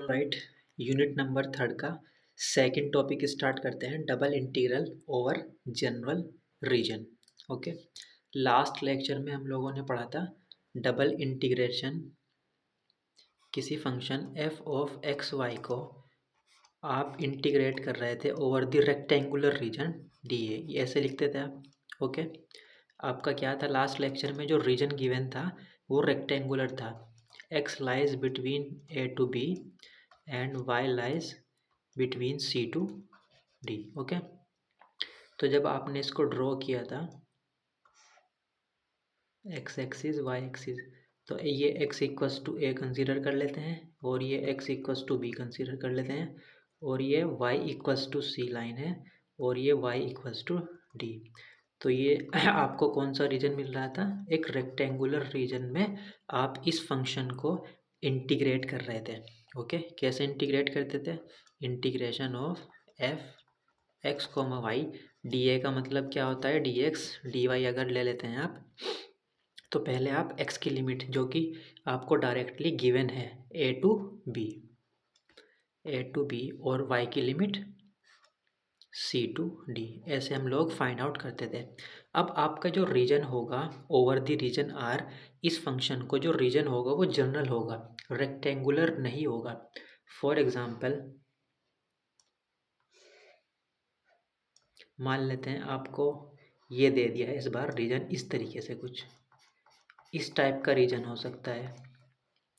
Right. Unit number 3 का second topic start करते हैं, double integral over general region. Okay, last lecture में हम लोगों ने पढ़ा था डबल इंटीग्रेशन किसी function F of x Y को आप इंटीग्रेट कर रहे थे over the rectangular region D A, ये ऐसे लिखते थे आप। ओके, आपका क्या था लास्ट लेक्चर में जो रीजन गिवन था वो रेक्टेंगुलर था। X lies between A to B and Y lies between C to D. Okay, तो जब आपने इसको ड्रॉ किया था एक्स एक्सिस वाई एक्सिस, तो ये X equals to A consider कर लेते हैं और ये X equals to B consider कर लेते हैं और ये Y equals to C line है और ये वाई इक्वस टू डी। तो ये आपको कौन सा रीजन मिल रहा था? एक रेक्टेंगुलर रीजन में आप इस फंक्शन को इंटीग्रेट कर रहे थे। ओके, कैसे इंटीग्रेट करते थे? Integration of f x comma y, d A का मतलब क्या होता है? डी एक्स डी वाई अगर ले लेते हैं आप, तो पहले आप x की लिमिट जो कि आपको डायरेक्टली गिवन है a टू बी और y की लिमिट c टू d, ऐसे हम लोग फाइंड आउट करते थे। अब आपका जो रीजन होगा ओवर द रीजन r, इस फंक्शन को जो रीजन होगा वो जनरल होगा, रेक्टेंगुलर नहीं होगा। फॉर एग्जांपल मान लेते हैं आपको ये दे दिया है इस बार रीजन, इस तरीके से कुछ इस टाइप का रीजन हो सकता है,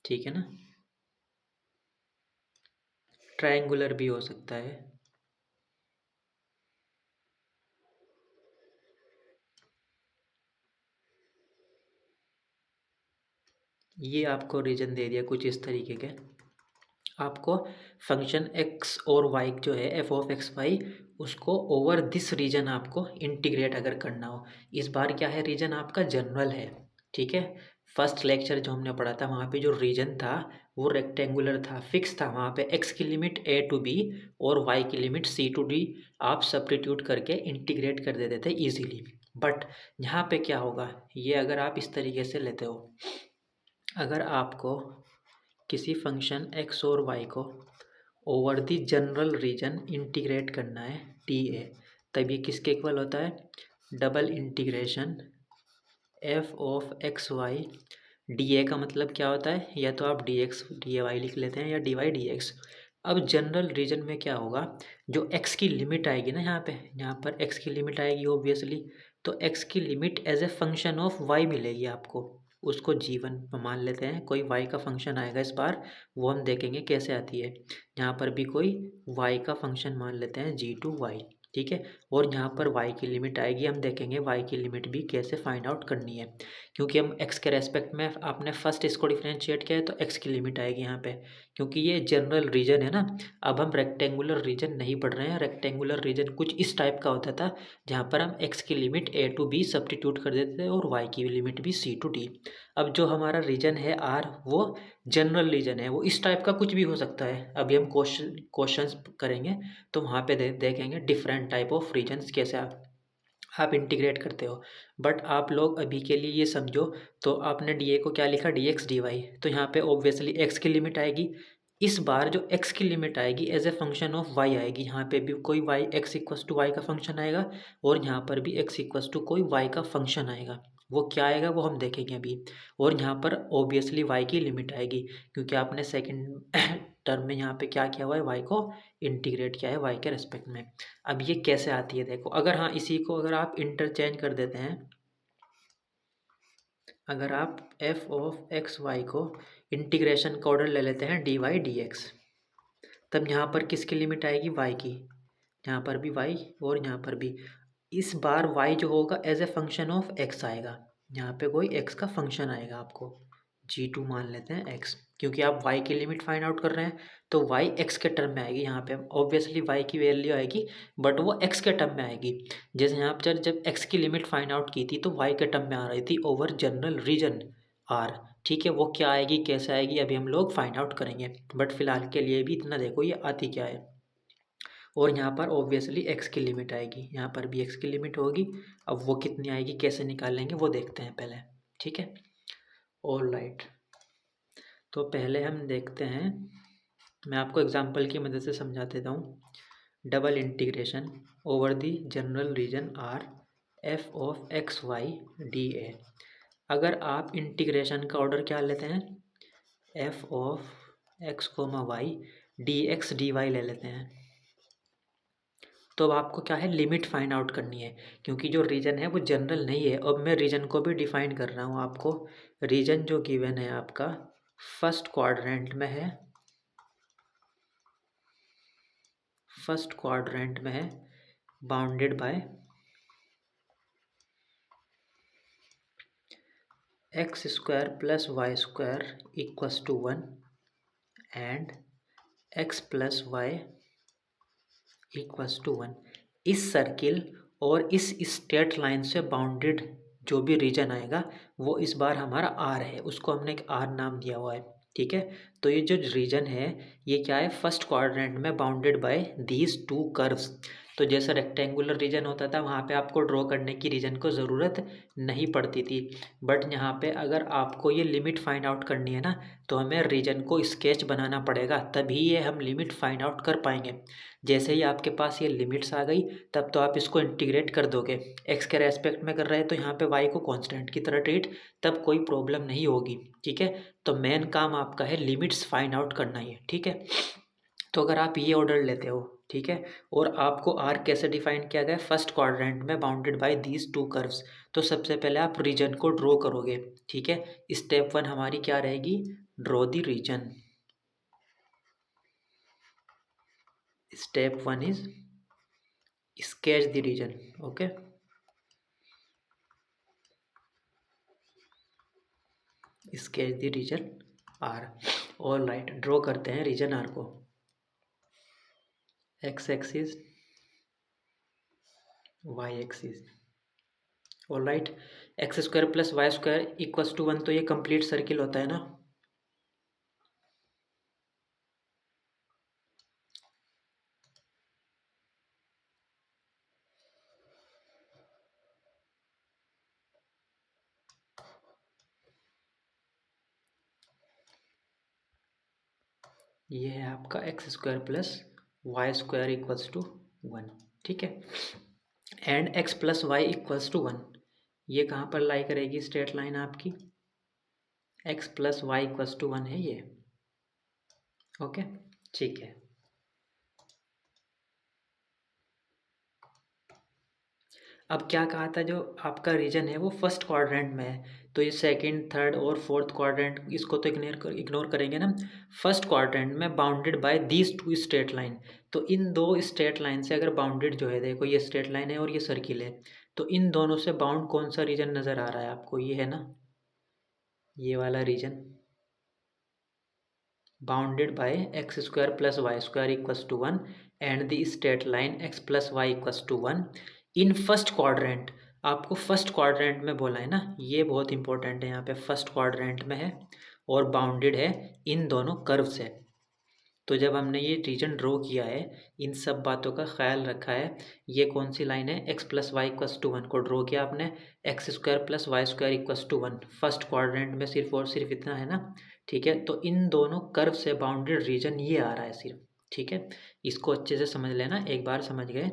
ठीक है ना। ट्रायंगुलर भी हो सकता है। ये आपको रीजन दे दिया कुछ इस तरीके के। आपको फंक्शन एक्स और वाई जो है एफ ऑफ एक्स वाई, उसको ओवर दिस रीजन आपको इंटीग्रेट अगर करना हो, इस बार क्या है रीजन आपका जनरल है, ठीक है। फर्स्ट लेक्चर जो हमने पढ़ा था वहाँ पे जो रीजन था वो रेक्टेंगुलर था, फिक्स था। वहाँ पे एक्स की लिमिट ए टू बी और वाई की लिमिट सी टू डी आप सब्स्टिट्यूट करके इंटीग्रेट कर देते थे ईजिली। बट यहाँ पे क्या होगा, ये अगर आप इस तरीके से लेते हो, अगर आपको किसी फंक्शन एक्स और वाई को over the general region integrate करना है डी ए, तब ये किसके इक्वल होता है? Double integration f of x y d A का मतलब क्या होता है? या तो आप d x d A y लिख लेते हैं या डी वाई डी एक्स। अब जनरल रीजन में क्या होगा, जो एक्स की लिमिट आएगी ना, यहाँ पर एक्स की लिमिट आएगी ऑब्वियसली, तो एक्स की limit as a function of y मिलेगी आपको, उसको जीवन मान लेते हैं। कोई वाई का फंक्शन आएगा इस बार, वो हम देखेंगे कैसे आती है। यहाँ पर भी कोई वाई का फंक्शन मान लेते हैं जी टू वाई, ठीक है। और यहाँ पर वाई की लिमिट आएगी, हम देखेंगे वाई की लिमिट भी कैसे फाइंड आउट करनी है, क्योंकि हम एक्स के रेस्पेक्ट में आपने फर्स्ट इसको डिफरेंशिएट किया है तो एक्स की लिमिट आएगी यहाँ पे, क्योंकि ये जनरल रीजन है ना। अब हम रेक्टेंगुलर रीजन नहीं पढ़ रहे हैं, रेक्टेंगुलर रीजन कुछ इस टाइप का होता था जहाँ पर हम एक्स की limit a to b substitute कर देते थे और वाई की लिमिट भी सी टू डी। अब जो हमारा रीजन है आर, वो जनरल रीजन है, वो इस टाइप का कुछ भी हो सकता है। अभी हम क्वेश्चंस करेंगे तो वहाँ पे देखेंगे डिफरेंट टाइप ऑफ रीजन्स कैसे आप इंटीग्रेट करते हो। बट आप लोग अभी के लिए ये समझो, तो आपने डी ए को क्या लिखा, डी एक्स डी वाई, तो यहाँ पे ऑब्वियसली एक्स की लिमिट आएगी। इस बार जो एक्स की लिमिट आएगी as a function of y आएगी, यहाँ पे भी कोई y x equals to y का फंक्शन आएगा और यहाँ पर भी एक्स इक्वस टू कोई वाई का फंक्शन आएगा। वो क्या आएगा वो हम देखेंगे अभी। और यहाँ पर ऑब्वियसली वाई की लिमिट आएगी, क्योंकि आपने सेकंड टर्म में यहाँ पे क्या किया हुआ है, वाई को इंटीग्रेट किया है वाई के रेस्पेक्ट में। अब ये कैसे आती है देखो, अगर हाँ इसी को अगर आप इंटरचेंज कर देते हैं, अगर आप एफ ऑफ एक्स वाई को इंटीग्रेशन का ऑर्डर ले लेते हैं डी वाई डी एक्स, तब यहाँ पर किसकी लिमिट आएगी, वाई की। यहाँ पर भी वाई और यहाँ पर भी। इस बार वाई जो होगा as a function of x आएगा, यहाँ पे कोई एक्स का फंक्शन आएगा आपको, जी टू मान लेते हैं एक्स, क्योंकि आप वाई की लिमिट फाइंड आउट कर रहे हैं तो वाई एक्स के टर्म में आएगी। यहाँ पे ऑब्वियसली वाई की वैल्यू आएगी बट वो एक्स के टर्म में आएगी। जैसे यहाँ पर जब एक्स की लिमिट फाइंड आउट की थी तो वाई के टर्म में आ रही थी ओवर जनरल रीजन आर, ठीक है। वो क्या आएगी कैसे आएगी अभी हम लोग फाइंड आउट करेंगे, बट फिलहाल के लिए भी इतना देखो ये आती क्या है। और यहाँ पर ऑब्वियसली एक्स की लिमिट आएगी, यहाँ पर भी एक्स की लिमिट होगी। अब वो कितनी आएगी कैसे निकालेंगे वो देखते हैं पहले, ठीक है। ऑल राइट, तो पहले हम देखते हैं मैं आपको एग्जांपल की मदद से समझा देता हूँ। Double integration over the general region R f of x y d A. अगर आप इंटीग्रेशन का ऑर्डर क्या लेते हैं, f of x comma y d x d y ले लेते हैं, तो अब आपको क्या है, लिमिट फाइंड आउट करनी है। क्योंकि जो रीजन है वो जनरल नहीं है। अब मैं रीजन को भी डिफाइन कर रहा हूँ आपको। रीजन जो गिवन है आपका फर्स्ट क्वाड्रेंट में है, फर्स्ट क्वाड्रेंट में है, bounded by x square plus y square equals to 1 and x plus y equals to 1। इस सर्किल और इस स्ट्रेट लाइन से बाउंडेड जो भी रीजन आएगा वो इस बार हमारा आर है, उसको हमने एक आर नाम दिया हुआ है। ठीक है, तो ये जो रीजन है ये क्या है, फर्स्ट क्वाड्रेंट में bounded bye these two curves. तो जैसा रेक्टेंगुलर रीजन होता था वहाँ पे आपको ड्रॉ करने की रीजन को ज़रूरत नहीं पड़ती थी, बट यहाँ पे अगर आपको ये लिमिट फाइंड आउट करनी है ना, तो हमें रीजन को स्केच बनाना पड़ेगा, तभी ये हम लिमिट फाइंड आउट कर पाएंगे। जैसे ही आपके पास ये लिमिट्स आ गई तब तो आप इसको इंटीग्रेट कर दोगे। एक्स के रेस्पेक्ट में कर रहे हैं तो यहाँ पे वाई को कांस्टेंट की तरह ट्रीट, तब कोई प्रॉब्लम नहीं होगी। ठीक है, तो मेन काम आपका है लिमिट्स फाइंड आउट करना ही है। ठीक है, तो अगर आप ये ऑर्डर लेते हो, ठीक है, और आपको आर कैसे डिफाइन किया गया, फर्स्ट क्वाड्रेंट में bounded bye these two curves, तो सबसे पहले आप रीजन को ड्रॉ करोगे। ठीक है, स्टेप 1 हमारी क्या रहेगी, draw the region. Step 1 is sketch the region। Okay, sketch the region R। All right, draw करते हैं रीजन आर को। X axis, y axis. All right, x square plus y square equals to 1, तो ये complete circle होता है ना। ये है आपका x square plus y square equals to 1। ठीक है, and x plus y equals to 1, ये कहाँ पर लाई करेगी स्ट्रेट लाइन आपकी, x plus y equals to 1 है ये। ओके, ठीक है। अब क्या कहा था, जो आपका रीजन है वो फर्स्ट क्वाड्रेंट में है, तो ये सेकंड, थर्ड और फोर्थ क्वाड्रेंट इसको तो इग्नोर करेंगे ना। फर्स्ट क्वाड्रेंट में bounded bye these two straight line, तो इन दो स्ट्रेट लाइन से अगर बाउंडेड जो है, देखो ये स्ट्रेट लाइन है और ये सर्किल है, तो इन दोनों से बाउंड कौन सा रीजन नज़र आ रहा है आपको, ये है ना, ये वाला region, bounded by x square plus y square equals to 1 and the straight line x plus y equals to 1 in first quadrant. आपको फर्स्ट क्वाड्रेंट में बोला है ना, ये बहुत इंपॉर्टेंट है, यहाँ पे फर्स्ट क्वाड्रेंट में है और बाउंडेड है इन दोनों कर्व से। तो जब हमने ये रीजन ड्रॉ किया है, इन सब बातों का ख्याल रखा है। ये कौन सी लाइन है, x plus y equals to 1 को ड्रॉ किया आपने, x square plus y square equals to 1, first quadrant में सिर्फ और सिर्फ इतना है ना। ठीक है, तो इन दोनों कर्व से बाउंडेड रीजन ये आ रहा है सिर्फ। ठीक है, इसको अच्छे से समझ लेना, एक बार समझ गए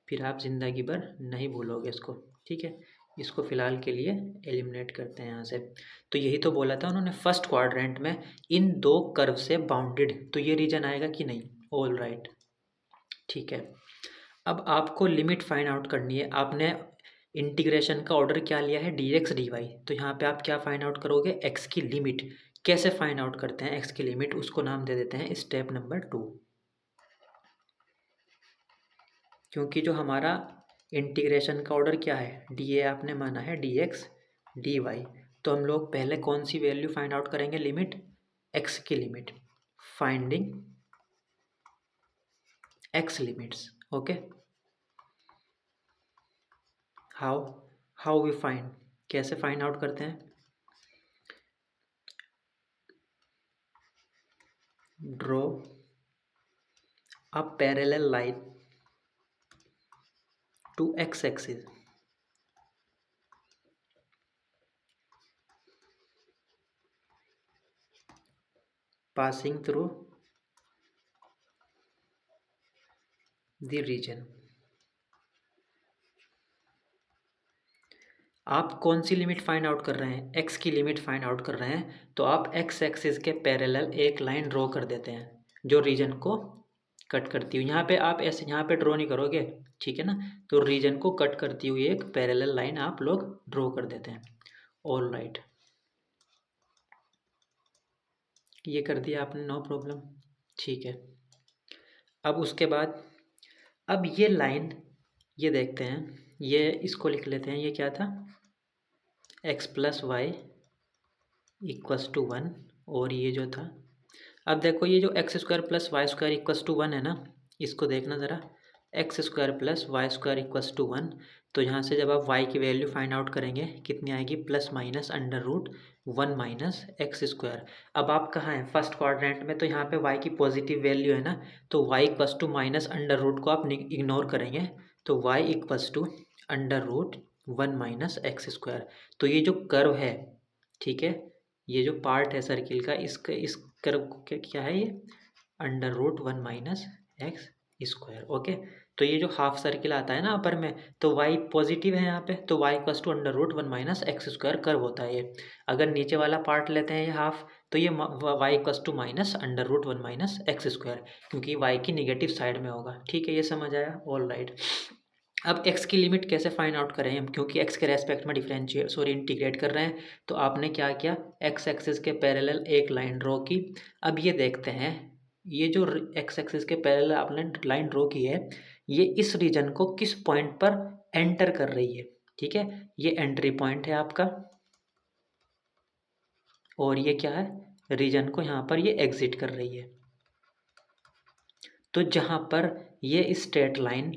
फिर आप ज़िंदगी भर नहीं भूलोगे इसको। ठीक है, इसको फ़िलहाल के लिए एलिमिनेट करते हैं यहाँ से। तो यही तो बोला था उन्होंने, फर्स्ट क्वाड्रेंट में इन दो कर्व से बाउंडेड, तो ये रीजन आएगा कि नहीं। ऑल राइट, ठीक है। अब आपको लिमिट फाइंड आउट करनी है। आपने इंटीग्रेशन का ऑर्डर क्या लिया है, डी एक्स डी वाई, तो यहाँ पे आप क्या फाइंड आउट करोगे, एक्स की लिमिट। कैसे फाइंड आउट करते हैं एक्स की लिमिट, उसको नाम दे देते हैं स्टेप नंबर 2। क्योंकि जो हमारा इंटीग्रेशन का ऑर्डर क्या है, डी ए आपने माना है डी एक्स डी वाई, तो हम लोग पहले कौन सी वैल्यू फाइंड आउट करेंगे, लिमिट, एक्स की limit, finding x limits. Okay, how how we find, कैसे फाइंड आउट करते हैं, draw a parallel line to x axis passing through the region. आप कौन सी लिमिट फाइंड आउट कर रहे हैं? एक्स की लिमिट फाइंड आउट कर रहे हैं, तो आप एक्स एक्सिस के पैरेलल एक लाइन ड्रॉ कर देते हैं जो रीजन को कट करती हुई। यहाँ पे आप ऐसे यहाँ पे ड्रॉ नहीं करोगे, ठीक है ना। तो रीजन को कट करती हुई एक पैरेलल लाइन आप लोग ड्रॉ कर देते हैं। ऑल राइट, ये कर दिया आपने, नो प्रॉब्लम, ठीक है। अब उसके बाद अब ये लाइन, ये देखते हैं, ये इसको लिख लेते हैं, ये क्या था, x plus Y equals to one. और ये जो था, अब देखो ये जो x square plus y square equals to one है ना, इसको देखना ज़रा, x square plus y square equals to one. तो यहाँ से जब आप वाई की वैल्यू फाइंड आउट करेंगे कितनी आएगी, plus minus under root one minus x square. अब आप कहाँ हैं, फर्स्ट क्वाड्रेंट में, तो यहाँ पे वाई की पॉजिटिव वैल्यू है ना, तो y equals to minus under root को आप इग्नोर करेंगे, तो y equals to under root one minus x square. तो ये जो कर्व है, ठीक है, ये जो पार्ट है सर्किल का, इसका इस कर्व को क्या है, ये under root one minus x square. Okay, तो ये जो हाफ सर्किल आता है ना अपर में, तो वाई पॉजिटिव है यहाँ पे, तो y equals to under root one minus x square curve होता है ये। अगर नीचे वाला पार्ट लेते हैं ये हाफ, तो ये Y equals to minus under root one minus x square, क्योंकि वाई की निगेटिव साइड में होगा। ठीक है, ये समझ आया, ऑल राइट। अब x की लिमिट कैसे फाइंड आउट करें हम, क्योंकि x के रेस्पेक्ट में इंटीग्रेट कर रहे हैं, तो आपने क्या किया, x एक्सिस के पैरेलल एक लाइन ड्रॉ की। अब ये देखते हैं, ये जो x एक्सिस के पैरेलल आपने लाइन ड्रॉ की है, ये इस रीजन को किस पॉइंट पर एंटर कर रही है। ठीक है, ये एंट्री पॉइंट है आपका, और ये क्या है, रीजन को यहाँ पर ये एग्जिट कर रही है। तो जहाँ पर ये स्ट्रेट लाइन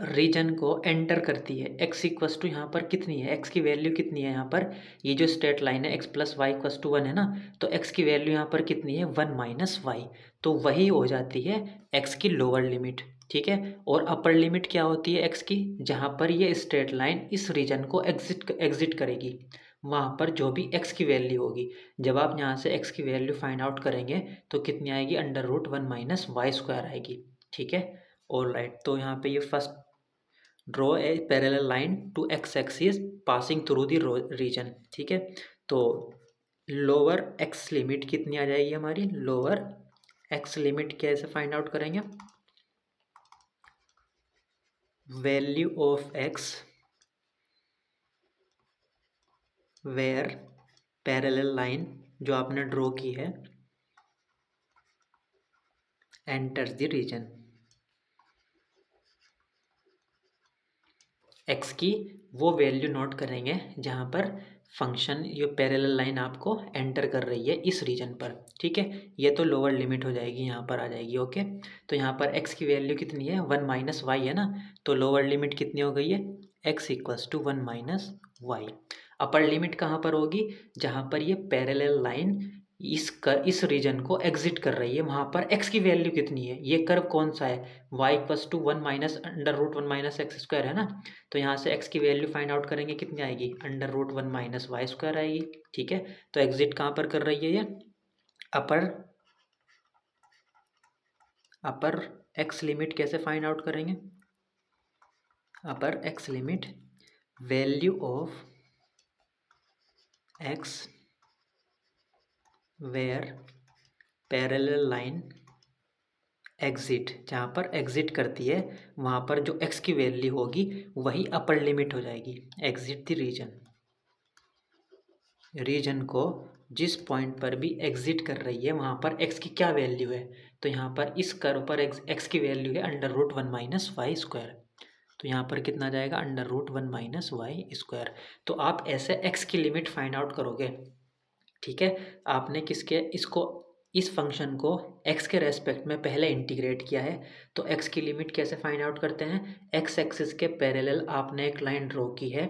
रीजन को एंटर करती है, x इक्वस टू यहाँ पर कितनी है, x की वैल्यू कितनी है यहाँ पर, ये जो स्ट्रेट लाइन है x plus Y equals to one है ना, तो x की वैल्यू यहाँ पर कितनी है, वन माइनस वाई। तो वही हो जाती है x की लोअर लिमिट। ठीक है, और अपर लिमिट क्या होती है x की, जहाँ पर ये स्ट्रेट लाइन इस रीजन को एग्जिट करेगी, वहाँ पर जो भी x की वैल्यू होगी, जब आप यहाँ से x की वैल्यू फाइंड आउट करेंगे तो कितनी आएगी, under root one minus y square आएगी। ठीक है, ऑल राइट। तो यहाँ पे ये first, draw a parallel line to x axis passing through the region. ठीक है, तो लोअर एक्स लिमिट कितनी आ जाएगी हमारी, लोअर एक्स लिमिट कैसे फाइंड आउट करेंगे, value of x where parallel line जो आपने ड्रॉ की है एंटर्स द रीजन। एक्स की वो वैल्यू नोट करेंगे जहाँ पर फंक्शन, ये पैरेलल लाइन आपको एंटर कर रही है इस रीजन पर। ठीक है, ये तो लोअर लिमिट हो जाएगी, यहाँ पर आ जाएगी। ओके, तो यहाँ पर एक्स की वैल्यू कितनी है, वन माइनस वाई है ना, तो लोअर लिमिट कितनी हो गई है, x equals to one minus y. Upper limit कहाँ पर होगी, जहाँ पर ये पैरेलल लाइन इस रीजन को एग्जिट कर रही है, वहाँ पर x की वैल्यू कितनी है, ये कर्व कौन सा है, y equals to one minus under root one minus x square है ना, तो यहाँ से x की वैल्यू फाइंड आउट करेंगे, कितनी आएगी, under root one minus y square आएगी। ठीक है, तो एग्जिट कहाँ पर कर रही है ये, अपर अपर x लिमिट कैसे फाइंड आउट करेंगे, upper x limit value of x where parallel line exit, जहाँ पर एग्जिट करती है वहाँ पर जो x की वैल्यू होगी वही अपर लिमिट हो जाएगी। एग्जिट द रीजन, रीजन को जिस पॉइंट पर भी एग्जिट कर रही है वहाँ पर x की क्या वैल्यू है, तो यहाँ पर इस कर्व पर x की वैल्यू है under root one minus y square. तो यहाँ पर कितना जाएगा, under root one minus y square. तो आप ऐसे x की लिमिट फाइंड आउट करोगे। ठीक है, आपने किसके, इसको, इस फंक्शन को x के रेस्पेक्ट में पहले इंटीग्रेट किया है, तो x की लिमिट कैसे फाइंड आउट करते हैं, x एक्सिस के पैरेलल आपने एक लाइन ड्रॉ की है,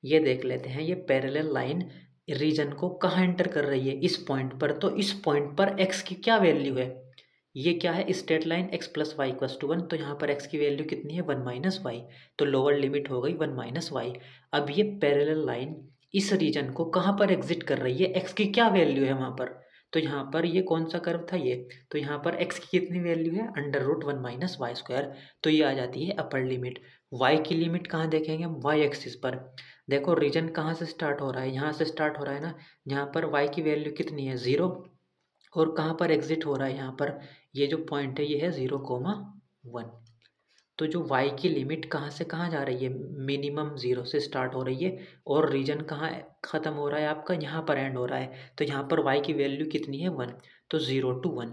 ये देख लेते हैं, ये पैरेलल लाइन रीजन को कहाँ एंटर कर रही है, इस पॉइंट पर, तो इस पॉइंट पर x की क्या वैल्यू है, ये क्या है, straight line x plus Y equals to one, तो यहाँ पर x की वैल्यू कितनी है, वन माइनस वाई, तो लोअर लिमिट हो गई वन माइनस वाई। अब ये पैरेलल लाइन इस रीजन को कहाँ पर एग्जिट कर रही है, x की क्या वैल्यू है वहाँ पर, तो यहाँ पर ये कौन सा कर्व था ये, तो यहाँ पर x की कितनी वैल्यू है, √1 माइनस वाई स्क्वायर, तो ये आ जाती है अपर लिमिट। y की लिमिट कहाँ देखेंगे हम, y एक्सिस पर। देखो रीजन कहाँ से स्टार्ट हो रहा है, यहाँ से स्टार्ट हो रहा है ना, यहाँ पर y की वैल्यू कितनी है 0, और कहाँ पर एग्जिट हो रहा है, यहाँ पर ये जो पॉइंट है ये है 0,1। तो जो y की लिमिट कहाँ से कहाँ जा रही है, मिनिमम 0 से स्टार्ट हो रही है, और रीजन कहाँ ख़त्म हो रहा है आपका, यहाँ पर एंड हो रहा है, तो यहाँ पर y की वैल्यू कितनी है 1, तो 0 to 1।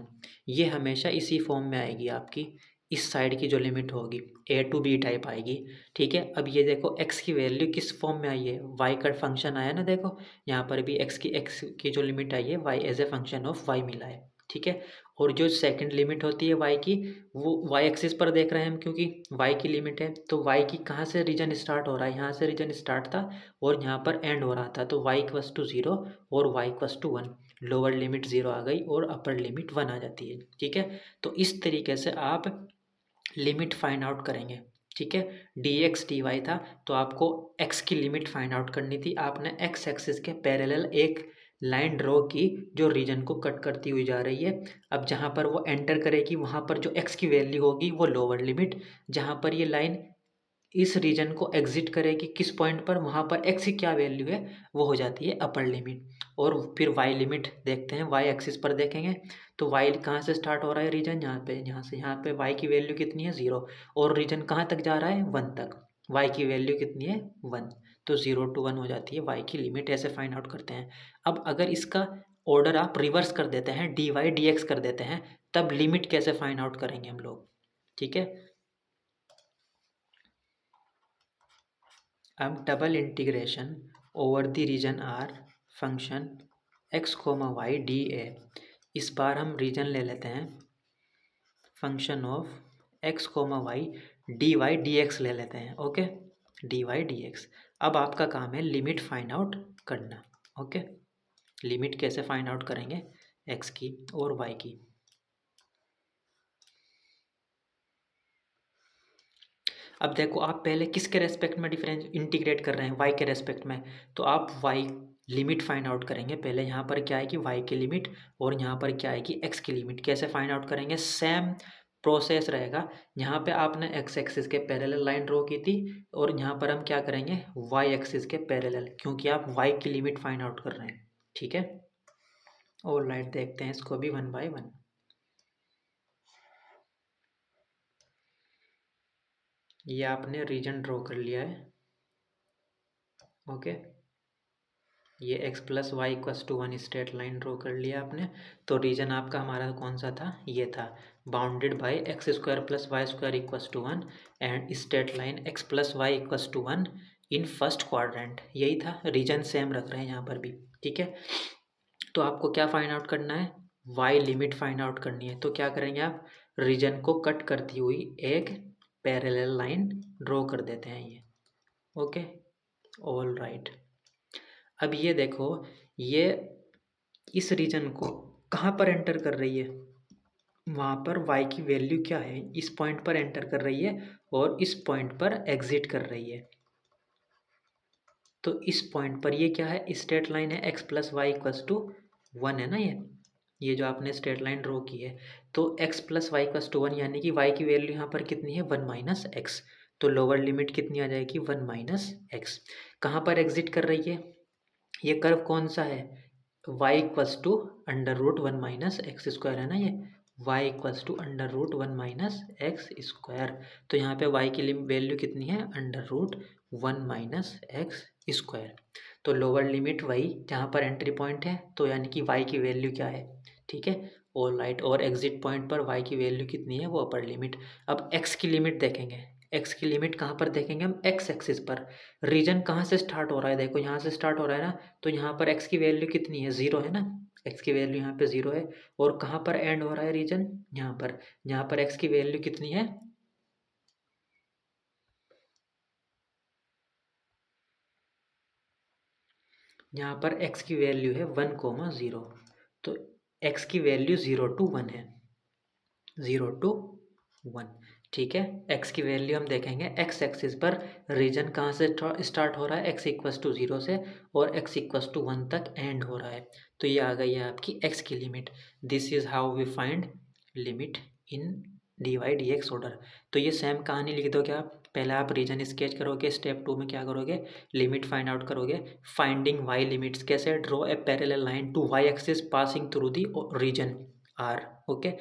ये हमेशा इसी फॉर्म में आएगी आपकी, इस साइड की जो लिमिट होगी a to b टाइप आएगी। ठीक है, अब ये देखो x की वैल्यू किस फॉर्म में आई है, y का फंक्शन आया ना, देखो यहाँ पर भी x की जो लिमिट आई है y as a function of y मिला है। ठीक है, और जो सेकंड लिमिट होती है y की, वो y एक्सिस पर देख रहे हैं हम, क्योंकि y की लिमिट है, तो y की कहाँ से रीजन स्टार्ट हो रहा है, यहाँ से रीजन स्टार्ट था और यहाँ पर एंड हो रहा था, तो y इक्वस टू 0 और y equals to 1, lower limit 0 आ गई और अपर लिमिट 1 आ जाती है। ठीक है, तो इस तरीके से आप लिमिट फाइंड आउट करेंगे। ठीक है, dx dy था, तो आपको x की लिमिट फाइंड आउट करनी थी, आपने x एक्सिस के पैरेलल एक लाइन ड्रॉ की जो रीजन को कट करती हुई जा रही है। अब जहाँ पर वो एंटर करेगी वहाँ पर जो x की वैल्यू होगी वो लोअर लिमिट, जहाँ पर ये लाइन इस रीजन को एग्जिट करेगी किस पॉइंट पर, वहाँ पर x की क्या वैल्यू है वो हो जाती है अपर लिमिट। और फिर y लिमिट देखते हैं, y एक्सिस पर देखेंगे तो y कहाँ से स्टार्ट हो रहा है रीजन, यहाँ पे, यहाँ से यहाँ पे y की वैल्यू कितनी है 0, और रीजन कहाँ तक जा रहा है 1 तक, y की वैल्यू कितनी है 1, तो 0 to 1 हो जाती है y की लिमिट। ऐसे फाइंड आउट करते हैं। अब अगर इसका ऑर्डर आप रिवर्स कर देते हैं, dy dx कर देते हैं, तब लिमिट कैसे फाइंड आउट करेंगे हम लोग। ठीक है, अब double integration over the region R function x y d A, इस बार हम रीजन ले लेते हैं function of x y d y d x ले लेते हैं। Okay, d y d x. अब आपका काम है लिमिट फाइंड आउट करना। ओके, लिमिट कैसे फाइंड आउट करेंगे x की और y की। अब देखो आप पहले किसके रेस्पेक्ट में डिफरेंस इंटीग्रेट कर रहे हैं, y के रेस्पेक्ट में, तो आप y लिमिट फाइंड आउट करेंगे। पहले यहाँ पर क्या आएगी y की लिमिट, और यहाँ पर क्या आएगी x की लिमिट। कैसे फाइंड आउट करेंगे, सेम प्रोसेस रहेगा। यहाँ पे आपने x एक्सिस के पैरेलल लाइन ड्रॉ की थी, और यहाँ पर हम क्या करेंगे y एक्सिस के पैरेलल, क्योंकि आप y की लिमिट फाइंड आउट कर रहे हैं। ठीक है, और लाइट देखते हैं इसको भी 1 by 1। ये आपने रीजन ड्रॉ कर लिया है। ओके, ये x plus Y equals to 1 straight line draw कर लिया आपने। तो रीजन आपका हमारा कौन सा था, ये था, bounded by x square plus y square equals to 1 and straight line x plus Y equals to 1 in first quadrant. यही था, रीजन सेम रख रहे हैं यहाँ पर भी। ठीक है, तो आपको क्या फाइंड आउट करना है, y लिमिट फाइंड आउट करनी है। तो क्या करेंगे आप, रीजन को कट करती हुई एक पैरेलल लाइन ड्रॉ कर देते हैं ये। Okay, all right. अब ये देखो, ये इस रीजन को कहाँ पर एंटर कर रही है, वहाँ पर y की वैल्यू क्या है, इस पॉइंट पर एंटर कर रही है और इस पॉइंट पर एग्जिट कर रही है। तो इस पॉइंट पर ये क्या है, स्ट्रेट लाइन है x plus Y equals to 1 है ना, ये जो आपने स्ट्रेट लाइन ड्रॉ की है। तो x plus Y equals to 1 यानी कि y की वैल्यू यहाँ पर कितनी है 1 माइनस एक्स, तो लोअर लिमिट कितनी आ जाएगी 1 माइनस एक्स। कहाँ पर एग्जिट कर रही है, ये कर्व कौन सा है, y equals to √1 minus x square है ना, ये y equals to √1 minus x square. तो यहाँ पे y की वैल्यू कितनी है √1 माइनस एक्स स्क्वायर। तो लोअर लिमिट वही जहाँ पर एंट्री पॉइंट है, तो यानी कि y की वैल्यू क्या है। ठीक है, ऑल राइट, और एग्जिट पॉइंट पर y की वैल्यू कितनी है वो अपर लिमिट। अब x की लिमिट देखेंगे, x की लिमिट कहाँ पर देखेंगे हम, x एक्सिस पर। रीजन कहाँ से स्टार्ट हो रहा है, देखो यहाँ से स्टार्ट हो रहा है ना, तो यहाँ पर x की वैल्यू कितनी है 0 है ना, x की वैल्यू यहाँ पे 0 है। और कहाँ पर एंड हो रहा है रीजन, यहाँ पर, यहाँ पर x की वैल्यू कितनी है, यहाँ पर x की वैल्यू है 1,0। तो x की वैल्यू 0 to 1 है, 0 to 1। ठीक है। एक्स की वैल्यू हम देखेंगे एक्स एक्सिस पर रीजन कहाँ से स्टार्ट हो रहा है, एक्स इक्वस टू 0 से और एक्स इक्वस टू 1 तक एंड हो रहा है। तो ये आ गई है आपकी एक्स की limit. This is how we find limit in d y d x order. तो ये सेम कहानी लिख दो क्या, पहले आप रीजन स्केच करोगे, स्टेप 2 में क्या करोगे, लिमिट फाइंड आउट करोगे। फाइंडिंग वाई लिमिट्स कैसे, draw a parallel line to y axis passing through the region R. Okay,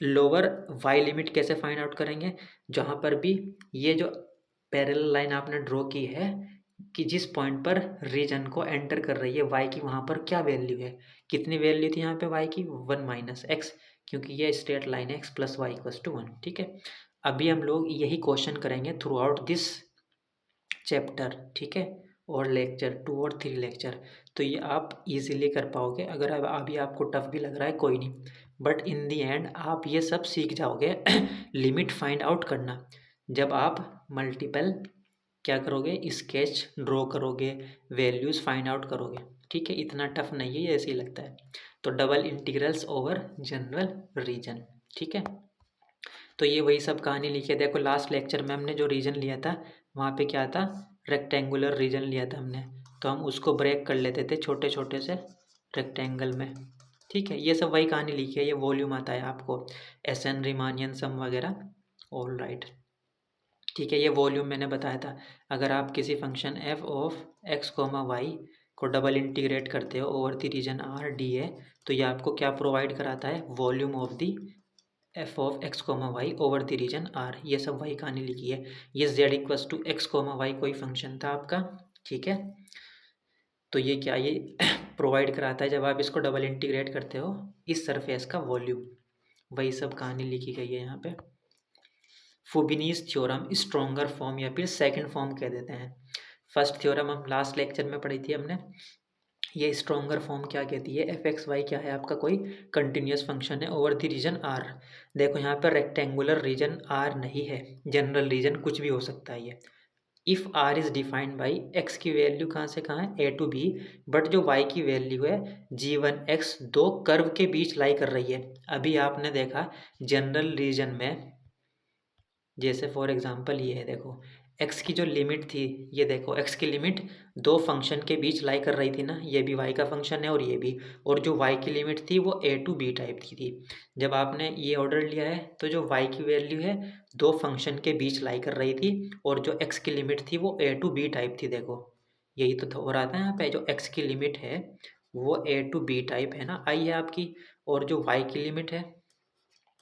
lower y limit कैसे फाइंड आउट करेंगे, जहाँ पर भी ये जो पैरेलल लाइन आपने ड्रॉ की है कि जिस पॉइंट पर रीजन को एंटर कर रही है वाई की, वहाँ पर क्या वैल्यू है, कितनी वैल्यू थी यहाँ पे वाई की, 1 माइनस एक्स, क्योंकि ये स्ट्रेट लाइन है x plus Y equals to 1। ठीक है, अभी हम लोग यही क्वेश्चन करेंगे थ्रू आउट दिस चैप्टर। ठीक है, और लेक्चर 2 और 3 लेक्चर। तो ये आप इजीली कर पाओगे। अगर अब अभी आपको टफ भी लग रहा है कोई नहीं, बट इन दी एंड आप ये सब सीख जाओगे लिमिट फाइंड आउट करना। जब आप मल्टीपल क्या करोगे, स्केच ड्रॉ करोगे, वैल्यूज़ फाइंड आउट करोगे। ठीक है, इतना टफ नहीं है, ये ऐसे ही लगता है। तो double integrals over general region. ठीक है, तो ये वही सब कहानी लिखी है। देखो लास्ट लेक्चर में हमने जो रीजन लिया था वहाँ पे क्या था, रेक्टेंगुलर रीजन लिया था हमने, तो हम उसको ब्रेक कर लेते थे छोटे छोटे से रेक्टेंगल में। ठीक है, ये सब वही कहानी लिखी है, ये वॉल्यूम आता है आपको, एस एन रीमानियन सम वगैरह। ऑल राइट, ठीक है, ये वॉल्यूम मैंने बताया था। अगर आप किसी function F of x comma y को डबल इंटीग्रेट करते हो over the region are d A, तो ये आपको क्या प्रोवाइड कराता है, volume of the f of x comma y over the region R. ये सब वही कहानी लिखी है। ये z equals to x comma y कोई फंक्शन था आपका। ठीक है, तो ये क्या, ये प्रोवाइड कराता है जब आप इसको डबल इंटीग्रेट करते हो इस सरफेस का वॉल्यूम। वही सब कहानी लिखी गई है यहाँ पे। फुबिनीज थ्योरम स्ट्रॉन्गर फॉर्म या फिर सेकंड फॉर्म कह देते हैं। फर्स्ट थ्योरम हम लास्ट लेक्चर में पढ़ी थी हमने। ये स्ट्रॉन्गर फॉर्म क्या कहती है, एफ एक्स वाई क्या है आपका कोई कंटिन्यूस फंक्शन है ओवर द रीजन आर। देखो यहाँ पर रेक्टेंगुलर रीजन आर नहीं है, जनरल रीजन कुछ भी हो सकता है ये। If R is defined by x की वैल्यू कहाँ से कहाँ है, ए टू बी, बट जो वाई की वैल्यू है जी वन एक्स, दो कर्व के बीच लाई कर रही है। अभी आपने देखा जनरल रीजन में, जैसे फॉर एग्जांपल ये है, देखो एक्स की जो लिमिट थी, ये देखो एक्स की लिमिट दो फंक्शन के बीच लाई कर रही थी ना, ये भी वाई का फंक्शन है और ये भी, और जो वाई की लिमिट थी वो ए टू बी टाइप की थी। जब आपने ये ऑर्डर लिया है तो जो वाई की वैल्यू है दो फंक्शन के बीच लाई कर रही थी, और जो एक्स की लिमिट थी वो ए टू बी टाइप थी। देखो यही तो हो रहा था यहाँ पे, जो एक्स की लिमिट है वो ए टू बी टाइप है ना, आई है आपकी, और जो वाई की लिमिट है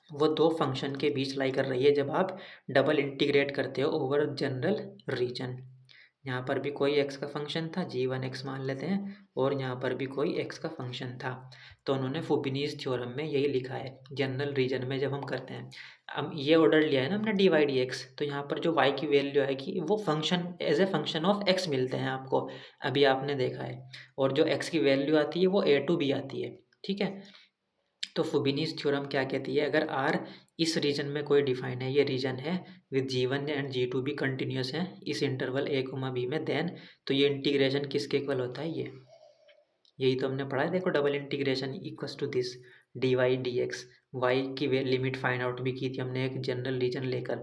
वो दो फंक्शन के बीच लाई कर रही है जब आप डबल इंटीग्रेट करते हो ओवर जनरल रीजन। यहाँ पर भी कोई एक्स का फंक्शन था, जी वन एक्स मान लेते हैं, और यहाँ पर भी कोई एक्स का फंक्शन था। तो उन्होंने फुबिनीज थ्योरम में यही लिखा है, जनरल रीजन में जब हम करते हैं, हम ये ऑर्डर लिया है ना हमने डी वाई डी एक्स, तो यहाँ पर जो वाई की वैल्यू आएगी वो function as a function of x मिलते हैं आपको, अभी आपने देखा है, और जो एक्स की वैल्यू आती है वो ए टू बी आती है। ठीक है, तो फुबिनीज थ्योरम क्या कहती है, अगर आर इस रीजन में कोई डिफाइन है, ये रीजन है with g one and g two भी कंटिन्यूस है इस इंटरवल ए कोमा बी में, देन तो ये इंटीग्रेशन किसके इक्वल होता है, ये यही तो हमने पढ़ा है। देखो double integration equals to this d y d x. Y की लिमिट फाइंड आउट भी की थी हमने एक जनरल रीजन लेकर,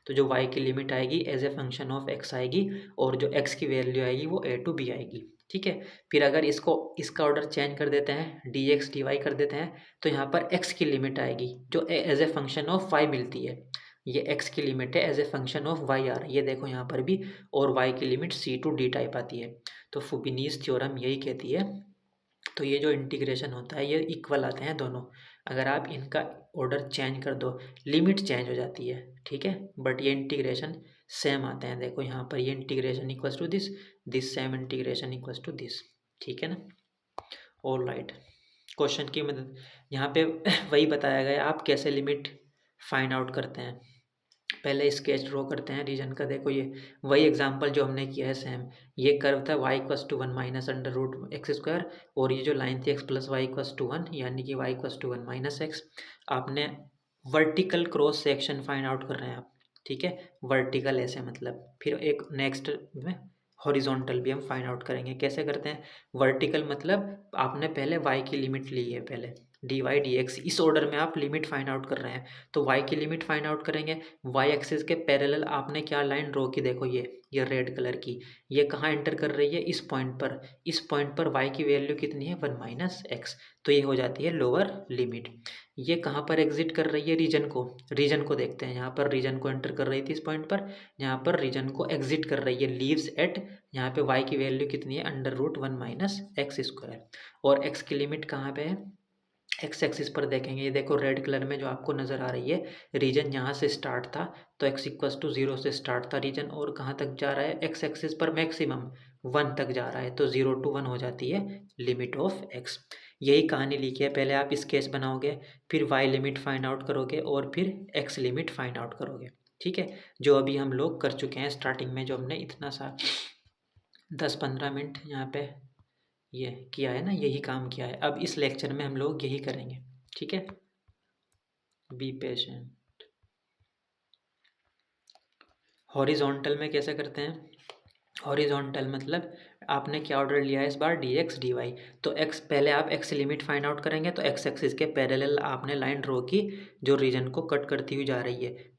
तो जो वाई की लिमिट आएगी as a function of x आएगी, और जो एक्स की वैल्यू आएगी वो ए टू बी आएगी। ठीक है, फिर अगर इसको इसका ऑर्डर चेंज कर देते हैं, डी एक्स डी वाई कर देते हैं, तो यहाँ पर एक्स की लिमिट आएगी जो as a function of Y मिलती है। ये एक्स की लिमिट है as a function of Y आ रही है, देखो यहाँ पर भी, और वाई की limit C to D type आती है। तो फुबिनीज थ्योरम यही कहती है। तो ये जो इंटीग्रेशन होता है ये इक्वल आते हैं दोनों, अगर आप इनका ऑर्डर चेंज कर दो लिमिट चेंज हो जाती है। ठीक है, बट ये इंटीग्रेशन सेम आते हैं। देखो यहाँ पर ये integration equals to this, this same integration equals to this. ठीक है ना, ऑल राइट। क्वेश्चन की मदद यहाँ पे वही बताया गया आप कैसे लिमिट फाइंड आउट करते हैं। पहले स्केच ड्रॉ करते हैं रीजन का। देखो ये वही एग्जांपल जो हमने किया है सेम, ये कर्व था y equals to 1 minus under root X square, और ये जो लाइन थी x plus Y equals to 1, यानी कि y equals to 1 minus X. आपने vertical cross section find out कर रहे हैं आप। ठीक है, वर्टिकल ऐसे मतलब, फिर एक नेक्स्ट में हॉरिजॉन्टल भी हम फाइंड आउट करेंगे। कैसे करते हैं, वर्टिकल मतलब आपने पहले y की लिमिट ली है पहले, डी वाई डी एक्स, इस ऑर्डर में आप लिमिट फाइंड आउट कर रहे हैं। तो वाई की लिमिट फाइंड आउट करेंगे। वाई एक्सिस के पैरेलल आपने क्या लाइन ड्रॉ की, देखो ये रेड कलर की, ये कहाँ एंटर कर रही है, इस पॉइंट पर। इस पॉइंट पर वाई की वैल्यू कितनी है, 1 माइनस एक्स, तो ये हो जाती है लोअर लिमिट। ये कहाँ पर एग्जिट कर रही है, रीजन को देखते हैं। यहाँ पर रीजन को एंटर कर रही थी इस पॉइंट पर, यहाँ पर रीजन को एग्जिट कर रही है, लीव्स एट, यहाँ पे y की वैल्यू कितनी है, √1 माइनस एक्स स्क्वायर। और x की लिमिट कहाँ पे है, एक्स एक्सिस पर देखेंगे, ये देखो रेड कलर में जो आपको नज़र आ रही है, रीजन यहाँ से स्टार्ट था, तो x इक्वस टू 0 से स्टार्ट था रीजन, और कहाँ तक जा रहा है, एक्स एक्सिस पर मैक्सिमम 1 तक जा रहा है, तो 0 to 1 हो जाती है लिमिट ऑफ x। यही कहानी लिखी है, पहले आप स्केच बनाओगे, फिर y लिमिट फाइंड आउट करोगे, और फिर x लिमिट फाइंड आउट करोगे। ठीक है, जो अभी हम लोग कर चुके हैं स्टार्टिंग में, जो हमने इतना सा 10-15 मिनट यहाँ पे ये किया है ना, यही काम किया है। अब इस लेक्चर में हम लोग यही करेंगे। ठीक है, बी पेशेंट। हॉरिजॉन्टल में कैसे करते हैं, हॉरिजॉन्टल मतलब आपने क्या ऑर्डर लिया है इस बार, डी एक्स डी वाई। तो एक्स, पहले आप एक्स लिमिट फाइंड आउट करेंगे, तो एक्स एक्सिस के पैरेलल आपने लाइन ड्रॉ की जो रीजन को कट करती हुई जा रही है।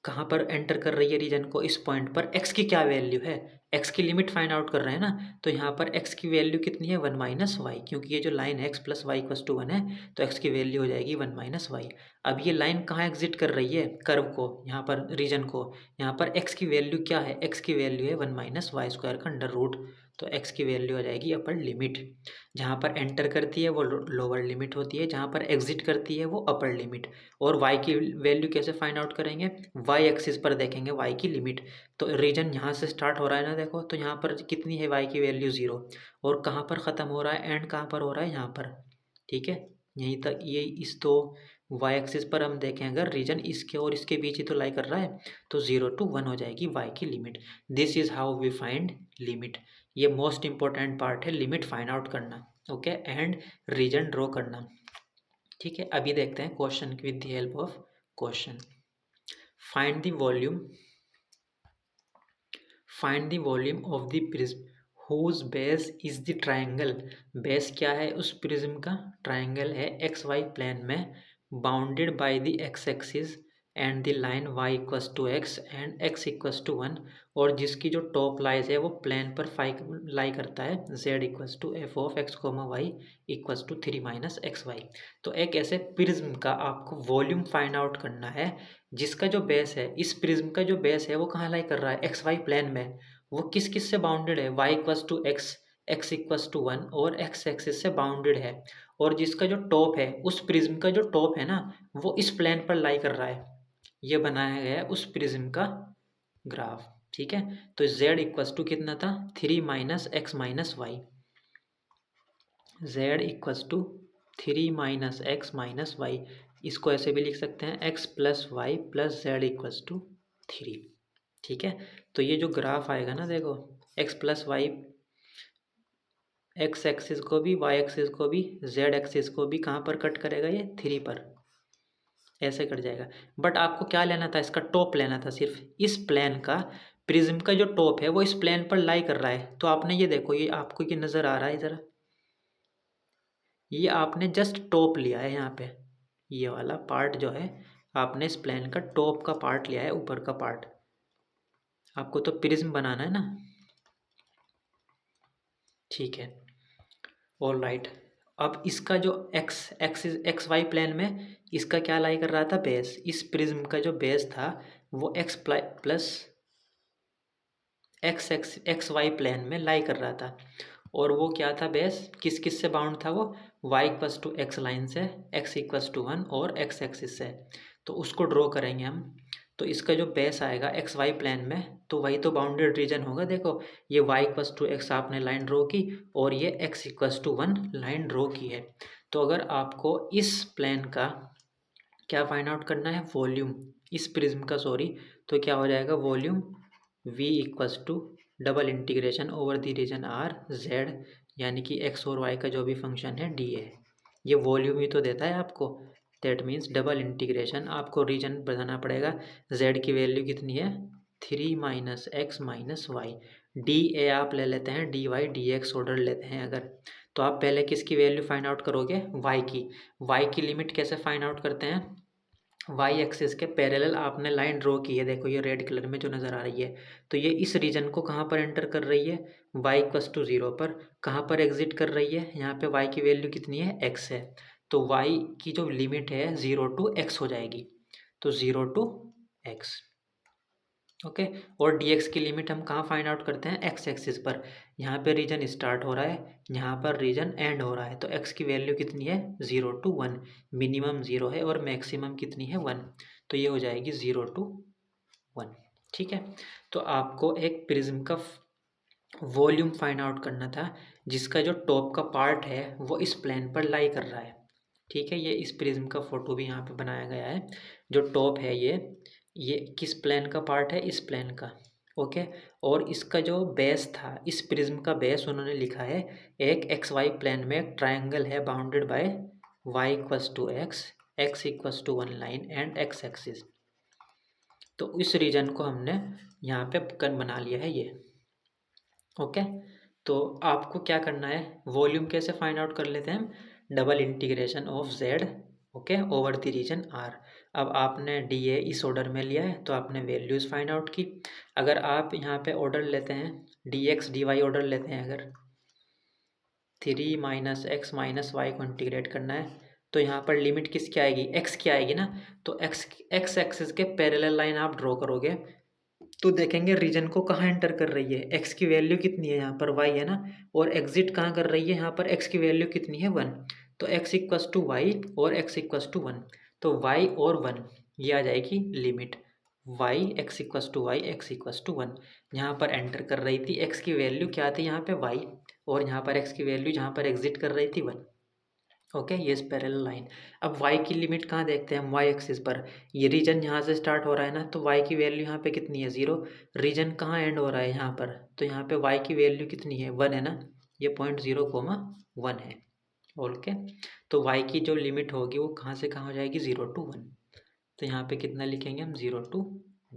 कहाँ पर एंटर कर रही है रीजन को, इस पॉइंट पर। एक्स की क्या वैल्यू है, एक्स की लिमिट फाइंड आउट कर रहे हैं ना, तो यहाँ पर एक्स की वैल्यू कितनी है, 1 माइनस वाई, क्योंकि ये जो लाइन है x plus Y equals to 1 है, तो एक्स की वैल्यू हो जाएगी 1 माइनस वाई। अब ये लाइन कहाँ एग्जिट कर रही है, कर्व को, यहाँ पर रीजन को। यहाँ पर एक्स की वैल्यू क्या है, एक्स की वैल्यू है 1 माइनस वाई स्क्वायर का अंडर रूट, तो एक्स की वैल्यू हो जाएगी अपर लिमिट। जहाँ पर एंटर करती है वो लोअर लिमिट होती है, जहाँ पर एग्जिट करती है वो अपर लिमिट। और y की वैल्यू कैसे फाइंड आउट करेंगे, y एक्सिस पर देखेंगे y की लिमिट। तो रीजन यहाँ से स्टार्ट हो रहा है ना, देखो, तो यहाँ पर कितनी है y की वैल्यू 0, और कहाँ पर ख़त्म हो रहा है, एंड कहाँ पर हो रहा है, यहाँ पर। ठीक है, यहीं तक, ये इस तो y एक्सिस पर हम देखें अगर रीजन इसके और इसके बीच ही तो लाई कर रहा है, तो 0 to 1 हो जाएगी y की limit. This is how we find limit. ये मोस्ट इंपॉर्टेंट पार्ट है, लिमिट फाइंड आउट करना, ओके, एंड रीजन ड्रॉ करना। ठीक है, अभी देखते हैं question with the help of question. Find the volume, find the volume of the prism whose base is the triangle. Base क्या है उस प्रिज्म का, ट्राइंगल है, एक्स वाई प्लेन में, bounded by the x axis and the line y equals to x and x equals to 1, और जिसकी जो top lies है वो प्लेन पर लाई करता है, z equals to f of x comma y equals to 3 minus x y. तो एक ऐसे प्रिज्म का आपको वॉल्यूम फाइंड आउट करना है, जिसका जो बेस है, इस प्रिज्म का जो बेस है वो कहाँ लाई कर रहा है, एक्स वाई प्लेन में। वो किस किस से बाउंडेड है, y equals to x, x equals to 1, और x एक्सिस से बाउंडेड है। और जिसका जो टॉप है, उस प्रिज्म का जो टॉप है ना, वो इस प्लेन पर लाई कर रहा है। ये बनाया गया है उस प्रिज्म का ग्राफ। ठीक है, तो z इक्वस टू कितना था, 3 minus x minus y, z equals to 3 minus x minus y. इसको ऐसे भी लिख सकते हैं, x plus y plus z equals to 3। ठीक है, तो ये जो ग्राफ आएगा ना, देखो, x plus y, x axis को भी, वाई एक्सिस को भी, जेड एक्सिस को भी कहाँ पर कट करेगा, ये 3 पर, ऐसे कट जाएगा। बट आपको क्या लेना था, इसका टॉप लेना था, सिर्फ इस प्लेन का, प्रिज्म का जो टॉप है वो इस प्लेन पर लाई कर रहा है। तो आपने ये देखो, ये आपको ये नज़र आ रहा है ज़रा, ये आपने जस्ट टॉप लिया है, यहाँ पे ये वाला पार्ट जो है, आपने इस प्लेन का टॉप का पार्ट लिया है, ऊपर का पार्ट। आपको तो प्रिज्म बनाना है ना। ठीक है, ऑल राइट। अब इसका जो एक्स वाई प्लेन में इसका क्या लाई कर रहा था, बेस। इस प्रिज्म का जो बेस था वो x plus x y plane में लाई कर रहा था। और वो क्या था, बेस किस किस से बाउंड था, वो y equals to x line से, x इक्वस टू 1 और x एक्सिस से। तो उसको ड्रॉ करेंगे हम। तो इसका जो बेस आएगा एक्स वाई प्लेन में, तो वही तो बाउंडेड रीजन होगा। देखो, ये y इक्वस टू एक्स आपने लाइन ड्रॉ की, और ये x equals to 1 line draw की है। तो अगर आपको इस प्लेन का क्या फाइंड आउट करना है, वॉल्यूम, इस प्रिज्म का, सॉरी, तो क्या हो जाएगा, volume v equals to double integration over the region are z, यानी कि x और y का जो भी फंक्शन है डी है, ये वॉल्यूम ही तो देता है आपको। दैट मीन्स डबल इंटीग्रेशन, आपको रीजन बताना पड़ेगा, z की वैल्यू कितनी है, 3 minus x minus y, d a आप ले लेते हैं, d y d x order लेते हैं अगर, तो आप पहले किसकी वैल्यू फाइंड आउट करोगे, वाई की लिमिट कैसे फाइंड आउट करते हैं, वाई एक्सिस के पैरेलल आपने लाइन ड्रॉ की है, देखो ये रेड कलर में जो नज़र आ रही है, तो ये इस रीजन को कहाँ पर एंटर कर रही है, y=0 पर, कहाँ पर एग्जिट कर रही है, यहाँ पे y की वैल्यू कितनी है, x है, तो y की जो लिमिट है 0 to x हो जाएगी, तो 0 to x, ओके। और dx की लिमिट हम कहाँ फाइंड आउट करते हैं, x एक्सिस पर, यहाँ पे रीजन स्टार्ट हो रहा है, यहाँ पर रीजन एंड हो रहा है, तो x की वैल्यू कितनी है, 0 to 1, मिनिमम 0 है और मैक्सिमम कितनी है 1, तो ये हो जाएगी 0 to 1, ठीक है। तो आपको एक प्रिज्म का वॉल्यूम फाइंड आउट करना था, जिसका जो टॉप का पार्ट है वो इस प्लेन पर लाई कर रहा है, ठीक है। ये इस प्रिज्म का फोटो भी यहाँ पे बनाया गया है, जो टॉप है ये किस प्लेन का पार्ट है, इस प्लेन का, ओके। और इसका जो बेस था, इस प्रिज्म का बेस उन्होंने लिखा है, एक एक्स वाई प्लेन में एक ट्राइंगल है bounded bye y=x, x=1 line and x axis, तो इस रीजन को हमने यहाँ पे कन बना लिया है ये, ओके। तो आपको क्या करना है, वॉल्यूम कैसे फाइंड आउट कर लेते हैं हम, double integration of z, okay, over the region r। अब आपने dA इस ऑर्डर में लिया है तो आपने वैल्यूज़ फाइंड आउट की, अगर आप यहाँ पे ऑर्डर लेते हैं dx dy ऑर्डर लेते हैं, अगर 3 माइनस एक्स माइनस वाई को इंटीग्रेट करना है तो यहाँ पर लिमिट किसकी आएगी, x की आएगी ना, तो x एक्सिस के पैरेलल लाइन आप ड्रॉ करोगे तो देखेंगे रीजन को कहाँ एंटर कर रही है, x की वैल्यू कितनी है, यहाँ पर y है ना, और एग्जिट कहाँ कर रही है, यहाँ पर x की वैल्यू कितनी है 1, तो x=y और x=1, तो y और 1 ये आ जाएगी लिमिट, y x=y x=1, यहाँ पर एंटर कर रही थी, x की वैल्यू क्या थी यहाँ पे y, और यहाँ पर x की वैल्यू जहाँ पर एग्जिट कर रही थी 1, ओके। ये पैरेलल लाइन, अब y की लिमिट कहाँ देखते हैं हम, y एक्सिस पर, ये रीजन यहाँ से स्टार्ट हो रहा है ना, तो y की वैल्यू यहाँ पे कितनी है 0, रीजन कहाँ एंड हो रहा है यहाँ पर, तो यहाँ पे y की वैल्यू कितनी है 1 है ना, ये 0.0, 1 है, ओके। तो y की जो लिमिट होगी वो कहाँ से कहाँ हो जाएगी, 0 to 1, तो यहाँ पे कितना लिखेंगे हम, 0 to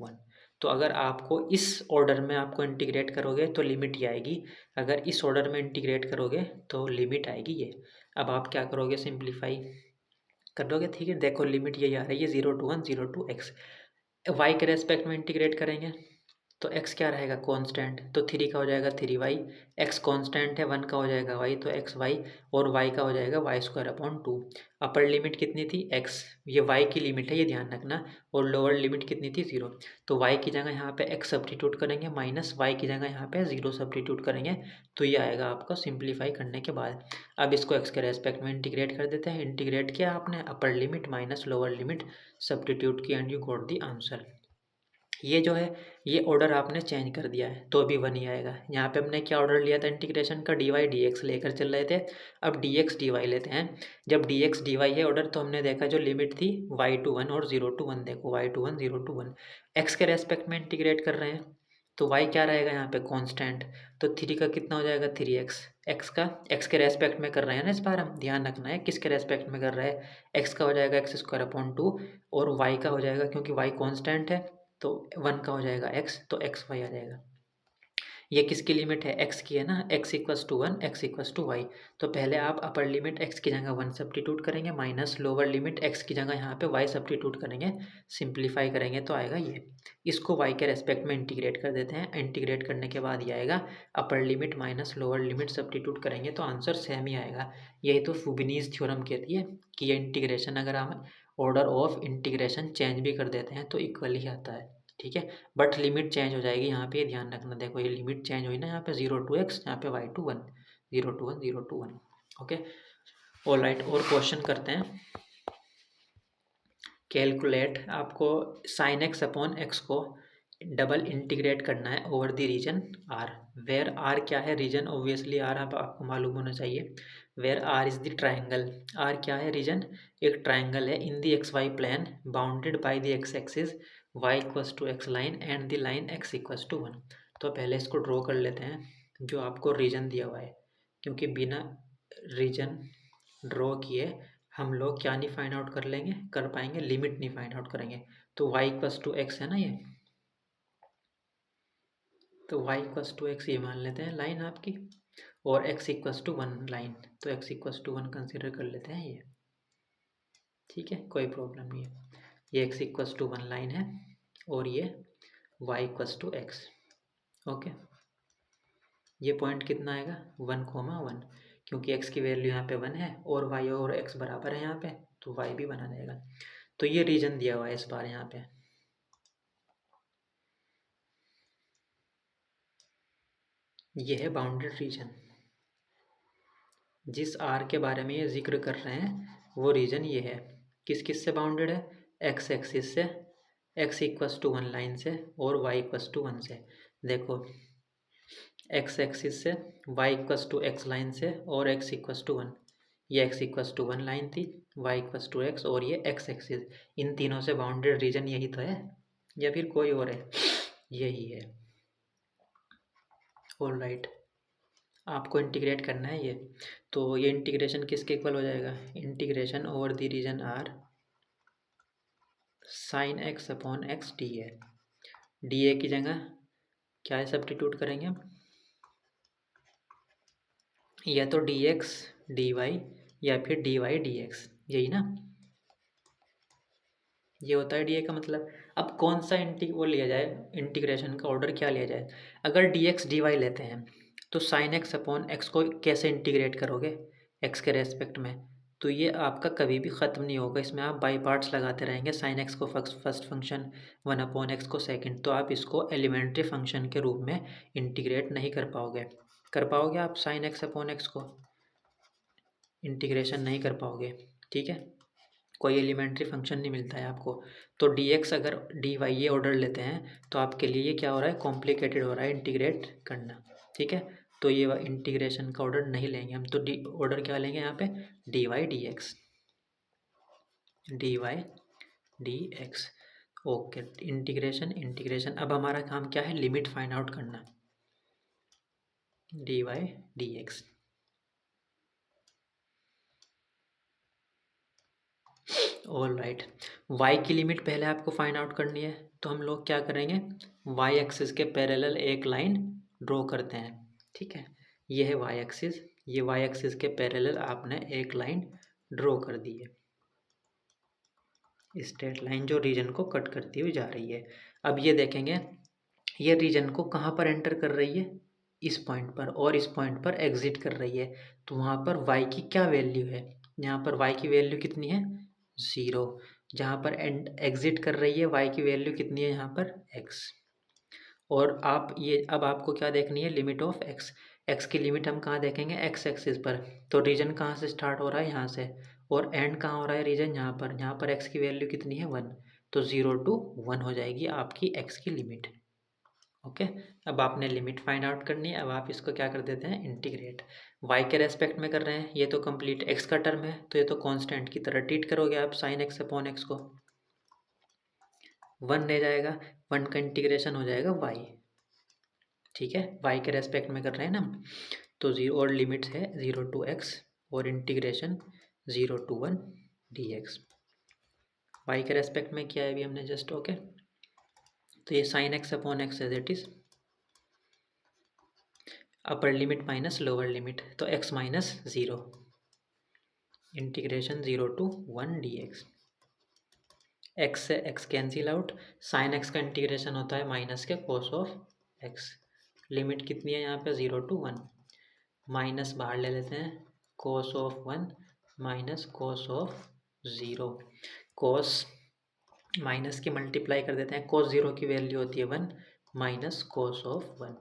1। तो अगर आपको इस ऑर्डर में आपको इंटीग्रेट करोगे तो लिमिट ये आएगी, अगर इस ऑर्डर में इंटीग्रेट करोगे तो लिमिट आएगी ये। अब आप क्या करोगे, सिंप्लीफाई कर दोगे, ठीक है। देखो लिमिट यही आ रही है, 0 to 1 0 to x, वाई के रेस्पेक्ट में इंटीग्रेट करेंगे तो x क्या रहेगा, कांस्टेंट, तो 3 का हो जाएगा 3y, x कांस्टेंट है 1 का हो जाएगा y, तो xy, और y का हो जाएगा y²/2। अपर लिमिट कितनी थी x, ये y की लिमिट है ये ध्यान रखना, और लोअर लिमिट कितनी थी 0, तो y की जगह यहाँ पे x सब्स्टिट्यूट करेंगे, माइनस y की जगह यहाँ पे 0 सब्स्टिट्यूट करेंगे, तो ये आएगा आपका सिंप्लीफाई करने के बाद। अब इसको x के रेस्पेक्ट में इंटीग्रेट कर देते हैं, इंटीग्रेट किया आपने, upper limit minus lower limit substitute की and you got the answer. ये जो है ये ऑर्डर आपने चेंज कर दिया है तो भी 1 ही आएगा। यहाँ पे हमने क्या ऑर्डर लिया था इंटीग्रेशन का, dy dx लेकर चल रहे थे, अब dx dy लेते हैं। जब dx dy है ऑर्डर तो हमने देखा जो लिमिट थी y/1 और 0/1, देखो y/1 0/1, x के रेस्पेक्ट में इंटीग्रेट कर रहे हैं तो y क्या रहेगा यहाँ पे कांस्टेंट, तो 3 का कितना हो जाएगा 3x, x का x के रेस्पेक्ट में कर रहे हैं ना, इस बार हम ध्यान रखना है किसके रेस्पेक्ट में कर रहे हैं, x का हो जाएगा x² और y का हो जाएगा, क्योंकि y कांस्टेंट है तो 1 का हो जाएगा x, तो xy आ जाएगा। ये किसकी लिमिट है, x की है ना, x=1 x=y, तो पहले आप अपर लिमिट x की जगह 1 सब्स्टिट्यूट करेंगे, माइनस लोअर लिमिट x की जगह यहाँ पे y सब्स्टिट्यूट करेंगे, सिंप्लीफाई करेंगे तो आएगा ये। इसको y के रेस्पेक्ट में इंटीग्रेट कर देते हैं, इंटीग्रेट करने के बाद ये आएगा, अपर limit minus lower limit substitute करेंगे तो आंसर सेम ही आएगा। यही तो फ्यूबिनीज थ्योरम कहती है कि ये इंटीग्रेशन अगर हम ऑर्डर ऑफ इंटीग्रेशन चेंज भी कर देते हैं तो इक्वल ही आता है, ठीक है। बट लिमिट चेंज हो जाएगी यहाँ पे, ध्यान रखना, देखो ये लिमिट चेंज हुई ना, यहाँ पे 0 to x, यहाँ पे y/1 0/1 0/1, ओके। ऑल राइट, और क्वेश्चन करते हैं। कैलकुलेट, आपको sin x/x को डबल इंटीग्रेट करना है over the region r, where r क्या है, रीजन ऑब्वियसली r आपको मालूम होना चाहिए, where r is the triangle, r क्या है, रीजन, एक ट्राइंगल है in the xy plane bounded by the x axis y=x line and the line x=1। तो पहले इसको ड्रॉ कर लेते हैं, जो आपको रीजन दिया हुआ है, क्योंकि बिना रीजन ड्रॉ किए हम लोग क्या नहीं फाइंड आउट कर पाएंगे, लिमिट नहीं फाइंड आउट करेंगे। तो y=x है ना ये, तो y=x ये मान लेते हैं लाइन आपकी, और x इक्वल्स टू 1 लाइन, तो x इक्वल्स टू 1 कंसिडर कर लेते हैं ये, ठीक है, कोई प्रॉब्लम नहीं है। ये x इक्वल्स टू 1 लाइन है और ये y equals to x, okay. ये पॉइंट कितना आएगा 1,1, क्योंकि x की वैल्यू यहाँ पे 1 है और y और x बराबर है यहाँ पे, तो y भी बना जाएगा। तो ये रीजन दिया हुआ है इस बार यहाँ पे। ये है बाउंडेड रीजन। जिस आर के बारे में ये जिक्र कर रहे हैं वो रीजन ये है। किस किस से बाउंडेड है, एक्स एक्सिस से, एक्स इक्वल्स टू 1 लाइन से और वाई इक्वल्स टू 1 से। देखो एक्स एक्सिस से, y equals to x line से और एक्स इक्वल्स टू 1। ये एक्स इक्वल्स टू 1 लाइन थी, वाई इक्वल्स टू एक्स और ये एक्स एक्सिस। इन तीनों से बाउंडेड रीजन यही तो है या फिर कोई और है, यही है। ऑल राइट, आपको इंटीग्रेट करना है ये, तो ये इंटीग्रेशन किसके इक्वल हो जाएगा, integration over the region r sine x upon x d a. D a की जगह क्या है सब्स्टिट्यूट करेंगे हम, या तो डी एक्स डी वाई या फिर डी वाई डी एक्स, यही ना, ये होता है डी ए का मतलब। अब कौन सा वो लिया जाए, इंटीग्रेशन का ऑर्डर क्या लिया जाए। अगर डी एक्स डी वाई लेते हैं तो साइन एक्स अपॉन एक्स को कैसे इंटीग्रेट करोगे एक्स के रेस्पेक्ट में, तो ये आपका कभी भी ख़त्म नहीं होगा। इसमें आप बाई पार्ट्स लगाते रहेंगे, साइन एक्स को फर्स्ट फंक्शन, 1/x को सेकंड, तो आप इसको एलिमेंट्री फंक्शन के रूप में इंटीग्रेट नहीं कर पाओगे। कर पाओगे आप साइन एक्स अपॉन एक्स को इंटीग्रेशन नहीं कर पाओगे, ठीक है, कोई एलिमेंट्री फंक्शन नहीं मिलता है आपको। तो डी एक्स अगर डी वाई ये ऑर्डर लेते हैं तो आपके लिए ये क्या हो रहा है, कॉम्प्लिकेटेड हो रहा है इंटीग्रेट करना, ठीक है। तो ये इंटीग्रेशन का ऑर्डर नहीं लेंगे हम, तो डी ऑर्डर क्या लेंगे यहाँ पे, d y d x, d y d x, okay. Integration integration, अब हमारा काम क्या है, लिमिट फाइंड आउट करना, d y d x. All right, y की लिमिट पहले आपको फाइंड आउट करनी है, तो हम लोग क्या करेंगे, वाई एक्सिस के पैरेलल एक लाइन ड्रॉ करते हैं, ठीक है। ये है वाई एक्सिस, ये वाई एक्सिस के पैरेलल आपने एक लाइन ड्रॉ कर दी है, स्ट्रेट लाइन जो रीजन को कट करती हुई जा रही है। अब ये देखेंगे ये रीजन को कहाँ पर एंटर कर रही है, इस पॉइंट पर, और इस पॉइंट पर एग्जिट कर रही है। तो वहाँ पर y की क्या वैल्यू है, यहाँ पर y की वैल्यू कितनी है 0, जहाँ पर एग्जिट कर रही है y की वैल्यू कितनी है यहाँ पर x। और आप ये अब आपको क्या देखनी है, लिमिट ऑफ x, x की लिमिट हम कहाँ देखेंगे, x एक्सिस पर। तो रीजन कहाँ से स्टार्ट हो रहा है, यहाँ से, और एंड कहाँ हो रहा है रीजन, यहाँ पर x की वैल्यू कितनी है 1, तो 0 to 1 हो जाएगी आपकी x की लिमिट, ओके। अब आपने लिमिट फाइंड आउट करनी है, अब आप इसको क्या कर देते हैं, इंटीग्रेट। y के रेस्पेक्ट में कर रहे हैं, ये तो कंप्लीट x का टर्म है, तो ये तो कांस्टेंट की तरह ट्रीट करोगे आप साइन एक्स अपॉन एक्स को, 1 रह जाएगा, 1 का इंटीग्रेशन हो जाएगा y, ठीक है, y के रेस्पेक्ट में कर रहे हैं ना, तो 0 और लिमिट है 0 to x और इंटीग्रेशन 0 to 1 dx। y के रेस्पेक्ट में किया है अभी हमने जस्ट, ओके। तो ये sine x upon x as it is, upper limit minus lower limit, तो x माइनस 0, इंटीग्रेशन 0 to 1 dx। x से x cancel out, sine x का इंटीग्रेशन होता है माइनस के कोस ऑफ x। लिमिट कितनी है यहाँ पे 0 to 1, माइनस बाहर ले लेते हैं, cos of 1 minus cos of 0, cos minus की मल्टीप्लाई कर देते हैं, कोस 0 की वैल्यू होती है 1 माइनस कोस ऑफ 1।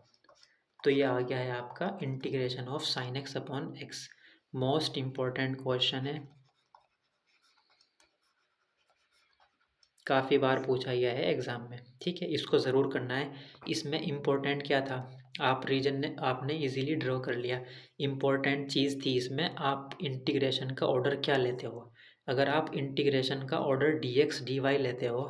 तो ये आ गया है आपका integration of sine x upon x. Most important question है, काफ़ी बार पूछा गया है एग्ज़ाम में, ठीक है, इसको ज़रूर करना है। इसमें इम्पोर्टेंट क्या था, आप रीजन ने आपने इजीली ड्रॉ कर लिया। इम्पोर्टेंट चीज़ थी इसमें, आप इंटीग्रेशन का ऑर्डर क्या लेते हो। अगर आप इंटीग्रेशन का order d x d y लेते हो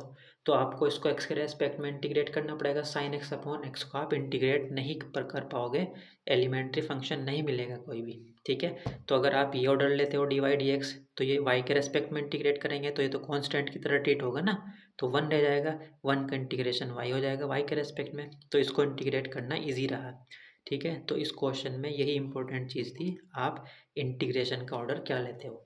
तो आपको इसको एक्स के रेस्पेक्ट में इंटीग्रेट करना पड़ेगा, साइन एक्स अपॉन एक्स को आप इंटीग्रेट नहीं कर पाओगे, एलिमेंट्री फंक्शन नहीं मिलेगा कोई भी, ठीक है। तो अगर आप ये ऑर्डर लेते हो डी वाई डी एक्स, तो ये वाई के रेस्पेक्ट में इंटीग्रेट करेंगे तो ये तो कांस्टेंट की तरह ट्रीट होगा ना, तो 1 रह जाएगा, 1 का इंटीग्रेशन वाई हो जाएगा वाई के रेस्पेक्ट में, तो इसको इंटीग्रेट करना ईजी रहा, ठीक है, तो इस क्वेश्चन में यही इंपॉर्टेंट चीज़ थी, आप इंटीग्रेशन का ऑर्डर क्या लेते हो।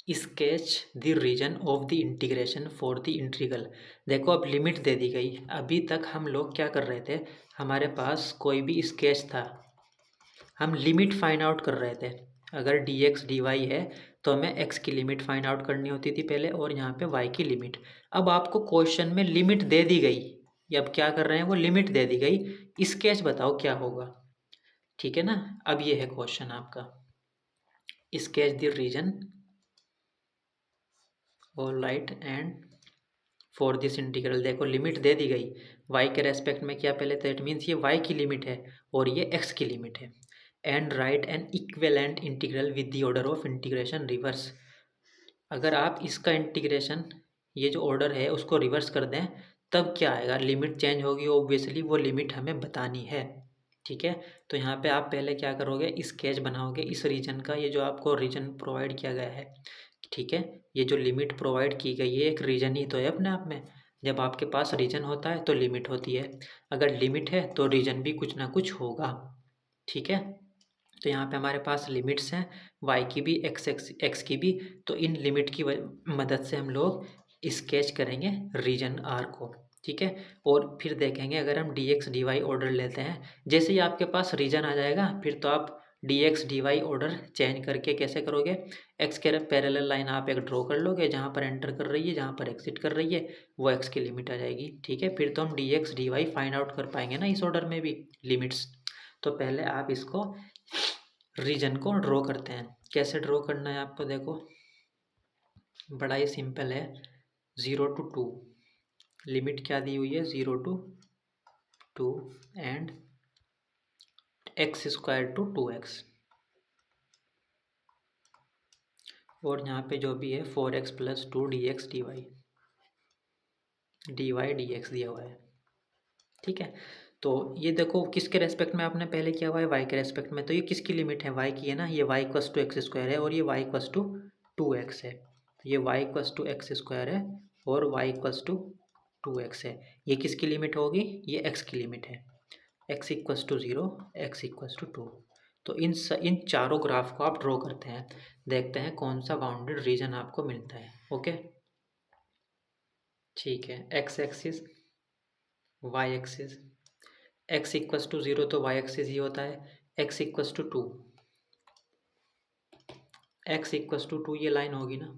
Sketch the region of the integration for the integral. देखो अब लिमिट दे दी गई। अभी तक हम लोग क्या कर रहे थे, हमारे पास कोई भी स्केच था, हम लिमिट फाइंड आउट कर रहे थे। अगर डी एक्स डी वाई है तो हमें एक्स की लिमिट फाइंड आउट करनी होती थी पहले, और यहाँ पे वाई की लिमिट। अब आपको क्वेश्चन में लिमिट दे दी गई, ये अब क्या कर रहे हैं, वो लिमिट दे दी गई, स्केच बताओ क्या होगा। ठीक है ना, अब ये है क्वेश्चन आपका, sketch the region all right and for this integral. देखो लिमिट दे दी गई, y के रेस्पेक्ट में क्या पहले, दैट मीन्स ये y की लिमिट है और ये x की लिमिट है। And write an equivalent integral with the order of integration reverse. अगर आप इसका इंटीग्रेशन, ये जो ऑर्डर है उसको रिवर्स कर दें, तब क्या आएगा, लिमिट चेंज होगी, ऑब्वियसली वो लिमिट हमें बतानी है। ठीक है, तो यहाँ पे आप पहले क्या करोगे, स्केच बनाओगे इस रीजन का, ये जो आपको रीजन प्रोवाइड किया गया है। ठीक है, ये जो लिमिट प्रोवाइड की गई है एक रीजन ही तो है अपने आप में। जब आपके पास रीजन होता है तो लिमिट होती है, अगर लिमिट है तो रीजन भी कुछ ना कुछ होगा। ठीक है, तो यहाँ पे हमारे पास लिमिट्स हैं, y की भी x की भी। तो इन लिमिट की मदद से हम लोग स्केच करेंगे रीजन r को। ठीक है, और फिर देखेंगे अगर हम d x d y order लेते हैं, जैसे ही आपके पास रीजन आ जाएगा फिर तो आप d x d y order change करके कैसे करोगे, एक्स के पैरेलल लाइन आप एक ड्रॉ कर लोगे, जहाँ पर एंटर कर रही है जहाँ पर एग्जिट कर रही है वो एक्स की लिमिट आ जाएगी। ठीक है, फिर तो हम d x d y find out कर पाएंगे ना इस ऑर्डर में भी लिमिट्स। तो पहले आप इसको रीजन को ड्रॉ करते हैं। कैसे ड्रॉ करना है आपको, देखो बड़ा ही सिंपल है, 0 to 2, लिमिट क्या दी हुई है, 0 to 2 and x² to 2x, और यहाँ पे जो भी है 4x+2 dx dy dx दिया हुआ है। ठीक है, तो ये देखो किसके रेस्पेक्ट में आपने पहले किया हुआ है, y के रेस्पेक्ट में, तो ये किसकी लिमिट है, y की है ना, ये y=x² है और ये y=2x है। ये y=x² है और y=2x है। ये किसकी लिमिट होगी, ये x की लिमिट है, x=0 x=2। तो इन चारों ग्राफ को आप ड्रॉ करते हैं, देखते हैं कौन सा बाउंडेड रीजन आपको मिलता है। ओके, ठीक है, x axis y axis, x=0 तो y एक्सिस ही होता है, x=2, x=2 ये लाइन होगी ना।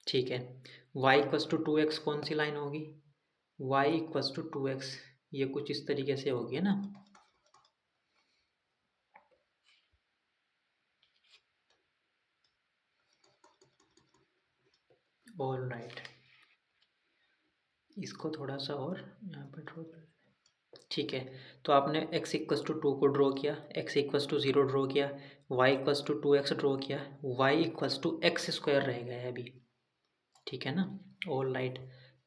ठीक है, y=2x कौन सी लाइन होगी, y=2x, ये कुछ इस तरीके से होगी ना। ऑल राइट, इसको थोड़ा सा और यहाँ पर ड्रॉ कर, ठीक है, तो आपने x=2 को ड्रॉ किया, x=0 ड्रॉ किया, y=2x ड्रॉ किया, y=x² रह गया है अभी। ठीक है ना, ऑल राइट।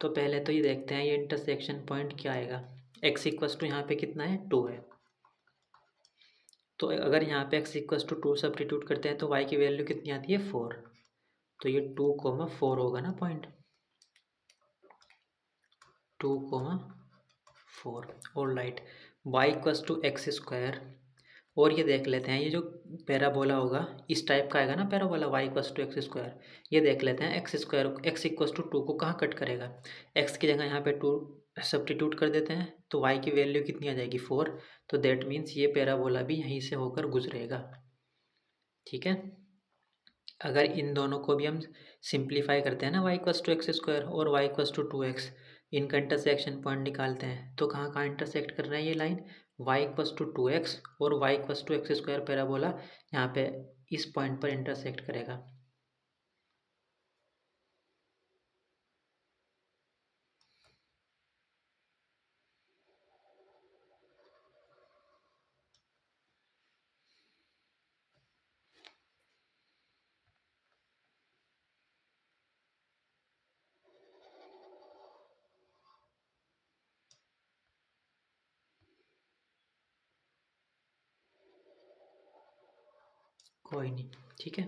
तो पहले तो ये देखते हैं ये इंटरसेक्शन पॉइंट क्या आएगा, x= यहाँ पे कितना है, 2 है। तो अगर यहाँ पे x=2 सब्स्टिट्यूट करते हैं तो y की वैल्यू कितनी आती है, 4। तो ये 2,4 होगा ना पॉइंट, 2,4। All right, y=x²। और ये देख लेते हैं, ये जो पैराबोला होगा इस टाइप का आएगा ना पैराबोला, y=x²। ये देख लेते हैं x² को कहाँ कट करेगा, x की जगह यहाँ पे 2 सब्स्टिट्यूट कर देते हैं तो y की वैल्यू कितनी आ जाएगी, 4। तो दैट मीन्स ये पैराबोला भी यहीं से होकर गुजरेगा। ठीक है, अगर इन दोनों को भी हम सिंप्लीफाई करते हैं ना, y=x² और y=2x, इनका इंटरसेक्शन पॉइंट निकालते हैं तो कहाँ कहाँ इंटरसेक्ट कर रहा है ये लाइन, y=2x और y=x² पैराबोला यहाँ पे इस पॉइंट पर इंटरसेक्ट करेगा। कोई नहीं, ठीक है,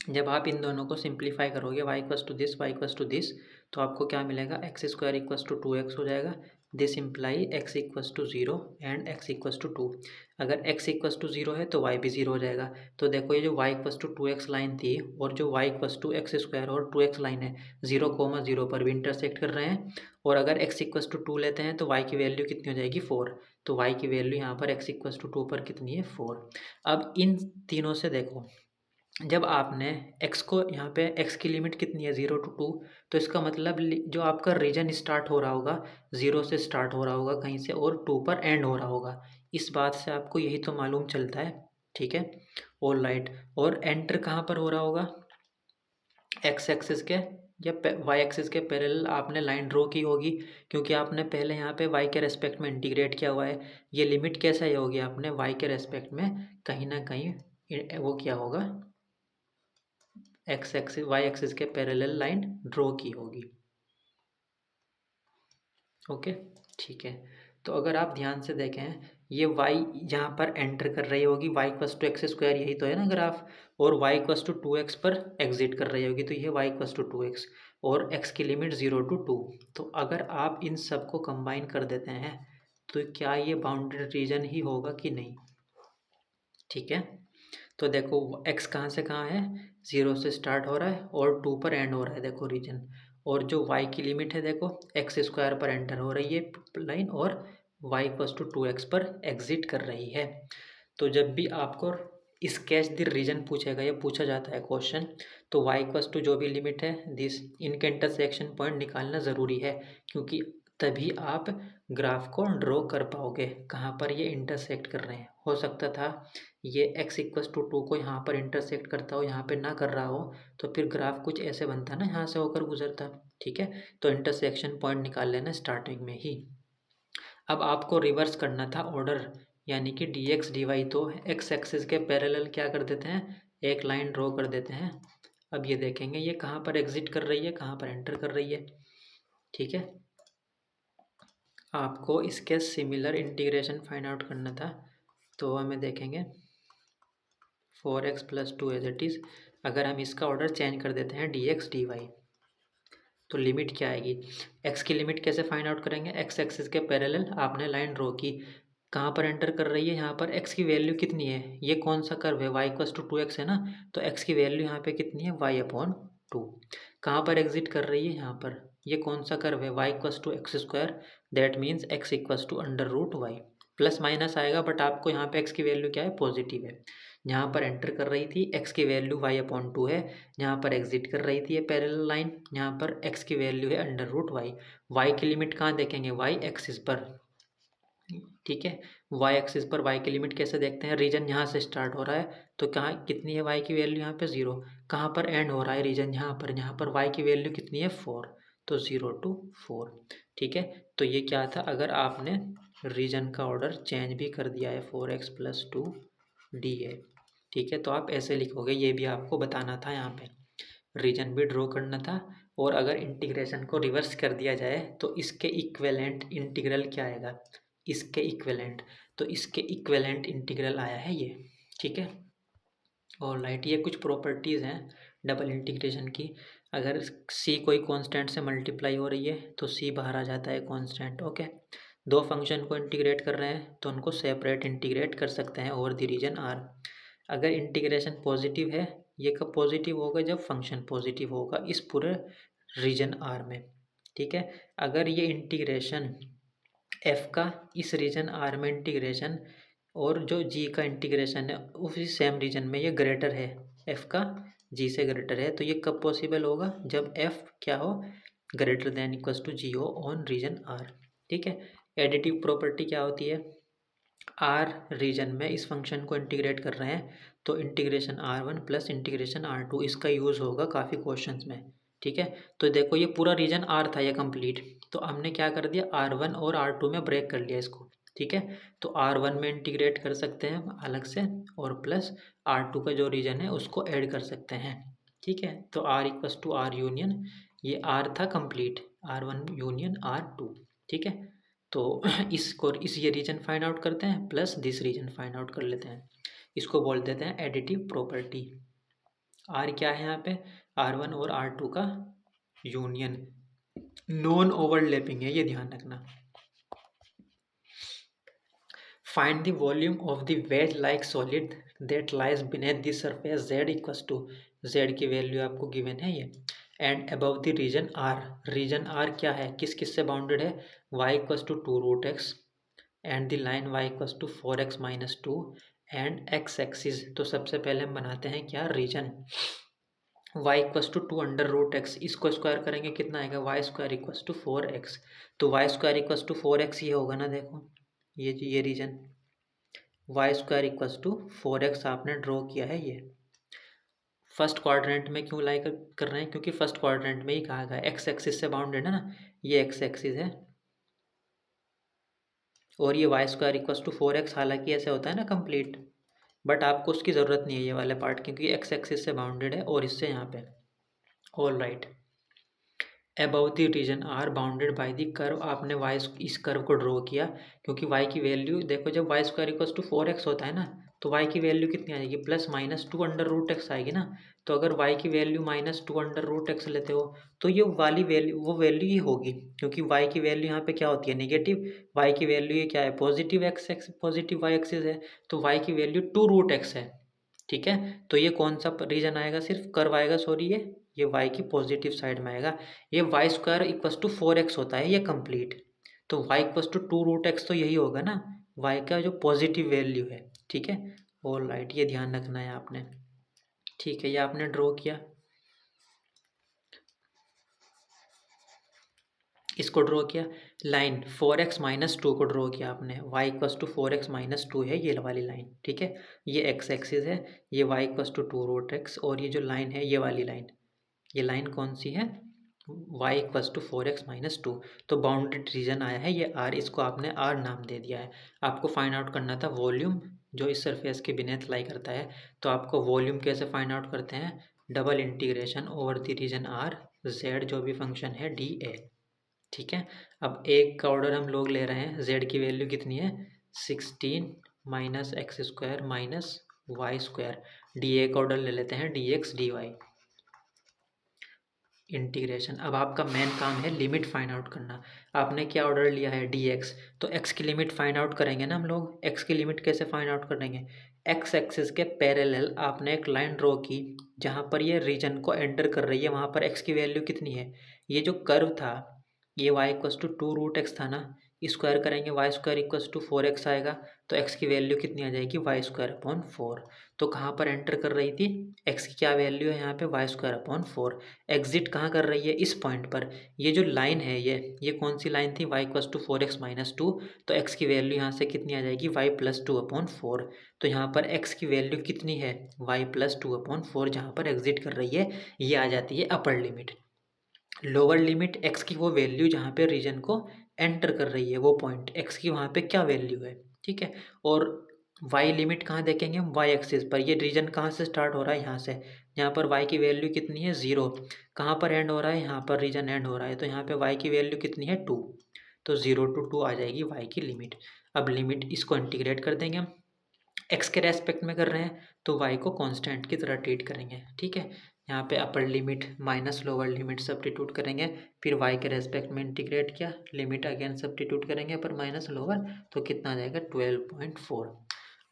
जब आप इन दोनों को सिंप्लीफाई करोगे y equals to this, y equals to this, तो आपको क्या मिलेगा, x square equals to 2x हो जाएगा। This imply x equals to 0 and x equals to 2। अगर x इक्वस टू 0 है तो y भी 0 हो जाएगा। तो देखो ये जो y equals to 2x line थी और जो y equals to x square और 2x लाइन है 0,0 पर भी इंटरसेक्ट कर रहे हैं। और अगर x इक्वस टू 2 लेते हैं तो y की वैल्यू कितनी हो जाएगी, 4। तो y की वैल्यू यहाँ पर x इक्वस टू 2 पर कितनी है, 4। अब इन तीनों से देखो, जब आपने x को यहाँ पे x की लिमिट कितनी है, 0 to 2, तो इसका मतलब जो आपका रीजन स्टार्ट हो रहा होगा 0 से स्टार्ट हो रहा होगा कहीं से और 2 पर एंड हो रहा होगा। इस बात से आपको यही तो मालूम चलता है, ठीक है। ऑल राइट, और एंटर कहाँ पर हो रहा होगा, एक्स एक्सिस के या वाई एक्सिस के पैरेलल आपने लाइन ड्रॉ की होगी, क्योंकि आपने पहले यहाँ पे वाई के रेस्पेक्ट में इंटीग्रेट किया हुआ है। ये लिमिट कैसे आई होगी, आपने वाई के रेस्पेक्ट में कहीं ना कहीं वो किया होगा, एक्स एक्सिस वाई एक्सिस के पैरेलल लाइन ड्रॉ की होगी। ओके, ठीक है। तो अगर आप ध्यान से देखें, ये y यहाँ पर एंटर कर रही होगी, y equals to x square, यही तो है ना ग्राफ, और y इक्वस टू 2x पर एग्जिट कर रही होगी, तो ये y इक्वस टू 2x और x की लिमिट 0 to 2। तो अगर आप इन सब को कंबाइन कर देते हैं तो क्या ये बाउंड्री रीजन ही होगा कि नहीं, ठीक है। तो देखो x कहाँ से कहाँ है, 0 से स्टार्ट हो रहा है और 2 पर एंड हो रहा है, देखो रीजन। और जो y की लिमिट है देखो, एक्स स्क्वायर पर एंटर हो रही है लाइन और y इक्वस टू 2x पर एग्जिट कर रही है। तो जब भी आपको स्केच द रीजन पूछेगा, ये पूछा जाता है क्वेश्चन, तो y इक्वस टू जो भी लिमिट है दिस, इनके इंटरसेक्शन पॉइंट निकालना ज़रूरी है, क्योंकि तभी आप ग्राफ को ड्रॉ कर पाओगे कहाँ पर ये इंटरसेक्ट कर रहे हैं। हो सकता था ये x इक्वस टू 2 को यहाँ पर इंटरसेक्ट करता हो, यहाँ पे ना कर रहा हो, तो फिर ग्राफ कुछ ऐसे बनता ना, यहाँ से होकर गुजरता, ठीक है। तो इंटरसेक्शन पॉइंट निकाल लेना स्टार्टिंग में ही। अब आपको रिवर्स करना था ऑर्डर, यानी कि डी एक्स डी वाई, तो एक्स एक्सिस के पैरेलल क्या कर देते हैं, एक लाइन ड्रॉ कर देते हैं। अब ये देखेंगे ये कहाँ पर एग्जिट कर रही है, कहाँ पर एंटर कर रही है, ठीक है। आपको इसके सिमिलर इंटीग्रेशन फाइंड आउट करना था, तो हमें देखेंगे 4x plus 2 as it is. अगर हम इसका ऑर्डर चेंज कर देते हैं डी एक्स डी वाई, तो लिमिट क्या आएगी, x की लिमिट कैसे फाइंड आउट करेंगे, x एक्सिस के पैरेलल आपने लाइन ड्रॉ की, कहाँ पर एंटर कर रही है, यहाँ पर x की वैल्यू कितनी है, ये कौन सा कर्व है, y इक्वस टू 2x है ना, तो x की वैल्यू यहाँ पे कितनी है, y अपॉन 2। कहाँ पर एग्जिट कर रही है, यहाँ पर, ये कौन सा कर्व है, y equals to x square, that means x equals to under root y. Plus minus आएगा बट आपको यहाँ पे x की वैल्यू क्या है, पॉजिटिव है। यहाँ पर एंटर कर रही थी, x की वैल्यू y अपॉन 2 है, यहाँ पर एग्जिट कर रही थी ये पैरेलल लाइन, यहाँ पर x की वैल्यू है अंडर रूट वाई। y की लिमिट कहाँ देखेंगे, y एक्सिस पर, ठीक है। y एक्सिस पर y की लिमिट कैसे देखते हैं, रीजन यहाँ से स्टार्ट हो रहा है, तो कहाँ कितनी है y की वैल्यू, यहाँ पे 0। कहाँ पर एंड हो रहा है रीजन, यहाँ पर y की वैल्यू कितनी है, 4, तो 0 to 4, ठीक है। तो ये क्या था, अगर आपने रीजन का ऑर्डर चेंज भी कर दिया है 4x प्लस 2 डी है, ठीक है, तो आप ऐसे लिखोगे, ये भी आपको बताना था, यहाँ पे रीजन भी ड्रॉ करना था। और अगर इंटीग्रेशन को रिवर्स कर दिया जाए तो इसके इक्विवेलेंट इंटीग्रल क्या आएगा, इसके इक्विवेलेंट, तो इसके इक्विवेलेंट इंटीग्रल आया है ये, ठीक है। और राइट, ये कुछ प्रॉपर्टीज़ हैं डबल इंटीग्रेशन की। अगर c कोई कांस्टेंट से मल्टीप्लाई हो रही है तो c बाहर आ जाता है कांस्टेंट, ओके। दो फंक्शन को इंटीग्रेट कर रहे हैं तो उनको सेपरेट इंटीग्रेट कर सकते हैं ओवर द रीजन r। अगर इंटीग्रेशन पॉजिटिव है, ये कब पॉजिटिव होगा, जब फंक्शन पॉजिटिव होगा इस पूरे रीजन r में, ठीक है। अगर ये इंटीग्रेशन f का इस रीजन r में इंटीग्रेशन और जो g का इंटीग्रेशन है उसी सेम रीजन में ये ग्रेटर है, f का g से ग्रेटर है, तो ये कब पॉसिबल होगा, जब f क्या हो, greater than equals to g हो ऑन रीजन r, ठीक है। एडिटिव प्रॉपर्टी क्या होती है, r रीजन में इस फंक्शन को इंटीग्रेट कर रहे हैं तो integration r1 plus integration r2, इसका यूज़ होगा काफ़ी क्वेश्चंस में, ठीक है। तो देखो ये पूरा रीजन r था ये कंप्लीट, तो हमने क्या कर दिया, r1 और r2 में ब्रेक कर लिया इसको, ठीक है। तो r1 में इंटीग्रेट कर सकते हैं अलग से और प्लस r2 का जो रीजन है उसको ऐड कर सकते हैं, ठीक है। तो r equals to r union, ये r था कंप्लीट, r1 यूनियन r2, ठीक है। तो इसको इस ये रीजन फाइंड आउट करते हैं plus this region find out कर लेते हैं, इसको बोल देते हैं एडिटिव प्रॉपर्टी, आर क्या है यहाँ पे, R1 और R2 का यूनियन, नॉन ओवरलैपिंग है, ये ध्यान रखना। Find the volume of the wedge like solid that lies beneath the surface z equals to, z की वैल्यू आपको गिवन है ये, and above the region r, region r क्या है, किस किस से बाउंडेड है, y equals to 2√x and the line y equals to 4x minus 2 and x axis. तो सबसे पहले हम बनाते हैं क्या, reason y equals to 2√x, इसको स्क्वायर करेंगे कितना आएगा, Y square equals to 4x। तो Y square equals to 4x ये होगा ना, देखो ये region y square equals to 4x आपने ड्रॉ किया है। ये फर्स्ट क्वाड्रेंट में क्यों लाई कर रहे हैं, क्योंकि फर्स्ट क्वाड्रेंट में ही कहा गया एक्स एक्सिस से बाउंडेड है ना, ये एक्स एक्सिस है और ये Y square equals to 4x, हालांकि ऐसे होता है ना कंप्लीट, बट आपको उसकी ज़रूरत नहीं है ये वाले पार्ट, क्योंकि एक्स एक्सिस से बाउंडेड है और इससे यहाँ पे। All right, above the region r bounded by the curve, आपने वाई इस कर्व को ड्रॉ किया, क्योंकि वाई की वैल्यू देखो, जब Y square equals to 4x होता है ना, तो वाई की वैल्यू कितनी आ जाएगी, प्लस माइनस 2√x आएगी ना। तो अगर वाई की वैल्यू माइनस 2√x लेते हो तो ये वाली वैल्यू वो वैल्यू ही होगी, क्योंकि वाई की वैल्यू यहाँ पे क्या होती है, नेगेटिव, वाई की वैल्यू ये क्या है, positive x positive y axis है, तो वाई की वैल्यू 2√x है। ठीक है, तो ये कौन सा रीजन आएगा, सिर्फ कर्व आएगा, सॉरी ये y की पॉजिटिव साइड में आएगा। ये Y square equals to 4x होता है ये कंप्लीट, तो y इक्वस टू 2√x तो यही होगा ना, y का जो पॉजिटिव वैल्यू है। ठीक है, ऑल राइट, ये ध्यान रखना है आपने। ठीक है, ये आपने ड्रॉ किया, इसको ड्रॉ किया, लाइन 4x माइनस 2 को ड्रॉ किया आपने, y equals to 4x minus 2 है ये वाली लाइन। ठीक है, ये x एक्सिस है, ये y इक्वस टू 2√x, और ये जो लाइन है ये वाली लाइन, ये लाइन कौन सी है, y equals to 4x minus 2। तो बाउंड्री रीजन आया है ये r, इसको आपने r नाम दे दिया है। आपको फाइंड आउट करना था वॉल्यूम जो इस सरफेस के बिनेथ लाई करता है। तो आपको वॉल्यूम कैसे फाइंड आउट करते हैं, double integration over the region r, z जो भी फंक्शन है dA। ठीक है, अब एक का ऑर्डर हम लोग ले रहे हैं, z की वैल्यू कितनी है, 16 minus x square minus y square, dA का ऑर्डर ले लेते हैं dx dy इंटीग्रेशन। अब आपका मेन काम है लिमिट फाइंड आउट करना। आपने क्या ऑर्डर लिया है, dx, तो x की लिमिट फाइंड आउट करेंगे ना हम लोग। x की लिमिट कैसे फाइंड आउट करेंगे, x एक्सिस के पैरेलल आपने एक लाइन ड्रॉ की, जहाँ पर ये रीजन को एंटर कर रही है, वहाँ पर x की वैल्यू कितनी है, ये जो कर्व था ये y इक्वस टू 2√x था ना, स्क्वायर करेंगे y square equals to 4x आएगा, तो x की वैल्यू कितनी आ जाएगी, वाई स्क्वायर अपॉन 4। तो कहाँ पर एंटर कर रही थी, x की क्या वैल्यू है यहाँ पे, वाई स्क्वायर अपॉन 4। एग्जिट कहाँ कर रही है, इस पॉइंट पर। ये जो लाइन है ये कौन सी लाइन थी, y equals to 4x minus 2, तो x की वैल्यू यहाँ से कितनी आ जाएगी, y प्लस 2 अपॉन 4। तो यहाँ पर x की वैल्यू कितनी है, y प्लस 2 अपॉन 4, जहाँ पर एग्जिट कर रही है ये आ जाती है upper limit. Lower limit x की वो वैल्यू जहाँ पे रीजन को एंटर कर रही है, वो पॉइंट x की वहाँ पे क्या वैल्यू है। ठीक है, और y लिमिट कहाँ देखेंगे हम, y एक्सिस पर। ये रीजन कहाँ से स्टार्ट हो रहा है, यहाँ से, यहाँ पर y की वैल्यू कितनी है, 0। कहाँ पर एंड हो रहा है, यहाँ पर रीजन एंड हो रहा है, तो यहाँ पे y की वैल्यू कितनी है, 2। तो 0 to 2 आ जाएगी y की लिमिट। अब लिमिट इसको इंटीग्रेट कर देंगे हम, x के रेस्पेक्ट में कर रहे हैं तो y को कांस्टेंट की तरह ट्रीट करेंगे। ठीक है, यहाँ पे अपर limit minus lower limit substitute करेंगे, फिर y के रेस्पेक्ट में इंटीग्रेट किया, लिमिट अगेन सब्स्टिट्यूट करेंगे अपर माइनस लोअर, तो कितना आ जाएगा 12.4।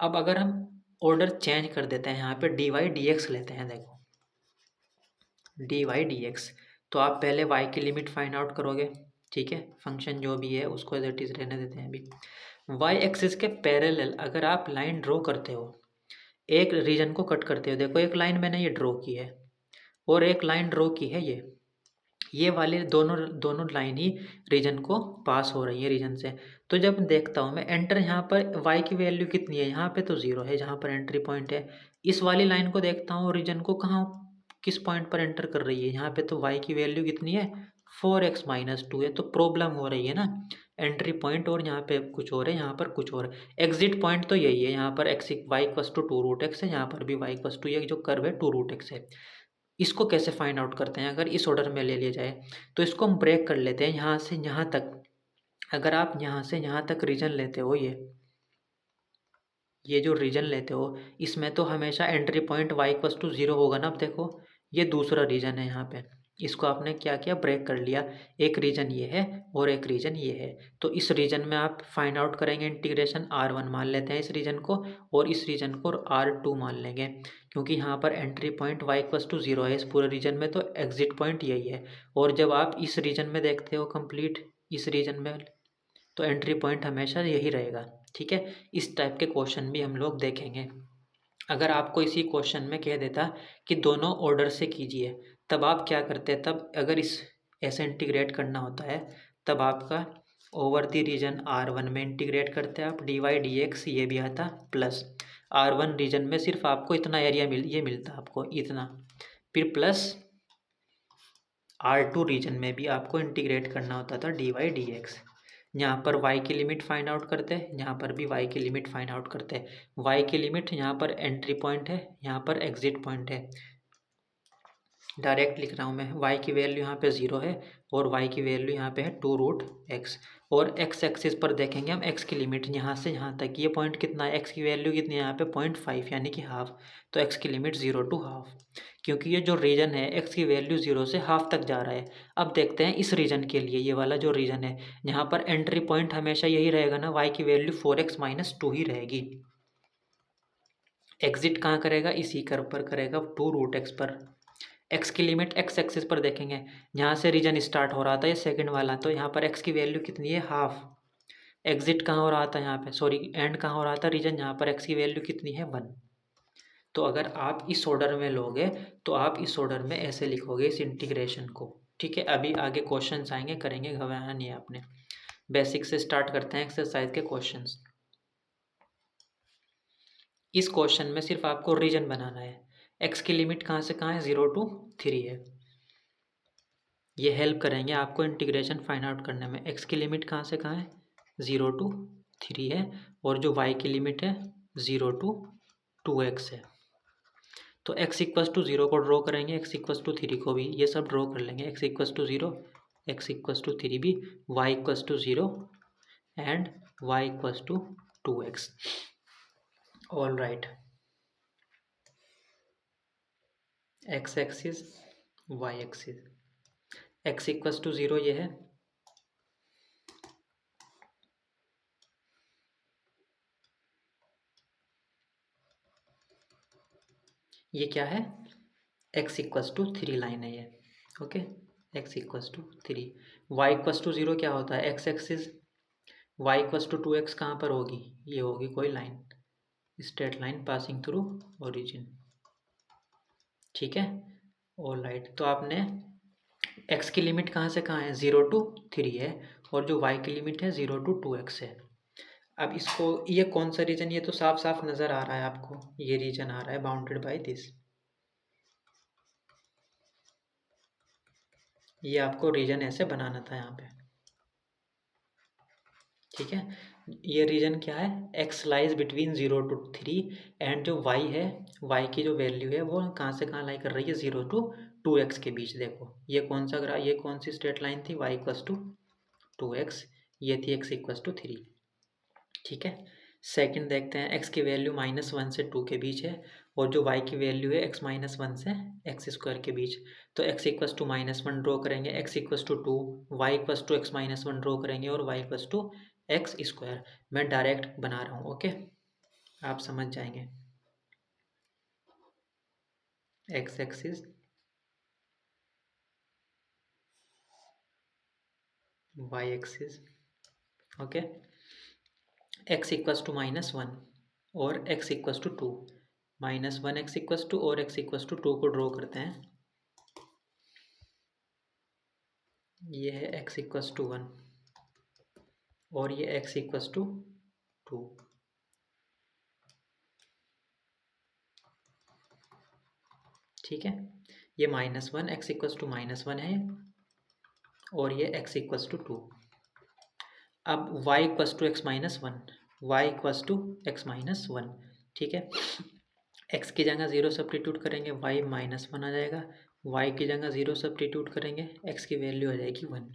अब अगर हम ऑर्डर चेंज कर देते हैं, यहाँ पे dy dx लेते हैं, देखो dy dx, तो आप पहले y की लिमिट फाइंड आउट करोगे। ठीक है, फंक्शन जो भी है उसको एज इट इज रहने देते हैं अभी। y एक्सिस के पैरेलल अगर आप लाइन ड्रॉ करते हो, एक रीजन को कट करते हो, देखो एक लाइन मैंने ये ड्रॉ की है और एक लाइन ड्रॉ की है ये वाले दोनों दोनों लाइन ही रीजन को पास हो रही है रीजन से। तो जब देखता हूँ मैं एंटर, यहाँ पर y की वैल्यू कितनी है, यहाँ पे तो 0 है जहाँ पर एंट्री पॉइंट है। इस वाली लाइन को देखता हूँ रीजन को कहाँ किस पॉइंट पर एंटर कर रही है, यहाँ पे तो y की वैल्यू कितनी है, 4x माइनस 2 है। तो प्रॉब्लम हो रही है ना, एंट्री पॉइंट और यहाँ पे कुछ और है, यहाँ पर कुछ और। एग्जिट पॉइंट तो यही है, यहाँ पर x y equals to 2√x है, यहाँ पर भी y इक्वस टू, ये जो कर्व है 2√x है। इसको कैसे फाइंड आउट करते हैं, अगर इस ऑर्डर में ले लिया जाए तो इसको हम ब्रेक कर लेते हैं यहाँ से यहाँ तक। अगर आप यहाँ से यहाँ तक रीजन लेते हो, ये जो रीजन लेते हो इसमें तो हमेशा entry point y equals to 0 होगा ना। अब देखो ये दूसरा रीजन है, यहाँ पे इसको आपने क्या किया, ब्रेक कर लिया। एक रीजन ये है और एक रीजन ये है। तो इस रीजन में आप फाइंड आउट करेंगे इंटीग्रेशन R1 मान लेते हैं इस रीजन को, और इस रीजन को R2 मान लेंगे, क्योंकि यहाँ पर entry point y equals to 0 है इस पूरे रीजन में, तो एग्जिट पॉइंट यही है। और जब आप इस रीजन में देखते हो कंप्लीट इस रीजन में, तो एंट्री पॉइंट हमेशा यही रहेगा। ठीक है, इस टाइप के क्वेश्चन भी हम लोग देखेंगे। अगर आपको इसी क्वेश्चन में कह देता कि दोनों ऑर्डर से कीजिए, तब आप क्या करते? तब अगर इस ऐसे इंटीग्रेट करना होता है, तब आपका ओवर द रीजन R1 में इंटीग्रेट करते हैं आप, dy/dx ये भी आता, प्लस R1 रीजन में सिर्फ आपको इतना एरिया ये मिलता आपको इतना, फिर प्लस R2 रीजन में भी आपको इंटीग्रेट करना होता था dy/dx। यहाँ पर y की लिमिट फाइंड आउट करते हैं, यहाँ पर भी y की लिमिट फाइंड आउट करते हैं। y की लिमिट यहाँ पर एंट्री पॉइंट है, यहाँ पर एग्जिट पॉइंट है। डायरेक्ट लिख रहा हूँ मैं, y की वैल्यू यहाँ पे 0 है और y की वैल्यू यहाँ पे है 2√x। और x एक्सिस पर देखेंगे हम x की लिमिट यहाँ से यहाँ तक, ये पॉइंट कितना है, x की वैल्यू कितनी है यहाँ पे 0.5 यानी कि हाफ। तो x की लिमिट 0 to हाफ, क्योंकि ये जो रीजन है x की वैल्यू 0 से हाफ तक जा रहा है। अब देखते हैं इस रीजन के लिए, ये वाला जो रीजन है यहाँ पर एंट्री पॉइंट हमेशा यही रहेगा ना, y की वैल्यू 4x - 2 ही रहेगी। एग्जिट कहाँ करेगा, इसी कर्व पर करेगा 2√x पर। x की लिमिट x एक्सिस पर देखेंगे, यहाँ से रीजन स्टार्ट हो रहा था ये सेकंड वाला, तो यहाँ पर x की वैल्यू कितनी है, हाफ। एग्जिट कहाँ हो रहा था यहाँ पे, सॉरी एंड कहाँ हो रहा था रीजन, यहाँ पर x की वैल्यू कितनी है 1। तो अगर आप इस ऑर्डर में लोगे तो आप इस ऑर्डर में ऐसे लिखोगे इस इंटीग्रेशन को। ठीक है, अभी आगे क्वेश्चन आएंगे, करेंगे, घबराना नहीं है आपने। बेसिक से स्टार्ट करते हैं एक्सरसाइज के क्वेश्चन। इस क्वेश्चन में सिर्फ आपको रीजन बनाना है। x की लिमिट कहाँ से कहाँ है, 0 to 3 है। ये हेल्प करेंगे आपको इंटीग्रेशन फाइंड आउट करने में। x की लिमिट कहाँ से कहाँ है, 0 to 3 है, और जो y की लिमिट है 0 to 2x है। तो x इक्वस टू 0 को ड्रॉ करेंगे, x इक्वस टू 3 को भी, ये सब ड्रॉ कर लेंगे। x equals to 0, x equals to 3 भी, y equals to 0 and y equals to 2x। All right, x axis, y axis, x equals to 0 ये है, ये क्या है, x इक्वस टू 3 लाइन है ये। Okay, x equals to 3, y equals to 0 क्या होता है, x axis, y equals to 2x कहाँ पर होगी, ये होगी कोई line, straight line passing through origin. ठीक है, ऑल राइट। तो आपने x की लिमिट कहाँ से कहाँ है, 0 to 3 है, और जो y की लिमिट है 0 to 2x है। अब इसको, ये कौन सा रीजन, ये तो साफ साफ नज़र आ रहा है आपको, ये रीजन आ रहा है बाउंडेड बाय दिस। ये आपको रीजन ऐसे बनाना था यहाँ पे। ठीक है, ये रीजन क्या है, x lies between 0 to 3, and जो y है, y की जो वैल्यू है वो कहाँ से कहाँ लाई कर रही है, 0 to 2x के बीच। देखो ये कौन सा ये कौन सी स्ट्रेट लाइन थी, y इक्वस टू 2x, ये थी x इक्वस टू 3। ठीक है, सेकंड देखते हैं, x की वैल्यू -1 से 2 के बीच है, और जो y की वैल्यू है x - 1 से x² के बीच। तो x इक्वस टू -1 ड्रॉ करेंगे, x equals to 2, y equals to x - 1 draw करेंगे, और y इक्वस टू x²। मैं डायरेक्ट बना रहा हूँ, ओके, आप समझ जाएंगे। x axis, y axis, okay, x equals to -1 और x equals to 2, -1 x equals to और x इक्वस टू 2 को ड्रॉ करते हैं। ये है x इक्वस टू 1 और ये x इक्वस टू 2। ठीक है, ये -1 x इक्वस टू -1 है, और ये x इक्वस टू 2। अब y equals to x - 1, y equals to x - 1। ठीक है, x की जगह 0 सब्स्टिट्यूट करेंगे, y -1 आ जाएगा, y की जगह 0 सब्स्टिट्यूट करेंगे, x की वैल्यू आ जाएगी 1।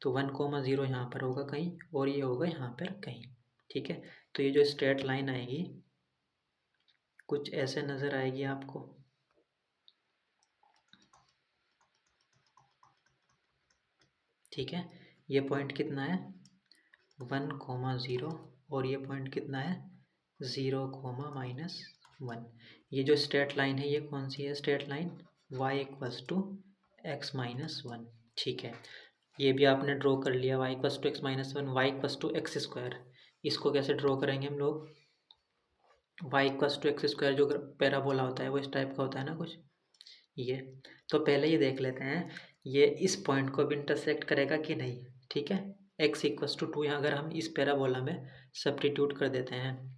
तो 1, 0 यहाँ पर होगा कहीं, और ये होगा यहाँ पर कहीं। ठीक है, तो ये जो स्ट्रेट लाइन आएगी कुछ ऐसे नज़र आएगी आपको। ठीक है, ये पॉइंट कितना है 1,0 और ये पॉइंट कितना है 0,-1। ये जो स्ट्रेट लाइन है ये कौन सी है स्ट्रेट लाइन y=x-1। ठीक है, ये भी आपने ड्रॉ कर लिया y=x-1, y=x²। इसको कैसे ड्रॉ करेंगे हम लोग, y=x² जो पैराबोला होता है वो इस टाइप का होता है ना कुछ ये। तो पहले ये देख लेते हैं ये इस पॉइंट को भी इंटरसेक्ट करेगा कि नहीं। ठीक है, x=2 यहाँ अगर हम इस पैराबोला में सब्स्टिट्यूट कर देते हैं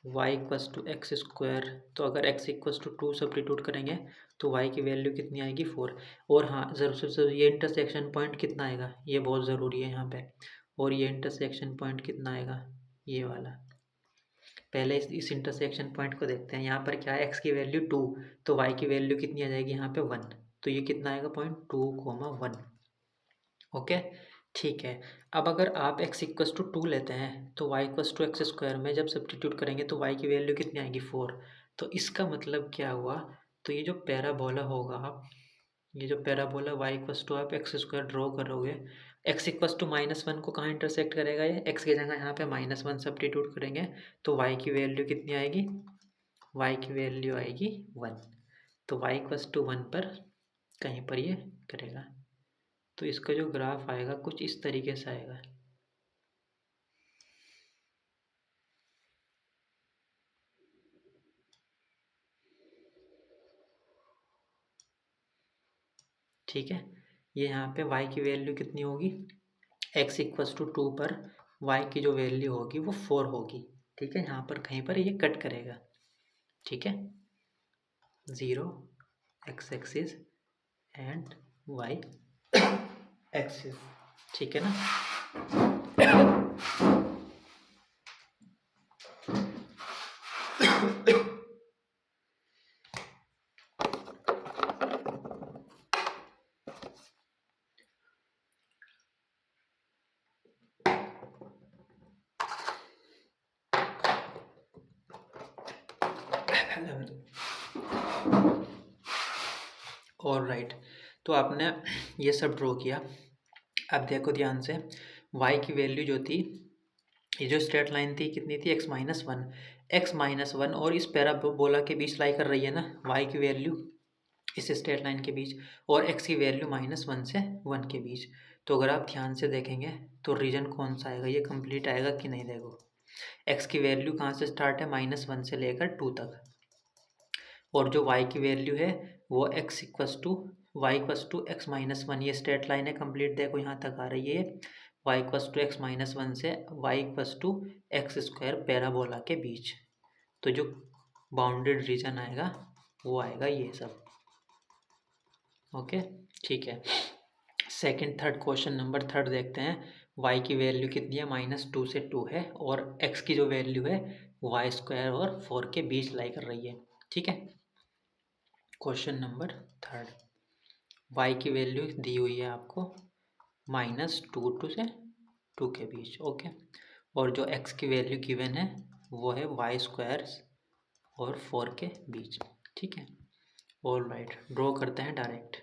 y=x², तो अगर x=2 सब्स्टिट्यूट करेंगे तो y की वैल्यू कितनी आएगी 4। और हाँ ज़रूर से ज़रूर ये इंटरसेक्शन पॉइंट कितना आएगा, ये बहुत ज़रूरी है यहाँ पे। और ये इंटरसेक्शन पॉइंट कितना आएगा, ये वाला। पहले इस इंटरसेक्शन पॉइंट को देखते हैं। यहाँ पर क्या है x की वैल्यू 2, तो y की वैल्यू कितनी आ जाएगी यहाँ पे 1। तो ये कितना आएगा पॉइंट 2,1। ओके, ठीक है। अब अगर आप x=2 लेते हैं तो y=x² में जब सब्स्टिट्यूट करेंगे तो y की वैल्यू कितनी आएगी 4। तो इसका मतलब क्या हुआ, तो ये जो पैराबोला होगा आप, ये जो पैराबोला आप x² ड्रॉ करोगे, x=-1 को कहाँ इंटरसेक्ट करेगा, ये x की जगह यहाँ पे -1 सब्स्टिट्यूट करेंगे तो y की वैल्यू कितनी आएगी, y की वैल्यू आएगी 1। तो y=1 पर कहीं पर ये करेगा। तो इसका जो ग्राफ आएगा कुछ इस तरीके से आएगा। ठीक है, ये यहाँ पे y की वैल्यू कितनी होगी, x=2 पर y की जो वैल्यू होगी वो 4 होगी। ठीक है, यहाँ पर कहीं पर ये कट करेगा। ठीक है, 0 x axis and y axis. ठीक है ना। और राइट, तो आपने ये सब ड्रॉ किया। अब देखो ध्यान से, y की वैल्यू जो थी, ये जो स्ट्रेट लाइन थी कितनी थी x-1 और इस पैराबोला के बीच लाई कर रही है ना y की वैल्यू, इस स्ट्रेट लाइन के बीच, और x की वैल्यू -1 से 1 के बीच। तो अगर आप ध्यान से देखेंगे तो रीजन कौन सा आएगा, ये कंप्लीट आएगा कि नहीं। देखो x की वैल्यू कहाँ से स्टार्ट है, -1 से लेकर 2 तक, और जो y की वैल्यू है वो y=x-1, ये स्ट्रेट लाइन है कंप्लीट। देखो यहाँ तक आ रही है y=x-1 से y=x² पैराबोला के बीच। तो जो बाउंडेड रीजन आएगा वो आएगा ये सब। ओके, ठीक है। Second third question number third देखते हैं। y की वैल्यू कितनी है, -2 से 2 है, और x की जो वैल्यू है y² और 4 के बीच लाई कर रही है। ठीक है, क्वेश्चन नंबर थर्ड, y की वैल्यू दी हुई है आपको -2 से 2 के बीच। ओके, और जो x की वैल्यू गिवन है वो है y² और 4 के बीच। ठीक है, ऑल राइट, ड्रॉ करते हैं direct.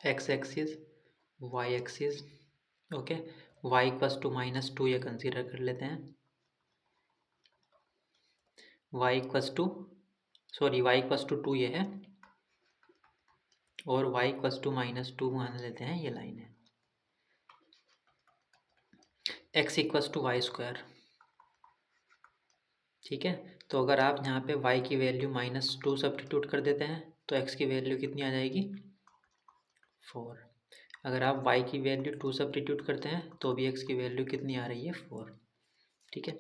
x axis, y axis. Okay, y=-2 ये कंसीडर कर लेते हैं, y=2 ये है, और y=-2 मान लेते हैं, ये लाइन है। x=y²। ठीक है, तो अगर आप यहाँ पे y की वैल्यू -2 सब्स्टिट्यूट कर देते हैं तो x की वैल्यू कितनी आ जाएगी 4। अगर आप y की वैल्यू 2 सब्स्टिट्यूट करते हैं तो भी x की वैल्यू कितनी आ रही है 4। ठीक है,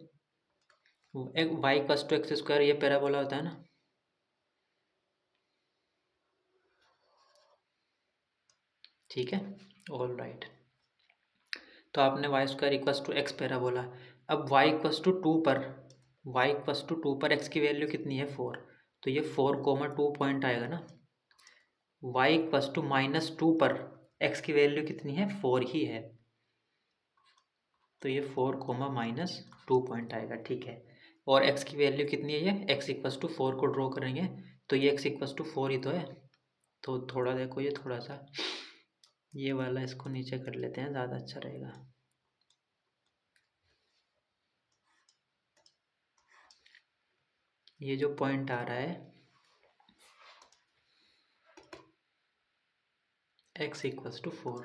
y=x², ये पैराबोला होता है ना। ठीक है, ऑल राइट, तो आपने y²=x पैराबोला। अब y=2 पर x की वैल्यू कितनी है 4, तो ये 4,2 पॉइंट आएगा ना। y=-2 पर x की वैल्यू कितनी है 4 ही है, तो ये 4, -2 पॉइंट आएगा। ठीक है, और x की वैल्यू कितनी है, ये x इक्वस टू 4 को ड्रॉ करेंगे तो ये x इक्वस टू 4 ही तो है। तो थोड़ा देखो, ये थोड़ा सा ये वाला इसको नीचे कर लेते हैं, ज़्यादा अच्छा रहेगा। ये जो पॉइंट आ रहा है x इक्वस टू 4,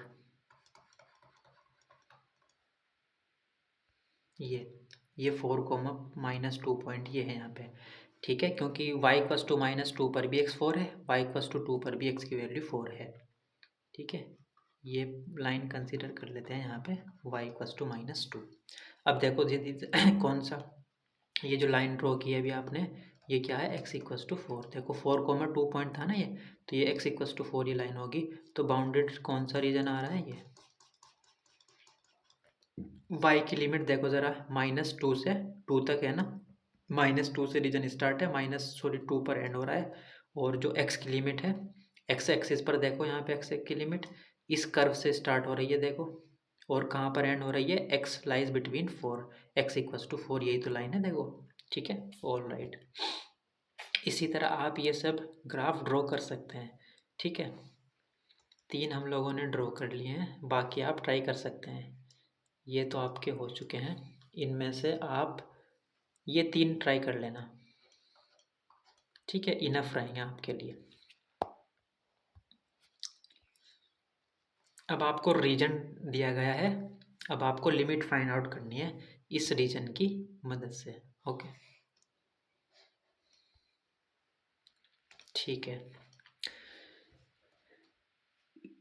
ये 4 कोमा -2 पॉइंट ये है यहाँ पे, ठीक है, क्योंकि y इक्वस टू -2 पर भी x 4 है, y इक्वस टू 2 पर भी x की वैल्यू 4 है, ठीक है। ये लाइन कंसीडर कर लेते हैं यहाँ पे y इक्वस टू -2। अब देखो दीदी कौन सा, ये जो लाइन ड्रॉ की है अभी आपने, ये क्या है, x इक्वस टू 4। देखो 4,2 पॉइंट था ना ये, तो ये x इक्वस टू 4 ये लाइन होगी। तो बाउंडेड कौन सा रीजन आ रहा है, ये y की लिमिट देखो ज़रा, -2 से 2 तक है ना, -2 से रीजन स्टार्ट है, -2 पर एंड हो रहा है। और जो x की लिमिट है, x एक्सिस पर देखो यहाँ पे x की लिमिट इस कर्व से स्टार्ट हो रही है देखो, और कहाँ पर एंड हो रही है, x lies between 4, x equals to 4, यही तो लाइन है देखो, ठीक है। ऑल राइट, इसी तरह आप ये सब ग्राफ ड्रॉ कर सकते हैं, ठीक है। 3 हम लोगों ने ड्रॉ कर लिए हैं, बाकी आप ट्राई कर सकते हैं। ये तो आपके हो चुके हैं, इनमें से आप ये 3 ट्राई कर लेना, ठीक है, इनफ रहेंगे आपके लिए। अब आपको रीजन दिया गया है, अब आपको लिमिट फाइंड आउट करनी है इस रीजन की मदद से, ओके, ठीक है।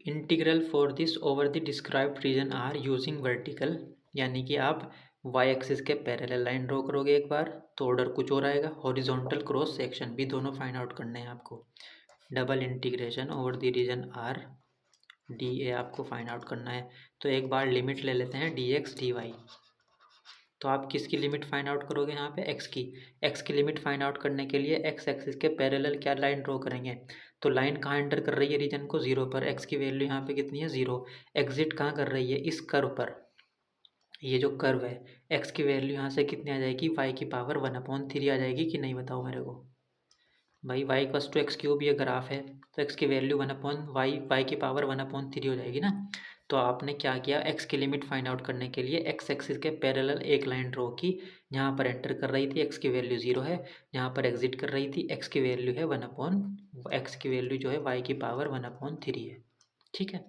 Integral for this over the described region r using vertical, यानी कि आप वाई एक्सिस के पैरेलल लाइन ड्रॉ करोगे एक बार तो ऑर्डर कुछ और आएगा, हॉरिजॉन्टल क्रॉस सेक्शन भी दोनों फाइंड आउट करने हैं आपको। Double integration over the region are d a आपको फाइंड आउट करना है। तो एक बार लिमिट ले लेते हैं डी एक्स डी वाई। तो आप किसकी लिमिट फाइंड आउट करोगे यहाँ पे, एक्स की लिमिट फाइंड आउट करने के लिए एक्स एक्सिस के पैरेलल क्या लाइन ड्रॉ करेंगे। तो लाइन कहाँ एंटर कर रही है रीजन को, 0 पर, एक्स की वैल्यू यहाँ पे कितनी है 0। एग्जिट कहाँ कर रही है, इस कर्व पर, ये जो कर्व है, एक्स की वैल्यू यहाँ से कितनी आ जाएगी, वाई की पावर 1/3 आ जाएगी कि नहीं, बताओ मेरे को भाई। Y equals to x cube ये ग्राफ है, तो एक्स की वैल्यू 1/वाई, वाई की पावर 1/3 हो जाएगी ना। तो आपने क्या किया, एक्स की लिमिट फाइंड आउट करने के लिए एक्स एक्सिस के पैरेलल एक लाइन ड्रॉ की, यहाँ पर एंटर कर रही थी एक्स की वैल्यू 0 है, यहाँ पर एग्जिट कर रही थी एक्स की वैल्यू है एक्स की वैल्यू जो है वाई की पावर 1/3 है, ठीक है।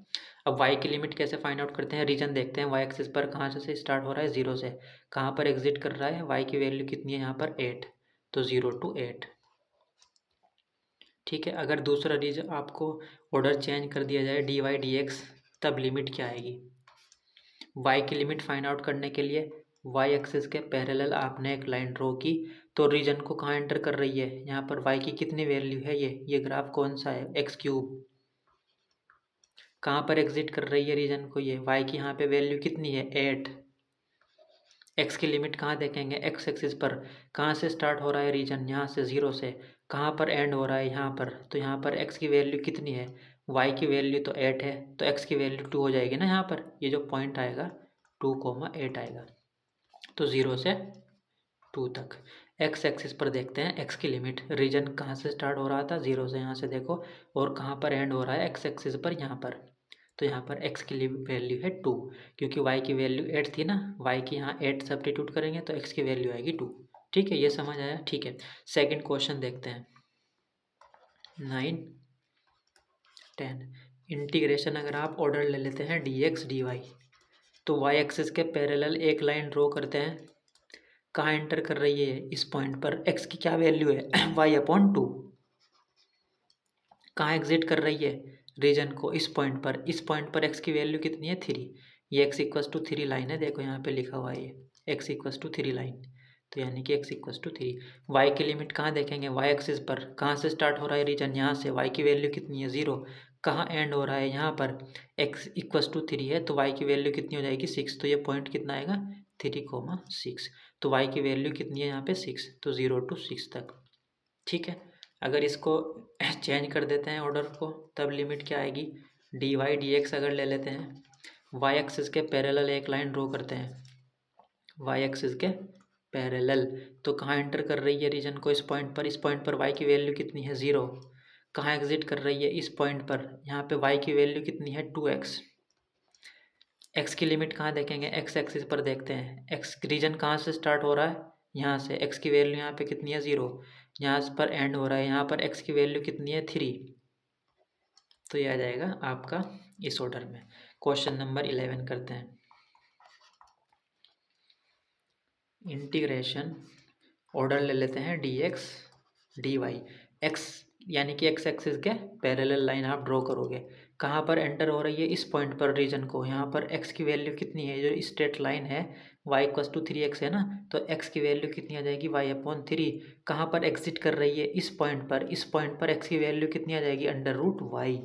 अब वाई की लिमिट कैसे फाइंड आउट करते हैं, रीजन देखते हैं, वाई एक्सिस पर कहाँ से स्टार्ट हो रहा है, 0 से, कहाँ पर एग्जिट कर रहा है, वाई की वैल्यू कितनी है यहाँ पर 8, तो 0 to 8, ठीक है। अगर दूसरा रीजन आपको ऑर्डर चेंज कर दिया जाए डी वाई डी एक्स, तब लिमिट क्या आएगी, y की लिमिट फाइंड आउट करने के लिए y एक्सिस के पैरेलल आपने एक लाइन ड्रॉ की, तो रीजन को कहाँ एंटर कर रही है, यहाँ पर y की कितनी वैल्यू है, ये ग्राफ कौन सा है, एक्स क्यूब, कहाँ पर एग्जिट कर रही है रीजन को, ये y की यहाँ पे वैल्यू कितनी है 8। x की लिमिट कहाँ देखेंगे, x एक्सिस पर, कहाँ से स्टार्ट हो रहा है रीजन, यहाँ से 0 से, कहाँ पर एंड हो रहा है यहाँ पर, तो यहाँ पर x की वैल्यू कितनी है, y की वैल्यू तो 8 है, तो x की वैल्यू 2 हो जाएगी ना, यहाँ पर ये जो पॉइंट आएगा 2,8 आएगा, तो 0 से 2 तक। x एक्सिस पर देखते हैं x की लिमिट, रीजन कहाँ से स्टार्ट हो रहा था, 0 से, यहाँ से देखो, और कहाँ पर एंड हो रहा है x एक्सिस पर, यहाँ पर, तो यहाँ पर x की वैल्यू है 2, क्योंकि y की वैल्यू 8 थी ना, y की यहाँ 8 सब्स्टिट्यूट करेंगे तो x की वैल्यू आएगी 2, ठीक है, ये समझ आया, ठीक है। सेकंड क्वेश्चन देखते हैं, 9, 10, इंटीग्रेशन अगर आप ऑर्डर ले लेते हैं डी एक्स डी वाई, तो y एक्सिस के पैरेलल एक लाइन ड्रॉ करते हैं, कहाँ एंटर कर रही है, इस पॉइंट पर, x की क्या वैल्यू है y/2, कहाँ एग्जिट कर रही है रीजन को, इस पॉइंट पर, इस पॉइंट पर x की वैल्यू कितनी है 3, ये x इक्वस टू 3 लाइन है, देखो यहाँ पे लिखा हुआ है ये x इक्वस टू 3 लाइन, तो यानी कि x इक्वस टू 3। y की लिमिट कहाँ देखेंगे, y एक्सिस पर, कहाँ से स्टार्ट हो रहा है रीजन, यहाँ से, y की वैल्यू कितनी है 0, कहाँ एंड हो रहा है यहाँ पर, x इक्वस टू 3 है, तो y की वैल्यू कितनी हो जाएगी 6, तो ये पॉइंट कितना आएगा 3,6, तो y की वैल्यू कितनी है यहाँ पे 6, तो 0 to 6 तक, ठीक है। अगर इसको चेंज कर देते हैं ऑर्डर को, तब लिमिट क्या आएगी, डी वाई डी एक्स अगर ले लेते हैं, वाई एक्सिस के पैरेलल एक लाइन ड्रॉ करते हैं, वाई एक्सिस के पैरेलल, तो कहाँ एंटर कर रही है रीजन को, इस पॉइंट पर। इस पॉइंट पर वाई की वैल्यू कितनी है, 0। कहाँ एग्जिट कर रही है, इस पॉइंट पर। यहाँ पे वाई की वैल्यू कितनी है, 2x। एक्स की लिमिट कहाँ देखेंगे, एक्स एक्सिस पर देखते हैं। एक्स रीजन कहाँ से स्टार्ट हो रहा है, यहाँ से। एक्स की वैल्यू यहाँ पे कितनी है, 0। यहाँ पर एंड हो रहा है, यहाँ पर एक्स की वैल्यू कितनी है, 3। तो ये आ जाएगा आपका इस ऑर्डर में। क्वेश्चन नंबर 11 करते हैं। इंटीग्रेशन ऑर्डर ले लेते हैं, d x d y. X यानी कि एक्स एक्सिस के पैरेलल लाइन आप ड्रॉ करोगे। कहाँ पर एंटर हो रही है, इस पॉइंट पर रीजन को। यहाँ पर एक्स की वैल्यू कितनी है, जो स्ट्रेट लाइन है वाई इक्वस टू 3x है ना, तो एक्स की वैल्यू कितनी आ जाएगी, y/3। कहाँ पर एग्जिट कर रही है, इस पॉइंट पर। इस पॉइंट पर एक्स की वैल्यू कितनी आ जाएगी, √y,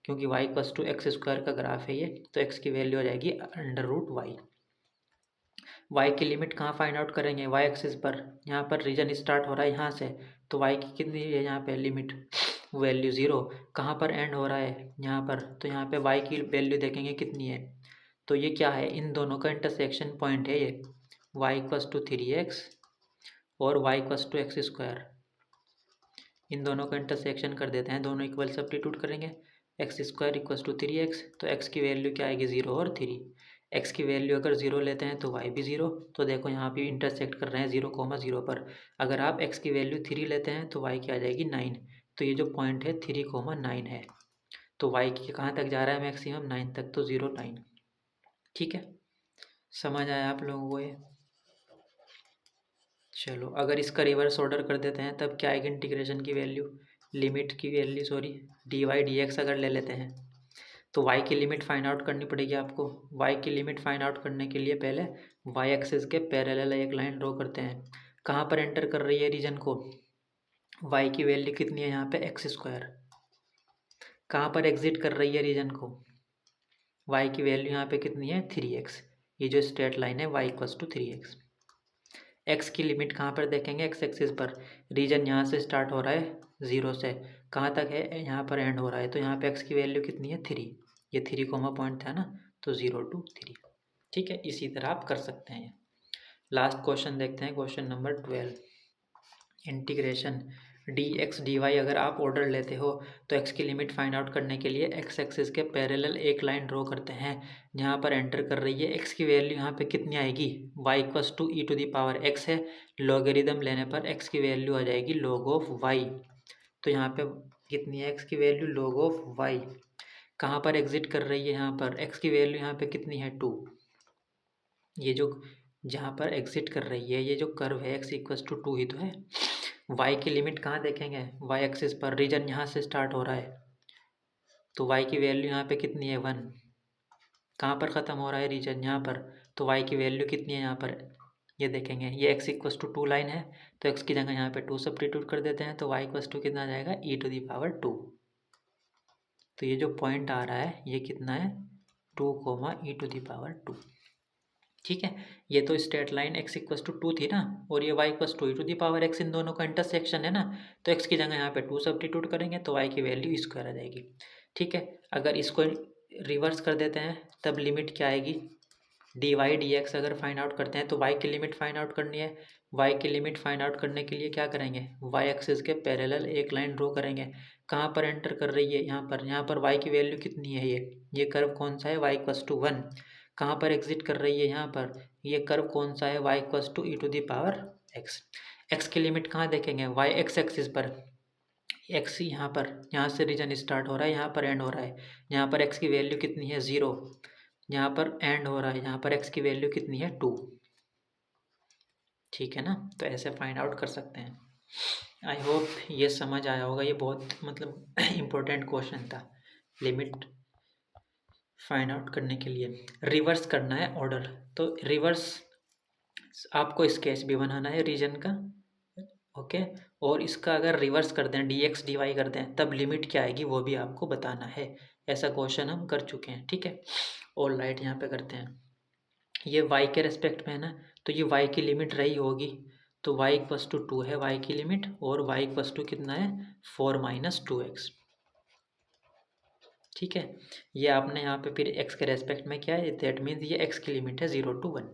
क्योंकि y इक्वस टू x² का ग्राफ है ये, तो एक्स की वैल्यू आ जाएगी √y। y की लिमिट कहाँ फाइंड आउट करेंगे, y एक्सिस पर। यहाँ पर रीजन स्टार्ट हो रहा है यहाँ से, तो y की कितनी है यहाँ पे लिमिट, वैल्यू 0। कहाँ पर एंड हो रहा है, यहाँ पर, तो यहाँ पे y की वैल्यू देखेंगे कितनी है। तो ये क्या है, इन दोनों का इंटरसेक्शन पॉइंट है ये, y इक्वस टू 3x और y इक्वस टू x²। इन दोनों का इंटरसेक्शन कर देते हैं, दोनों इक्वल सब्स्टिट्यूट करेंगे। x² इक्वस टू 3x, तो x की वैल्यू क्या आएगी, 0 और 3। x की वैल्यू अगर 0 लेते हैं तो y भी 0। तो देखो यहाँ पे इंटरसेक्ट कर रहे हैं 0,0 पर। अगर आप x की वैल्यू 3 लेते हैं तो y की आ जाएगी 9। तो ये जो पॉइंट है 3,9 है। तो y की कहाँ तक जा रहा है मैक्सिमम, 9 तक, तो 0, 9। ठीक है, समझ आया आप लोगों को ये। चलो अगर इसका रिवर्स ऑर्डर कर देते हैं तब क्या आएगी इंटीग्रेशन की वैल्यू, लिमिट की वैल्यू, सॉरी, dy/dx अगर ले लेते हैं तो y की लिमिट फाइंड आउट करनी पड़ेगी आपको। y की लिमिट फाइंड आउट करने के लिए पहले y एक्सिस के पैरेलल एक लाइन ड्रॉ करते हैं। कहाँ पर एंटर कर रही है रीजन को, y की वैल्यू कितनी है यहाँ पे, x²। कहाँ पर एग्जिट कर रही है रीजन को, y की वैल्यू यहाँ पे कितनी है, 3x। ये जो स्ट्रेट लाइन है y equals to 3x। x की लिमिट कहाँ पर देखेंगे, x एक्सिस पर। रीजन यहाँ से स्टार्ट हो रहा है 0 से, कहाँ तक है, यहाँ पर एंड हो रहा है, तो यहाँ पे x की वैल्यू कितनी है, 3। ये 3 कोमा पॉइंट था ना, तो 0 to 3। ठीक है, इसी तरह आप कर सकते हैं। लास्ट क्वेश्चन देखते हैं, क्वेश्चन नंबर 12। इंटीग्रेशन dx/dy अगर आप ऑर्डर लेते हो तो x की लिमिट फाइंड आउट करने के लिए x एक्सिस के पैरेलल एक लाइन ड्रॉ करते हैं। जहाँ पर एंटर कर रही है x की वैल्यू यहाँ पे कितनी आएगी, y इक्वस टू e⁻x है। लॉगरिदम लेने पर x की वैल्यू आ जाएगी log ऑफ y। तो यहाँ पे कितनी है x की वैल्यू, log ऑफ y। कहाँ पर एग्जिट कर रही है, यहाँ पर x की वैल्यू यहाँ पे कितनी है, 2। ये जो जहाँ पर एग्जिट कर रही है, ये जो कर्व है x इक्वस टू 2 ही तो है। y की लिमिट कहाँ देखेंगे, y एक्सिस पर। रीजन यहाँ से स्टार्ट हो रहा है, तो y की वैल्यू यहाँ पे कितनी है, 1। कहाँ पर ख़त्म हो रहा है रीजन, यहाँ पर, तो y की वैल्यू कितनी है यहाँ पर, ये देखेंगे। ये x इक्वस टू 2 लाइन है, तो x की जगह यहाँ पे 2 सब्स्टिट्यूट कर देते हैं, तो y इक्वस टू कितना आ जाएगा, e⁻²। तो ये जो पॉइंट आ रहा है ये कितना है, 2, e⁻²। ठीक है, ये तो straight line x equals to 2 थी ना, और ये y इक्वस टू e⁻x, इन दोनों का इंटरसेक्शन है ना, तो x की जगह यहाँ पे 2 सब्स्टिट्यूट करेंगे तो y की वैल्यू स्क्वायर आ जाएगी। ठीक है, अगर इसको रिवर्स कर देते हैं तब लिमिट क्या आएगी, dy/dx अगर फाइंड आउट करते हैं तो y की लिमिट फाइंड आउट करनी है। y की लिमिट फाइंड आउट करने के लिए क्या करेंगे, y एक्सिस के पैरेलल एक लाइन ड्रॉ करेंगे। कहाँ पर एंटर कर रही है, यहाँ पर। यहाँ पर y की वैल्यू कितनी है, ये कर्व कौन सा है, y इक्वस टू 1। कहाँ पर एग्जिट कर रही है, यहाँ पर। ये कर्व कौन सा है, y equals to e⁻x। x की लिमिट कहाँ देखेंगे, y x एक्सिस पर। x यहाँ पर, यहाँ से रीजन स्टार्ट हो रहा है, यहाँ पर एंड हो रहा है। यहाँ पर x की वैल्यू कितनी है, 0। यहाँ पर एंड हो रहा है, यहाँ पर x की वैल्यू कितनी है, 2। ठीक है ना, तो ऐसे फाइंड आउट कर सकते हैं। आई होप ये समझ आया होगा, ये बहुत मतलब इम्पोर्टेंट क्वेश्चन था। लिमिट फाइंड आउट करने के लिए रिवर्स करना है ऑर्डर, तो रिवर्स आपको स्केच भी बनाना है रीजन का। ओके, और इसका अगर रिवर्स कर दें, dx/dy कर दें, तब लिमिट क्या आएगी वो भी आपको बताना है। ऐसा क्वेश्चन हम कर चुके हैं। ठीक है, और लाइट यहाँ पे करते हैं। ये y के रेस्पेक्ट में है ना, तो ये y की लिमिट रही होगी, तो y इक्वस टू 2 है y की लिमिट, और y इक्वस टू कितना है, 4-2x। ठीक है, ये आपने यहाँ पे फिर x के रेस्पेक्ट में क्या है, दैट मीन्स ये x की लिमिट है 0 to 1।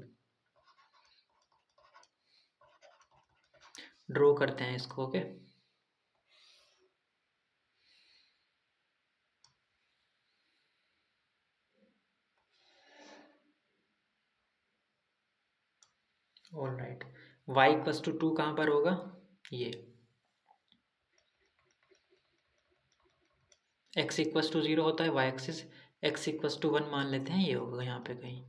ड्रॉ करते हैं इसको। Okay, all right. Y equals to 2 कहाँ पर होगा? ये एक्स इक्वस टू 0 होता है y axis, x equals to 1 मान लेते हैं, ये होगा यहाँ पे कहीं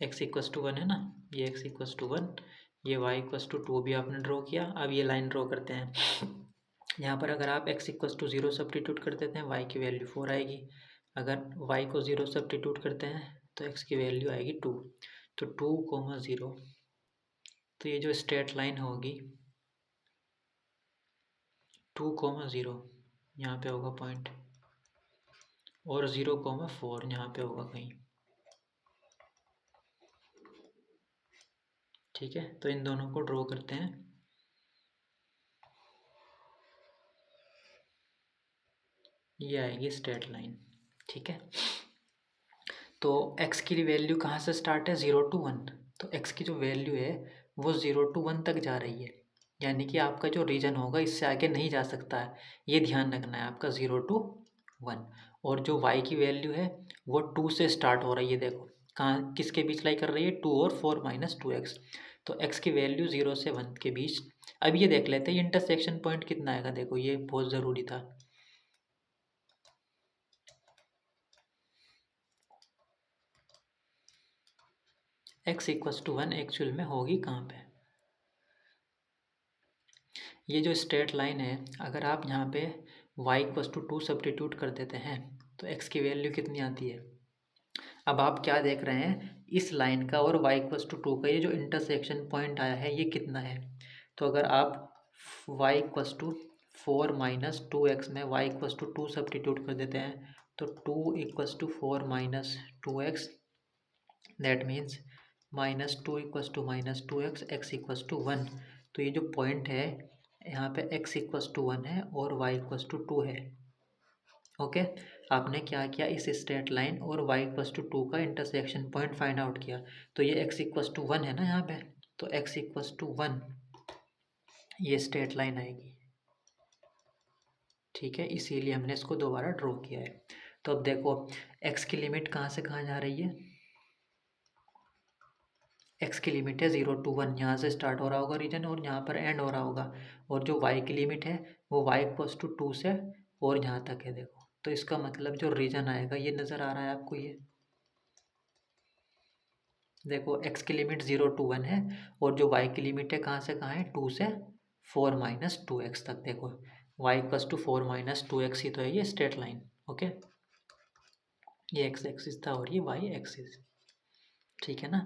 एक्स इक्वस टू 1 है ना, ये एक्स इक्वस टू 1, ये वाई इक्वस टू 2 भी आपने ड्रॉ किया। अब ये लाइन ड्रॉ करते हैं। यहाँ पर अगर आप एक्स इक्वस टू 0 सब्स्टिट्यूट कर देते हैं, वाई की वैल्यू 4 आएगी। अगर वाई को 0 सब्स्टिट्यूट करते हैं तो एक्स की वैल्यू आएगी 2। तो 2, 0, तो ये जो स्ट्रेट लाइन होगी 2, 0 यहाँ पे होगा पॉइंट, और 0, 4 यहाँ पे होगा कहीं। ठीक है, तो इन दोनों को ड्रॉ करते हैं। ये आएगी स्ट्रेट लाइन। ठीक है, तो x की वैल्यू कहाँ से स्टार्ट है? 0 to 1। तो x की जो वैल्यू है वो 0 to 1 तक जा रही है, यानी कि आपका जो रीजन होगा इससे आगे नहीं जा सकता है, ये ध्यान रखना है आपका 0 to 1। और जो y की वैल्यू है वो 2 से स्टार्ट हो रही है। देखो कहाँ किसके बीच लाई कर रही है? 2 और 4 - 2x। तो x की वैल्यू 0 से 1 के बीच। अब ये देख लेते हैं इंटरसेक्शन पॉइंट कितना आएगा। देखो ये बहुत ज़रूरी था। x इक्वस टू 1 एक्चुअल में होगी कहाँ पे? ये जो स्ट्रेट लाइन है, अगर आप यहाँ पे y इक्वस टू 2 सब्स्टिट्यूट कर देते हैं तो x की वैल्यू कितनी आती है? अब आप क्या देख रहे हैं, इस लाइन का और y इक्वस टू 2 का ये जो इंटरसेक्शन पॉइंट आया है ये कितना है? तो अगर आप y इक्वस टू 4 - 2x में y इक्वस टू 2 सब्स्टिट्यूट कर देते हैं तो 2 equals to 4 - 2x, that means -2 equals to -2x, x equals to 1। तो ये जो पॉइंट है यहाँ पे x इक्वस टू 1 है और y इक्वस टू 2 है। ओके, आपने क्या किया, इस स्ट्रेट लाइन और y इक्वस टू 2 का इंटरसेक्शन पॉइंट फाइंड आउट किया। तो ये x इक्वस टू 1 है ना यहाँ पे, तो x इक्वस टू 1 ये स्ट्रेट लाइन आएगी। ठीक है, इसीलिए हमने इसको दोबारा ड्रॉ किया है। तो अब देखो x की लिमिट कहाँ से कहाँ जा रही है? x की लिमिट है 0 to 1, यहाँ से स्टार्ट हो रहा होगा रीजन और यहाँ पर एंड हो रहा होगा। और जो y की लिमिट है वो y इक्वस टू 2 से और यहाँ तक है। देखो तो इसका मतलब जो रीजन आएगा ये नज़र आ रहा है आपको। ये देखो x की लिमिट 0 to 1 है और जो y की लिमिट है कहाँ से कहाँ है? 2 से 4 - 2x तक। देखो y इक्वस टू 4 - 2x ही तो है ये स्ट्रेट लाइन। ओके, ये x एक्सिस था और ये y एक्सिस। ठीक है ना,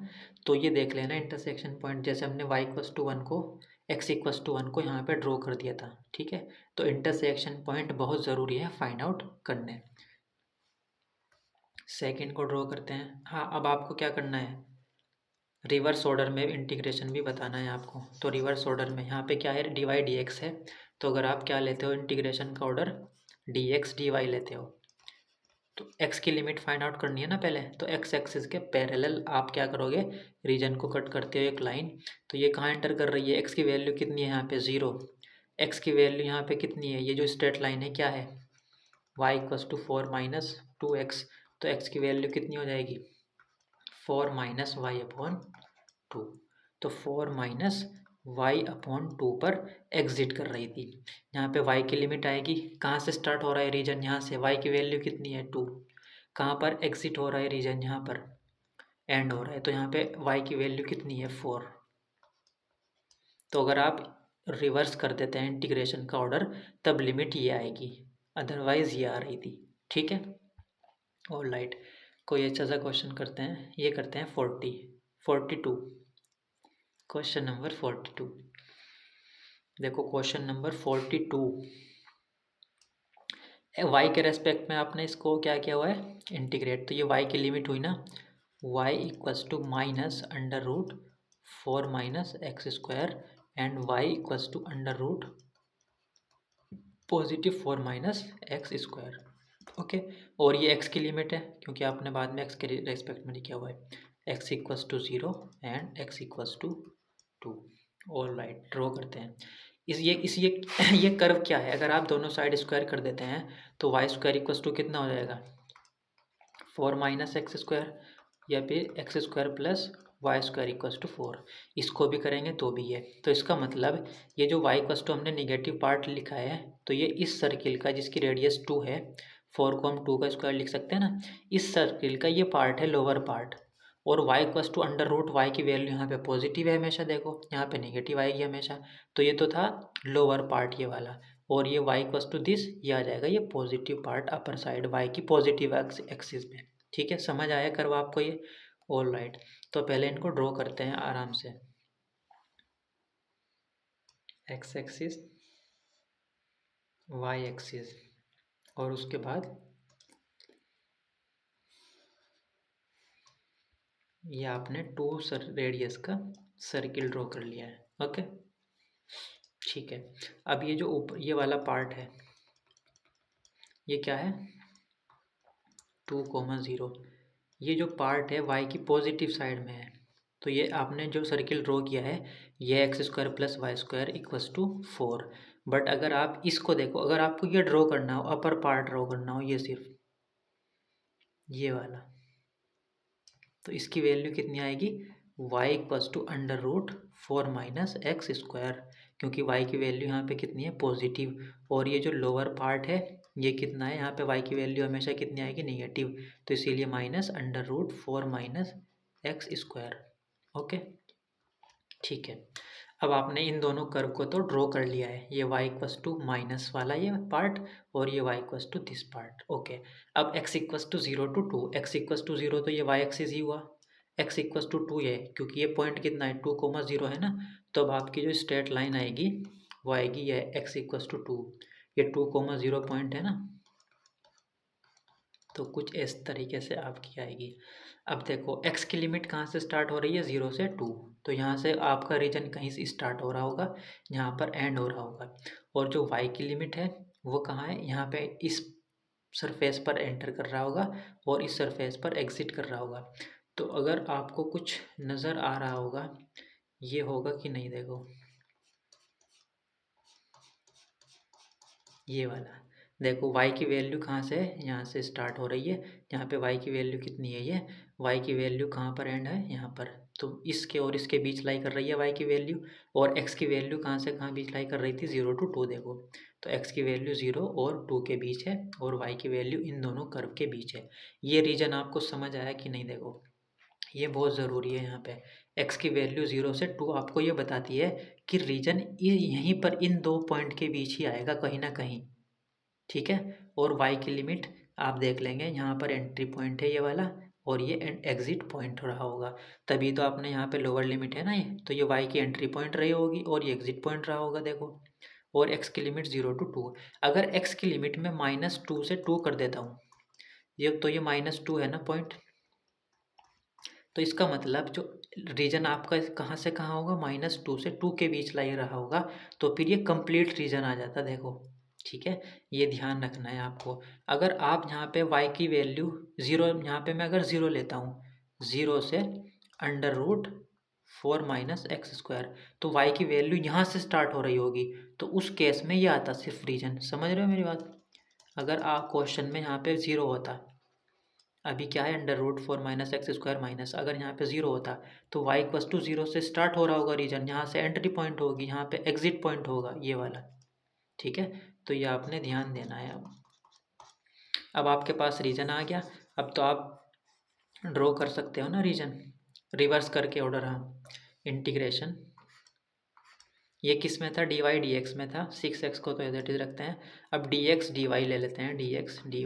तो ये देख लेना इंटरसेक्शन पॉइंट, जैसे हमने y इक्वस टू 1 को x इक्वस टू 1 को यहाँ पे ड्रॉ कर दिया था। ठीक है, तो इंटरसेक्शन पॉइंट बहुत ज़रूरी है फाइंड आउट करने। सेकंड को ड्रॉ करते हैं। हाँ, अब आपको क्या करना है, रिवर्स ऑर्डर में इंटीग्रेशन भी बताना है आपको। तो रिवर्स ऑर्डर में यहाँ पे क्या है, dy dx है। तो अगर आप क्या लेते हो इंटीग्रेशन का ऑर्डर, dx dy लेते हो, तो x की लिमिट फाइंड आउट करनी है ना पहले। तो x एक्सिस के पैरेलल आप क्या करोगे, रीजन को कट करते हो एक लाइन। तो ये कहाँ एंटर कर रही है, x की वैल्यू कितनी है यहाँ पे 0, x की वैल्यू यहाँ पे कितनी है, ये जो स्ट्रेट लाइन है क्या है, y इक्वस टू 4 - 2x। तो x की वैल्यू कितनी हो जाएगी, 4 - y/2। तो 4 - y/2 पर एग्जिट कर रही थी। यहाँ पे y की लिमिट आएगी, कहाँ से स्टार्ट हो रहा है रीजन, यहाँ से। y की वैल्यू कितनी है 2, कहाँ पर एग्जिट हो रहा है रीजन, यहाँ पर एंड हो रहा है। तो यहाँ पे y की वैल्यू कितनी है 4। तो अगर आप रिवर्स कर देते हैं इंटीग्रेशन का ऑर्डर तब लिमिट ये आएगी, अदरवाइज ये आ रही थी। ठीक है, ऑल राइट। कोई अच्छा सा क्वेश्चन करते हैं, ये करते हैं 42। Question number 42। देखो क्वेश्चन नंबर 42, वाई के रेस्पेक्ट में आपने इसको क्या किया हुआ है, इंटीग्रेट। तो ये वाई की लिमिट हुई ना, y equals to -√4 - x² and y equals to +4 - x²। Okay, और ये x की लिमिट है क्योंकि आपने बाद में x के रेस्पेक्ट में लिखा हुआ है, x equals to 0 and x equals to 2। All right, draw करते हैं। ये कर्व क्या है, अगर आप दोनों साइड स्क्वायर कर देते हैं तो वाई स्क्वायर इक्वस टू कितना हो जाएगा, 4 - x², या फिर x² plus y square equals to 4। इसको भी करेंगे तो भी ये, तो इसका मतलब ये जो y इक्वस टू हमने निगेटिव पार्ट लिखा है, तो ये इस सर्किल का जिसकी रेडियस 2 है, 4 को हम 2 का स्क्वायर लिख सकते हैं ना, इस सर्किल का ये पार्ट है लोअर पार्ट। और y equals to under root y की वैल्यू यहाँ पे पॉजिटिव है हमेशा, देखो यहाँ पे नेगेटिव आएगी हमेशा। तो ये तो था लोअर पार्ट ये वाला, और ये y इक्वस टू दिस, ये आ जाएगा ये positive part upper side y की पॉजिटिव एक्सिस में। ठीक है, समझ आया कर्व आपको ये? ऑल राइट, तो पहले इनको ड्रॉ करते हैं आराम से। एक्स एक्सिस, वाई एक्सिस, और उसके बाद ये आपने 2 रेडियस का सर्किल ड्रॉ कर लिया है। ओके, ठीक है। अब ये जो ऊपर ये वाला पार्ट है, ये क्या है, 2, 0। ये जो पार्ट है वाई की पॉजिटिव साइड में है, तो ये आपने जो सर्किल ड्रॉ किया है, ये x² plus y square equals to 4। But अगर आप इसको देखो, अगर आपको ये ड्रॉ करना हो, अपर पार्ट ड्रॉ करना हो, ये सिर्फ ये वाला, तो इसकी वैल्यू कितनी आएगी, y equals to under root 4 minus x², क्योंकि y की वैल्यू यहाँ पे कितनी है, पॉजिटिव। और ये जो लोअर पार्ट है, ये कितना है, यहाँ पे y की वैल्यू हमेशा कितनी आएगी, नेगेटिव। तो इसीलिए minus under root 4 minus x²। Okay, ठीक है। अब आपने इन दोनों कर्व को तो ड्रॉ कर लिया है, ये y इक्वस टू माइनस वाला ये पार्ट, और ये y equals to this part. Okay, अब x equals to 0 to 2, x equals to 0 तो ये y एक्सिस ही हुआ, x इक्वस टू 2 ये, क्योंकि ये पॉइंट कितना है, 2, 0 है ना। तो अब आपकी जो स्ट्रेट लाइन आएगी वो आएगी ये x इक्वस टू 2, ये 2, 0 पॉइंट है ना, तो कुछ इस तरीके से आपकी आएगी। अब देखो x की लिमिट कहाँ से स्टार्ट हो रही है, 0 से 2, तो यहाँ से आपका रीजन कहीं से स्टार्ट हो रहा होगा, यहाँ पर एंड हो रहा होगा। और जो y की लिमिट है वो कहाँ है, यहाँ पे इस सरफेस पर एंटर कर रहा होगा और इस सरफेस पर एग्जिट कर रहा होगा। तो अगर आपको कुछ नज़र आ रहा होगा, ये होगा कि नहीं, देखो ये वाला, देखो y की वैल्यू कहाँ से है, यहाँ से स्टार्ट हो रही है, यहाँ पे y की वैल्यू कितनी है, ये y की वैल्यू कहाँ पर एंड है, यहाँ पर। तो इसके और इसके बीच लाई कर रही है y की वैल्यू, और x की वैल्यू कहाँ से कहाँ बीच लाई कर रही थी, 0 to 2, देखो। तो x की वैल्यू 0 और 2 के बीच है, और y की वैल्यू इन दोनों कर्व के बीच है। ये रीजन आपको समझ आया कि नहीं, देखो ये बहुत ज़रूरी है। यहाँ पे x की वैल्यू 0 से 2 आपको ये बताती है कि रीजन यहीं पर इन दो पॉइंट के बीच ही आएगा कहीं ना कहीं। ठीक है, और y की लिमिट आप देख लेंगे, यहाँ पर एंट्री पॉइंट है ये वाला, और ये एग्जिट पॉइंट रहा होगा। तभी तो आपने यहाँ पे लोअर लिमिट है ना ये, तो ये y की एंट्री पॉइंट रही होगी और ये एग्जिट पॉइंट रहा होगा, देखो। और x की लिमिट 0 to 2, अगर x की लिमिट में -2 से 2 कर देता हूँ, ये तो ये -2 है ना पॉइंट, तो इसका मतलब जो रीजन आपका कहाँ से कहाँ होगा, -2 से 2 के बीच ला रहा होगा, तो फिर ये कंप्लीट रीजन आ जाता, देखो। ठीक है, ये ध्यान रखना है आपको। अगर आप यहाँ पे y की वैल्यू 0, यहाँ पे मैं अगर 0 लेता हूँ, 0 से अंडर रूट 4 माइनस x², तो y की वैल्यू यहाँ से स्टार्ट हो रही होगी, तो उस केस में ये आता सिर्फ रीजन। समझ रहे हो मेरी बात? अगर आप क्वेश्चन में यहाँ पे 0 होता, अभी क्या है, under root 4 minus x² minus, अगर यहाँ पे 0 होता तो y इक्वस टू 0 से स्टार्ट हो रहा होगा रीजन, यहाँ से एंट्री पॉइंट होगी, यहाँ पे एग्जिट पॉइंट होगा ये वाला। ठीक है, तो ये आपने ध्यान देना है। अब आपके पास रीजन आ गया, अब तो आप ड्रॉ कर सकते हो ना रीजन, रिवर्स करके ऑर्डर। हाँ, इंटीग्रेशन, ये किस में था, dy dx में था, 6x को तो एज इट इज रखते हैं। अब dx dy ले लेते हैं, dx dy।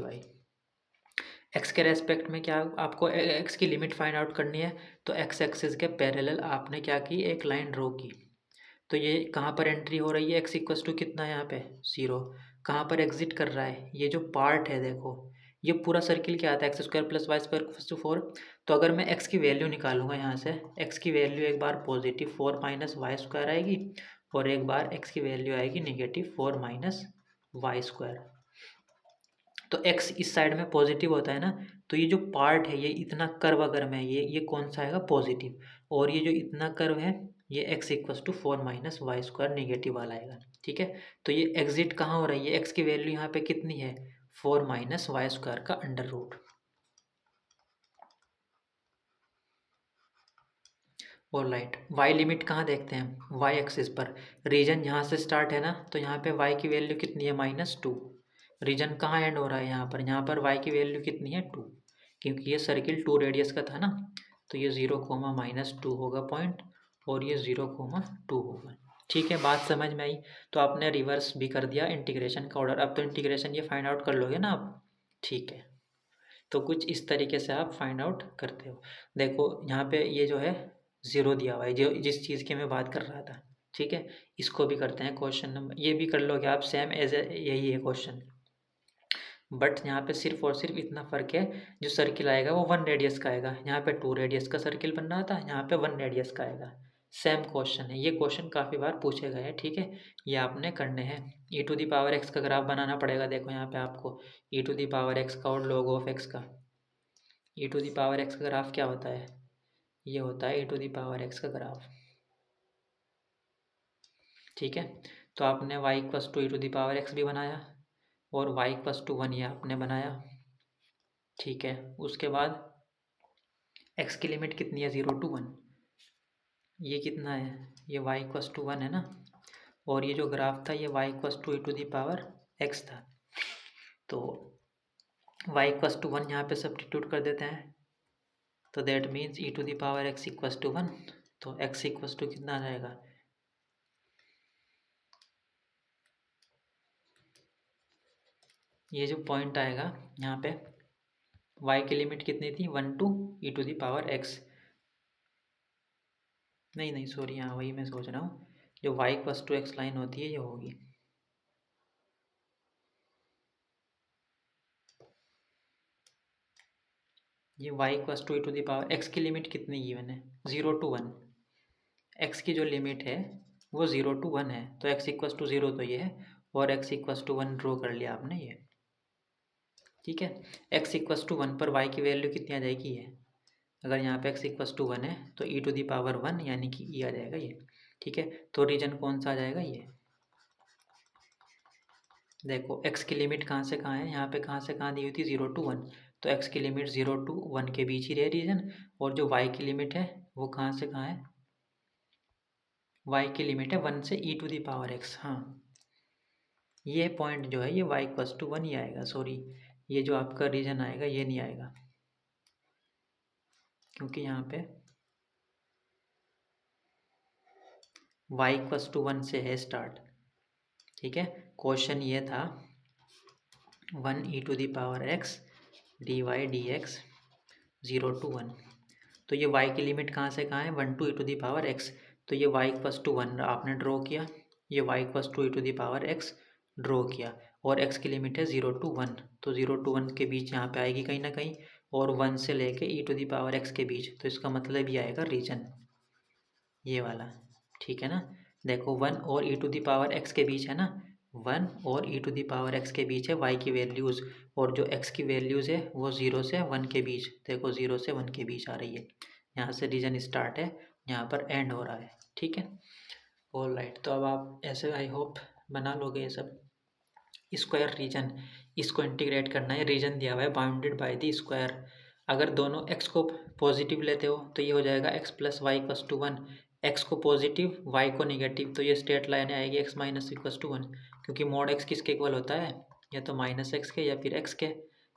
x के रेस्पेक्ट में क्या आपको x की लिमिट फाइंड आउट करनी है, तो x एक्सिस के पैरेलल आपने क्या की, एक लाइन ड्रॉ की। तो ये कहाँ पर एंट्री हो रही है, x इक्वस टू कितना है यहाँ पे, 0। कहाँ पर एग्जिट कर रहा है, ये जो पार्ट है, देखो ये पूरा सर्किल क्या आता है, x² plus y square equals to 4। तो अगर मैं x की वैल्यू निकालूंगा यहाँ से, x की वैल्यू एक बार पॉजिटिव 4 माइनस वाई स्क्वायर आएगी, और एक बार x की वैल्यू आएगी नेगेटिव 4 माइनस वाई स्क्वायर। तो x इस साइड में पॉजिटिव होता है ना, तो ये जो पार्ट है, ये इतना कर्व अगर मैं ये कौन सा आएगा, पॉजिटिव। और ये जो इतना कर्व है, ये x equals to 4 minus y square negative वाला आएगा। ठीक है, तो ये एग्जिट कहाँ हो रही है, x की वैल्यू यहाँ पे कितनी है 4 माइनस वाई स्क्वायर का अंडर रूट। और लाइट y लिमिट कहाँ देखते हैं, y एक्सिस पर, रीजन यहाँ से स्टार्ट है ना, तो यहाँ पे y की वैल्यू कितनी है -2। रीजन कहाँ एंड हो रहा है, यहाँ पर y की वैल्यू कितनी है 2, क्योंकि ये सर्किल 2 रेडियस का था ना, तो ये 0, -2 होगा पॉइंट, और ये 0, 2 होगा। ठीक है, बात समझ में आई। तो आपने रिवर्स भी कर दिया इंटीग्रेशन का ऑर्डर, अब तो इंटीग्रेशन ये फाइंड आउट कर लोगे ना आप। ठीक है, तो कुछ इस तरीके से आप फाइंड आउट करते हो। देखो यहाँ पे ये जो है 0 दिया हुआ है, जो जिस चीज़ की मैं बात कर रहा था। ठीक है, इसको भी करते हैं क्वेश्चन नंबर, ये भी कर लोगे आप, सेम एज यही है क्वेश्चन, बट यहाँ पे सिर्फ और सिर्फ इतना फ़र्क है, जो सर्किल आएगा वो 1 रेडियस का आएगा, यहाँ पे 2 रेडियस का सर्किल बन रहा था, यहाँ पे 1 रेडियस का आएगा। सेम क्वेश्चन है, ये क्वेश्चन काफ़ी बार पूछे गए हैं। ठीक है, ये आपने करने हैं। e⁻x का ग्राफ बनाना पड़ेगा। देखो यहाँ पे आपको e⁻x का और log ऑफ x का, e⁻x का ग्राफ क्या होता है, ये होता है e⁻x का ग्राफ। ठीक है, तो आपने y इक्वस टू e⁻x भी बनाया, और y इक्वस टू 1 ये आपने बनाया। ठीक है, उसके बाद x की लिमिट कितनी है 0 to 1, ये कितना है, ये y इक्वस टू 1 है ना, और ये जो ग्राफ था ये y इक्वस टू e⁻x था, तो y इक्वस टू 1 यहाँ पे सब्स्टिट्यूट कर देते हैं, तो that means e⁻x equals to 1, तो x इक्वस टू कितना आ जाएगा, ये जो पॉइंट आएगा यहाँ पे y की लिमिट कितनी थी 1 to e⁻x, नहीं सॉरी, यहाँ वही मैं सोच रहा हूँ, जो y equals to x line होती है ये होगी, ये y इक्वस टू e⁻x की लिमिट कितनी गिवन है 0 to 1, x की जो लिमिट है वो 0 to 1 है, तो x इक्वस टू 0 तो ये है, और x इक्वस टू 1 ड्रॉ कर लिया आपने ये। ठीक है, x इक्वस टू 1 पर y की वैल्यू कितनी आ जाएगी ये, अगर यहाँ पे x इक्वस टू 1 है तो e⁻1 यानी कि e आ जाएगा ये। ठीक है, तो रीजन कौन सा आ जाएगा ये, देखो x की लिमिट कहाँ से कहाँ है, यहाँ पे कहाँ से कहाँ दी हुई थी 0 to 1, तो x की लिमिट 0 to 1 के बीच ही रहे रीजन, और जो y की लिमिट है वो कहाँ से कहाँ है, y की लिमिट है 1 से e⁻x। हाँ, ये पॉइंट जो है ये y इक्वस टू 1 ही आएगा, सॉरी ये जो आपका रीजन आएगा ये नहीं आएगा, क्योंकि यहाँ पे y इक्वस टू 1 से है स्टार्ट। ठीक है, क्वेश्चन ये था 1 e⁻x dy/dx 0 to 1, तो ये y की लिमिट कहाँ से कहाँ है 1 to e⁻x, तो ये y इक्वस टू 1 आपने ड्रॉ किया, ये y equals to e⁻x draw किया, और x की लिमिट है 0 to 1, तो 0 to 1 के बीच यहाँ पे आएगी कहीं ना कहीं, और 1 से लेके e⁻x के बीच, तो इसका मतलब ये आएगा रीजन ये वाला। ठीक है ना, देखो 1 और e⁻x के बीच है ना, 1 और e⁻x के बीच है y की वैल्यूज़, और जो x की वैल्यूज़ है वो 0 से 1 के बीच, देखो 0 से 1 के बीच आ रही है, यहाँ से रीजन स्टार्ट है, यहाँ पर एंड हो रहा है। ठीक है, ऑल राइट, तो अब आप ऐसे आई होप बना लोगे ये सब। स्क्वायर रीजन, इसको इंटीग्रेट करना है, रीजन दिया हुआ है बाउंडेड बाय द स्क्वायर, अगर दोनों x को पॉजिटिव लेते हो तो ये हो जाएगा x plus Y equals to 1, x को पॉजिटिव y को नेगेटिव, तो ये स्ट्रेट लाइन आएगी x माइनस इक्वस टू 1, क्योंकि मोड x किसके इक्वल होता है, या तो -x के या फिर x के,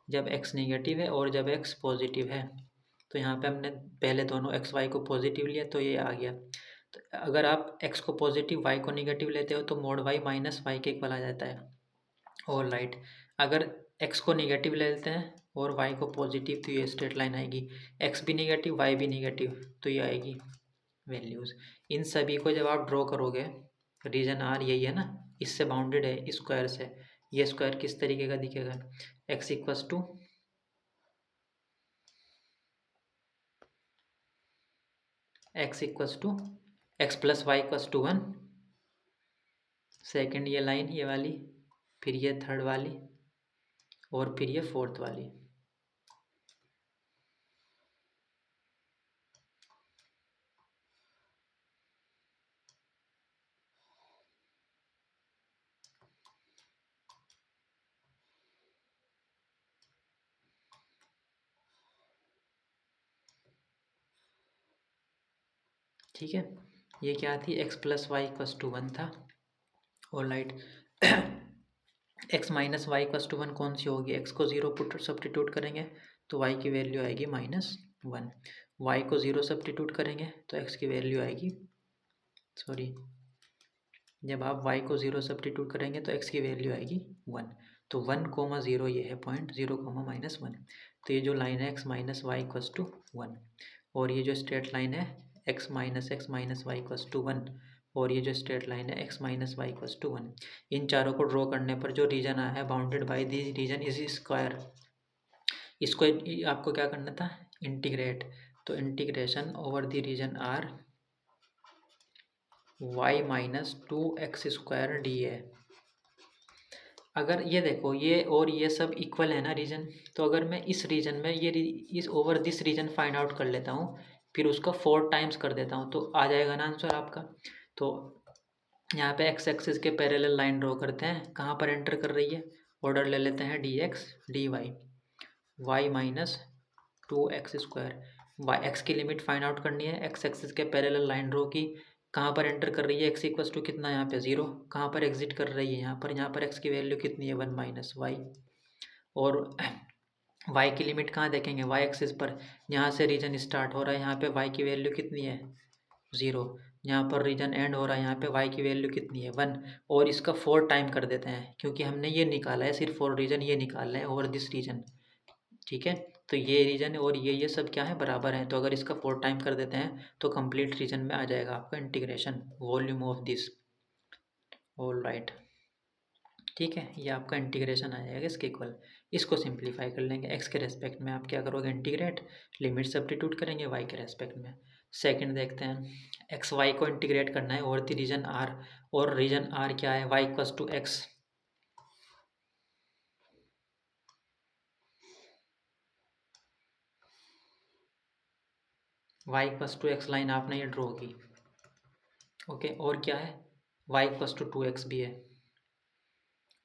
जब x नेगेटिव है और जब x पॉजिटिव है, तो यहाँ पे हमने पहले दोनों x y को पॉजिटिव लिया तो ये आ गया, तो अगर आप x को पॉजिटिव y को नेगेटिव लेते हो तो मोड y माइनस वाई के इक्वल आ जाता है। और राइट, अगर x को नेगेटिव ले लेते हैं और y को पॉजिटिव, तो ये स्ट्रेट लाइन आएगी, x भी नेगेटिव y भी नेगेटिव, तो ये आएगी वैल्यूज़। इन सभी को जब आप ड्रॉ करोगे, रीजन आर यही है ना, इससे बाउंडेड है स्क्वायर से, ये स्क्वायर किस तरीके का दिखेगा, x equals to x plus Y equals to 1, second ये लाइन ये वाली, फिर ये थर्ड वाली, और फिर ये फोर्थ वाली। ठीक है, ये क्या थी, x plus Y equals to one था। और लाइट x minus y equals to one कौन सी होगी, एक्स को ज़ीरो पुट सब्स्टिट्यूट करेंगे तो वाई की वैल्यू आएगी -1। वाई को ज़ीरो सब्स्टिट्यूट करेंगे तो एक्स की वैल्यू आएगी, सॉरी, जब आप y को ज़ीरो सब्स्टिट्यूट करेंगे तो x की वैल्यू आएगी 1। तो 1,0 ये है पॉइंट, 0,-1। तो ये जो लाइन है x minus y equals to 1, और ये जो स्ट्रेट लाइन है x minus y equals to 1, और ये जो स्ट्रेट लाइन है x minus y equals to 1, इन चारों को ड्रॉ करने पर जो रीजन आया है bounded by the region is square, इसको आपको क्या करना था, इंटीग्रेट। तो integration over the region R y minus 2x² d है। अगर ये देखो ये और ये सब इक्वल है ना रीजन, तो अगर मैं इस रीजन में ये इस over this region find out कर लेता हूँ, फिर उसका 4 टाइम्स कर देता हूँ, तो आ जाएगा ना आंसर आपका। तो यहाँ पे एक्स एक्सिस के पैरेलल लाइन ड्रॉ करते हैं, कहाँ पर एंटर कर रही है, ऑर्डर ले लेते हैं dx dy, y minus 2x², y x की लिमिट फाइंड आउट करनी है, एक्स एक्सिस के पैरेलल लाइन ड्रॉ की, कहाँ पर एंटर कर रही है, एक्स इक्वस टू कितना यहाँ पे 0, कहाँ पर एग्जिट कर रही है यहाँ पर एक्स की वैल्यू कितनी है 1 माइनस वाई, और वाई की लिमिट कहाँ देखेंगे, वाई एक्सिस पर, यहाँ से रीजन स्टार्ट हो रहा है, यहाँ पे वाई की वैल्यू कितनी है 0, यहाँ पर रीजन एंड हो रहा है, यहाँ पे वाई की वैल्यू कितनी है 1, और इसका 4 टाइम कर देते हैं, क्योंकि हमने ये निकाला है सिर्फ और रीजन ये निकालना है ओवर दिस रीजन, ठीक है। तो ये रीजन और ये सब क्या है, बराबर है, तो अगर इसका 4 टाइम कर देते हैं तो कंप्लीट रीजन में आ जाएगा आपका integration volume of this, all right, ठीक है। ये आपका इंटीग्रेशन आ जाएगा इसके इक्वल। इसको सिंप्लीफाई कर लेंगे, एक्स के रेस्पेक्ट में आप क्या करोगे, इंटीग्रेट, लिमिट सब्स्टिट्यूट करेंगे वाई के रेस्पेक्ट में। सेकंड देखते हैं, एक्स वाई को इंटीग्रेट करना है और द रीजन आर, और रीजन आर क्या है, y equals to x, y equals to x line आपने ये ड्रॉ की, ओके। और क्या है, वाई इक्वस टू 2x भी है,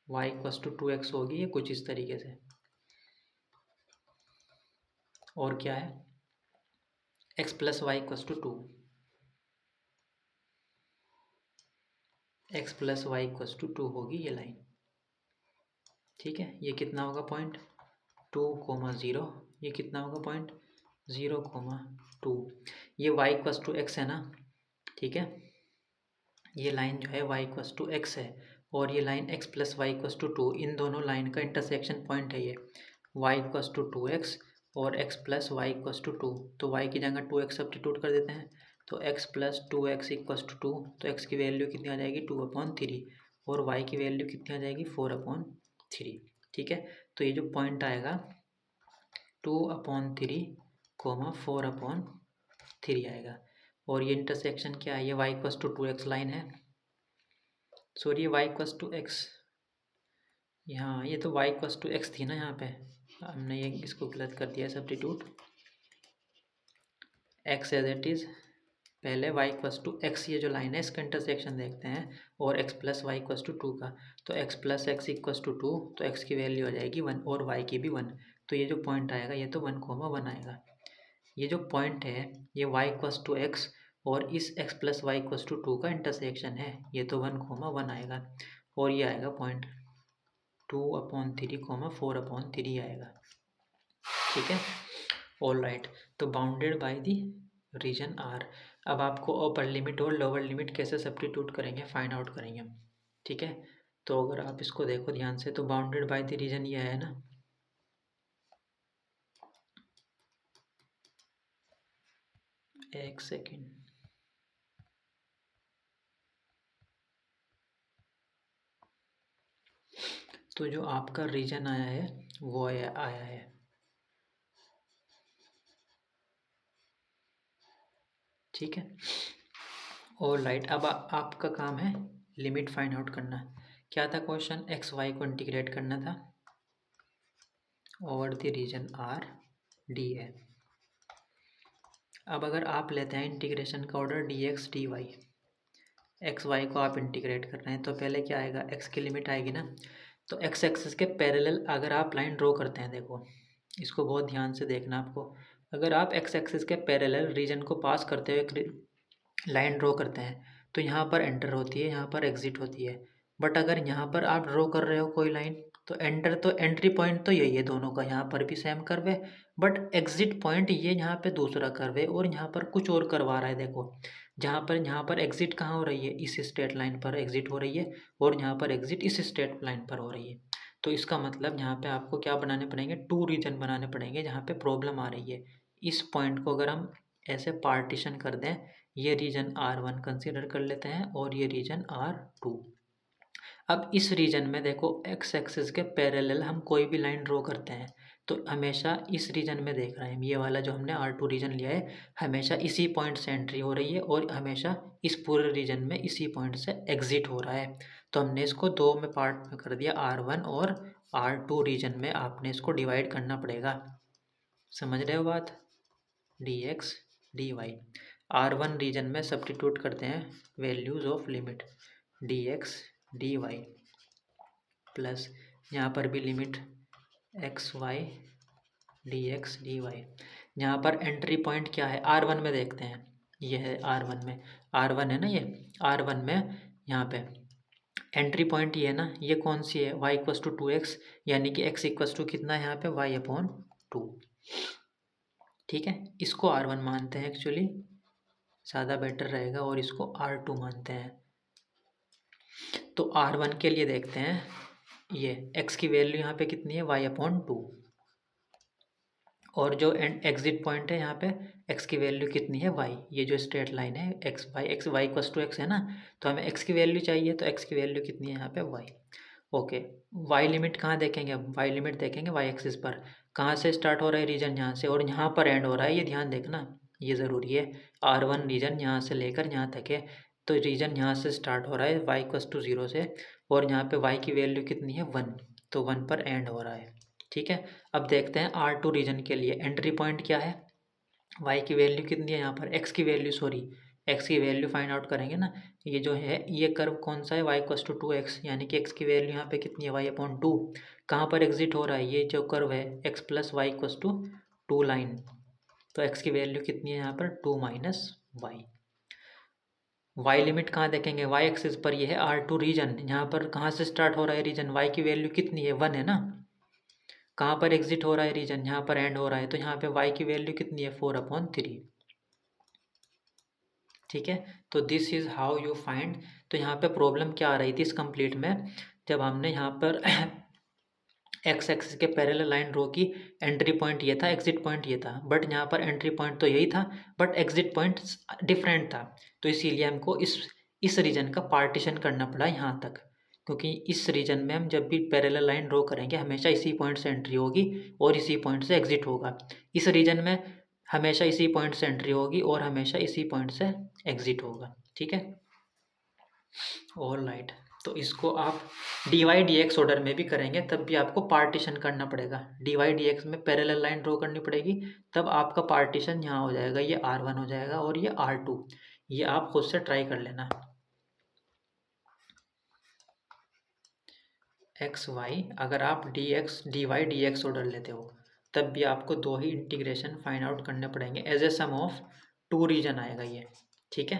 वाई इक्वस टू 2x होगी ये कुछ इस तरीके से, और क्या है, x plus Y equals to 2, x plus Y equals to 2 होगी ये लाइन, ठीक है। ये कितना होगा पॉइंट 2,0, ये कितना होगा पॉइंट 0,2, ये y इक्वस टू एक्स है ना, ठीक है। ये लाइन जो है y इक्वस टू एक्स है, और ये line x plus Y equals to 2, इन दोनों लाइन का इंटरसेक्शन पॉइंट है ये, y इक्वस टू 2x और x plus Y equals to 2, तो y की जगह 2x सब्स्टिट्यूट कर देते हैं, तो x plus 2x equals to 2, तो x की वैल्यू कितनी आ जाएगी 2/3, और y की वैल्यू कितनी आ जाएगी 4/3, ठीक है। तो ये जो पॉइंट आएगा 2/3, 4/3 आएगा, और ये इंटरसेक्शन क्या है, ये y equals to 2x line है, सॉरी ये y इक्वस टू x, यहाँ ये तो y इक्वस टू x थी ना, यहाँ पे हमने ये इसको गलत कर दिया substitute, x as it is, पहले y इक्वस टू x, ये जो लाइन है इसका इंटरसेक्शन देखते हैं, और x plus Y equals to 2 का, तो x plus x equals to 2, तो x की वैल्यू आ जाएगी 1 और y की भी 1, तो ये जो पॉइंट आएगा ये तो 1,1 आएगा। ये जो पॉइंट है ये y इक्वस टू एक्स और इस x plus Y equals to 2 का इंटरसेक्शन है, ये तो 1,1 आएगा, और ये आएगा पॉइंट 2/3, 4/3 आएगा, ठीक है, ऑल राइट। तो bounded by the region R, अब आपको अपर लिमिट और लोअर लिमिट कैसे सब्स्टिट्यूट करेंगे फाइंड आउट करेंगे हम, ठीक है। तो अगर आप इसको देखो ध्यान से, तो बाउंडेड बाय द रीजन ये है ना, एक सेकेंड, तो जो आपका रीजन आया है वो आया है, ठीक है, और राइट। अब आपका काम है लिमिट फाइंड आउट करना। क्या था क्वेश्चन, एक्स वाई को इंटीग्रेट करना था over the region are d है। अब अगर आप लेते हैं इंटीग्रेशन का order d x d y, x Y को आप इंटीग्रेट कर रहे हैं, तो पहले क्या आएगा, एक्स की लिमिट आएगी ना, तो एक्स एक्सिस के पैरेलल अगर आप लाइन ड्रॉ करते हैं, देखो इसको बहुत ध्यान से देखना आपको, अगर आप एक्स एक्सिस के पैरेलल रीजन को पास करते हुए लाइन ड्रॉ करते हैं तो यहाँ पर एंटर होती है, यहाँ पर एग्जिट होती है। बट अगर यहाँ पर आप ड्रॉ कर रहे हो कोई लाइन तो एंट्री पॉइंट तो यही है दोनों का, यहाँ पर भी सेम कर्व है, बट एग्जिट पॉइंट ये यहाँ पे दूसरा कर्व है और यहाँ पर कुछ और करवा रहा है। देखो यहाँ पर एग्जिट कहाँ हो रही है, इस स्ट्रेट लाइन पर एग्जिट हो रही है और यहाँ पर एग्जिट इस स्ट्रेट लाइन पर हो रही है। तो इसका मतलब यहाँ पे आपको क्या बनाने पड़ेंगे, टू रीजन बनाने पड़ेंगे जहाँ पे प्रॉब्लम आ रही है। इस पॉइंट को अगर हम ऐसे पार्टीशन कर दें, ये रीजन R1 कंसीडर कर लेते हैं और ये रीजन R2। अब इस रीजन में देखो एक्स एक्सिस के पैरेलल हम कोई भी लाइन ड्रॉ करते हैं तो हमेशा इस रीजन में देख रहे हैं, ये वाला जो हमने R2 रीजन लिया है हमेशा इसी पॉइंट से एंट्री हो रही है और हमेशा इस पूरे रीजन में इसी पॉइंट से एग्जिट हो रहा है। तो हमने इसको दो में पार्ट में कर दिया, R1 और R2 रीजन में आपने इसको डिवाइड करना पड़ेगा। समझ रहे हो बात, dx dy। R1 रीजन में सब्स्टिट्यूट करते हैं values of limit dx dy plus यहाँ पर भी limit x y dx dy। यहाँ पर एंट्री पॉइंट क्या है R1 में देखते हैं, ये है R1 में, R1 है ना ये, R1 में यहाँ पे एंट्री पॉइंट ये है ना, ये कौन सी है, y इक्वस टू 2x, यानी कि x इक्वस टू कितना है यहाँ पे y/2। ठीक है, इसको R1 मानते हैं एक्चुअली, ज़्यादा बेटर रहेगा, और इसको R2 मानते हैं। तो R1 के लिए देखते हैं, ये x की वैल्यू यहाँ पे कितनी है y/2, और जो एग्जिट पॉइंट है यहाँ पे x की वैल्यू कितनी है y, ये जो स्ट्रेट लाइन है x y equals to x है ना, तो हमें x की वैल्यू चाहिए, तो x की वैल्यू कितनी है यहाँ पे y। ओके, y लिमिट कहाँ देखेंगे, अब y लिमिट देखेंगे y एक्सिस पर, कहाँ से स्टार्ट हो रहा है रीजन, यहाँ से, और यहाँ पर एंड हो रहा है, ये ध्यान देखना, ये ज़रूरी है। R1 रीजन यहाँ से लेकर यहाँ तक है, तो रीजन यहाँ से स्टार्ट हो रहा है y इक्वस टू 0 से, और यहाँ पे y की वैल्यू कितनी है 1, तो 1 पर एंड हो रहा है। ठीक है, अब देखते हैं R2 रीजन के लिए एंट्री पॉइंट क्या है, y की वैल्यू कितनी है यहाँ पर, x की वैल्यू, सॉरी x की वैल्यू फाइंड आउट करेंगे ना, ये जो है ये कर्व कौन सा है y इक्वस टू 2x, यानी कि x की वैल्यू यहाँ पे कितनी है y/2, कहाँ पर एग्जिट हो रहा है, ये जो कर्व है x plus Y equals to 2 line, तो x की वैल्यू कितनी है यहाँ पर 2 माइनस वाई। y लिमिट कहाँ देखेंगे, y एक्सिस पर, ये है R2 रीजन, यहाँ पर कहाँ से स्टार्ट हो रहा है रीजन, y की वैल्यू कितनी है 1 है ना, कहाँ पर एग्जिट हो रहा है रीजन, यहाँ पर एंड हो रहा है, तो यहाँ पे y की वैल्यू कितनी है 4/3। ठीक है, तो this is how you find. तो यहाँ पे प्रॉब्लम क्या आ रही थी इस कंप्लीट में, जब हमने यहाँ पर एक्स एक्सिस के पैरेलल लाइन ड्रॉ की, एंट्री पॉइंट ये था, एग्जिट पॉइंट ये था, बट यहाँ पर एंट्री पॉइंट तो यही था बट एग्जिट पॉइंट डिफरेंट था, तो इसीलिए हमको इस रीजन का पार्टीशन करना पड़ा यहाँ तक, क्योंकि इस रीजन में हम जब भी पैरेलल लाइन ड्रॉ करेंगे हमेशा इसी पॉइंट से एंट्री होगी और इसी पॉइंट से एग्जिट होगा। इस रीजन में हमेशा इसी पॉइंट से एंट्री होगी और हमेशा इसी पॉइंट से एग्जिट होगा। ठीक है, ऑल राइट। तो इसको आप dy/dx ऑर्डर में भी करेंगे तब भी आपको पार्टीशन करना पड़ेगा, dy/dx में पैरेलल लाइन ड्रॉ करनी पड़ेगी, तब आपका पार्टीशन यहाँ हो जाएगा, ये R1 हो जाएगा और ये R2। ये आप खुद से ट्राई कर लेना। एक्स वाई अगर आप dy/dx ऑर्डर लेते हो तब भी आपको दो ही इंटीग्रेशन फाइंड आउट करने पड़ेंगे, as a sum of two region आएगा ये। ठीक है,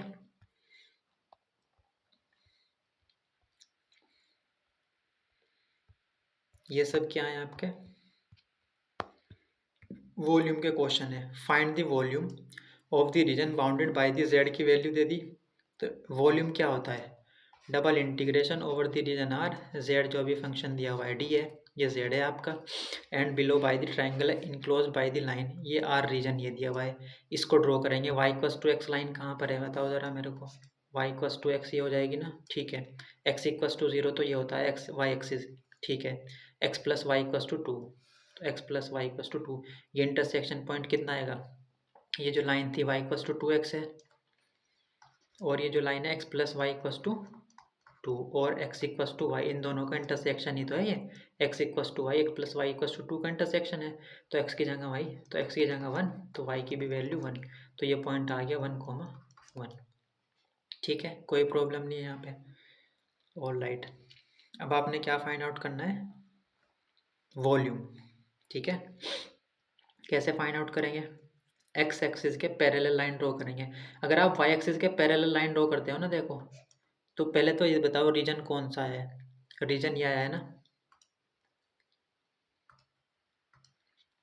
ये सब क्या है आपके वॉल्यूम के क्वेश्चन है। Find the volume of the region bounded by the z की वैल्यू दे दी, तो वॉल्यूम क्या होता है, double integration over the region are, z जो अभी फंक्शन दिया हुआ है डी है, ये जेड है आपका, and below by the triangle enclose by the line, ये आर रीजन ये दिया हुआ है। इसको ड्रॉ करेंगे, y equals to x line कहाँ पर है बताओ ज़रा मेरे को, वाई इक्वस टू एक्स ये हो जाएगी ना। ठीक है, एक्स इक्वस टू 0 तो ये होता है एक्स वाई एक्सिस। ठीक है, x plus Y equals to 2, तो x plus Y equals to 2, ये इंटरसेक्शन पॉइंट कितना आएगा, ये जो लाइन थी वाई इक्वस टू 2x है, और ये जो लाइन है x plus Y equals to 2 और x इक्वस टू वाई, इन दोनों का इंटरसेक्शन ही तो है ये, x equals to y, x plus Y equals to 2 का इंटरसेक्शन है, तो x की जगह y, तो x की जगह 1, तो y की भी वैल्यू 1, तो ये पॉइंट आ गया 1,1। ठीक है, कोई प्रॉब्लम नहीं है यहाँ पे। ऑल राइट, अब आपने क्या फाइंड आउट करना है, वॉल्यूम। ठीक है, कैसे फाइंड आउट करेंगे, एक्स एक्सिस के पैरेलल लाइन ड्रॉ करेंगे। अगर आप वाई एक्सिस के पैरेलल लाइन ड्रॉ करते हो ना, देखो, तो पहले तो ये बताओ रीजन कौन सा है। रीजन ये आया है ना,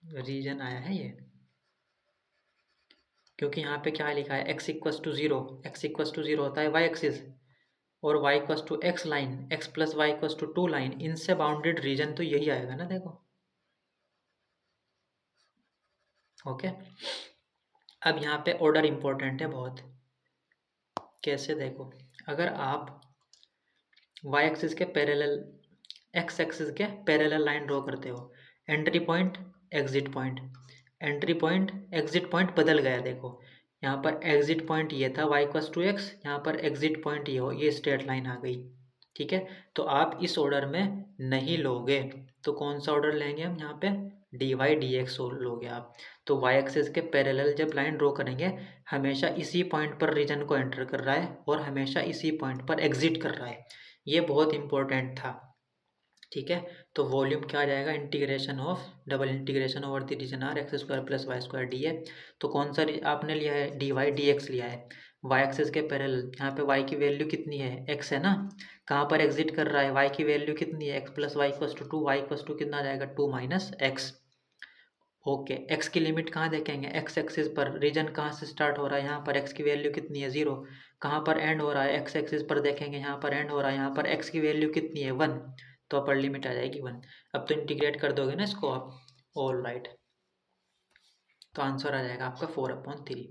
रीजन आया है ये, क्योंकि यहाँ पे क्या लिखा है, x equals to zero. X equals to zero होता है वाई एक्सिस, और y equals to x line, x plus Y equals to two line, इनसे बाउंडेड रीजन तो यही आएगा ना, देखो। ओके, अब यहाँ पे ऑर्डर इंपॉर्टेंट है बहुत। कैसे, देखो, अगर आप वाई एक्सिस के पैरेलल, एक्स एक्सिस के पैरेलल लाइन ड्रॉ करते हो, entry point, exit point, entry point, exit point बदल गया, देखो। यहाँ पर एग्जिट पॉइंट ये था वाई इक्वस टू एक्स, यहाँ पर एग्जिट पॉइंट ये हो, ये स्ट्रेट लाइन आ गई। ठीक है, तो आप इस ऑर्डर में नहीं लोगे, तो कौन सा ऑर्डर लेंगे हम यहाँ पे, डी वाई डी एक्स लोगे आप। तो वाई एक्सिस के पैरेलल जब लाइन ड्रॉ करेंगे, हमेशा इसी पॉइंट पर रीजन को एंटर कर रहा है और हमेशा इसी पॉइंट पर एग्जिट कर रहा है। ये बहुत इंपॉर्टेंट था। ठीक है, तो वॉल्यूम क्या आ जाएगा, integration of, double integration over the region R x square plus y square d है। तो कौन सा आपने लिया है, डी वाई डी एक्स लिया है, वाई एक्सिस के पैरेलल। यहाँ पे वाई की वैल्यू कितनी है, एक्स है ना, कहाँ पर एग्जिट कर रहा है, वाई की वैल्यू कितनी है, x plus Y equals to two, y equals to कितना आ जाएगा, two minus x. Okay, x की लिमिट कहाँ देखेंगे, एक्स एक्सिस पर, रीजन कहाँ से स्टार्ट हो रहा है, यहाँ पर एक्स की वैल्यू कितनी है, जीरो। कहाँ पर एंड हो रहा है, एक्स एक्सिस पर देखेंगे, यहाँ पर एंड हो रहा है, यहाँ पर एक्स की वैल्यू कितनी है, वन। तो अपर लिमिट आ जाएगी वन। अब तो इंटीग्रेट कर दोगे ना इसको आप, ऑल राइट, तो आंसर आ जाएगा आपका 4/3।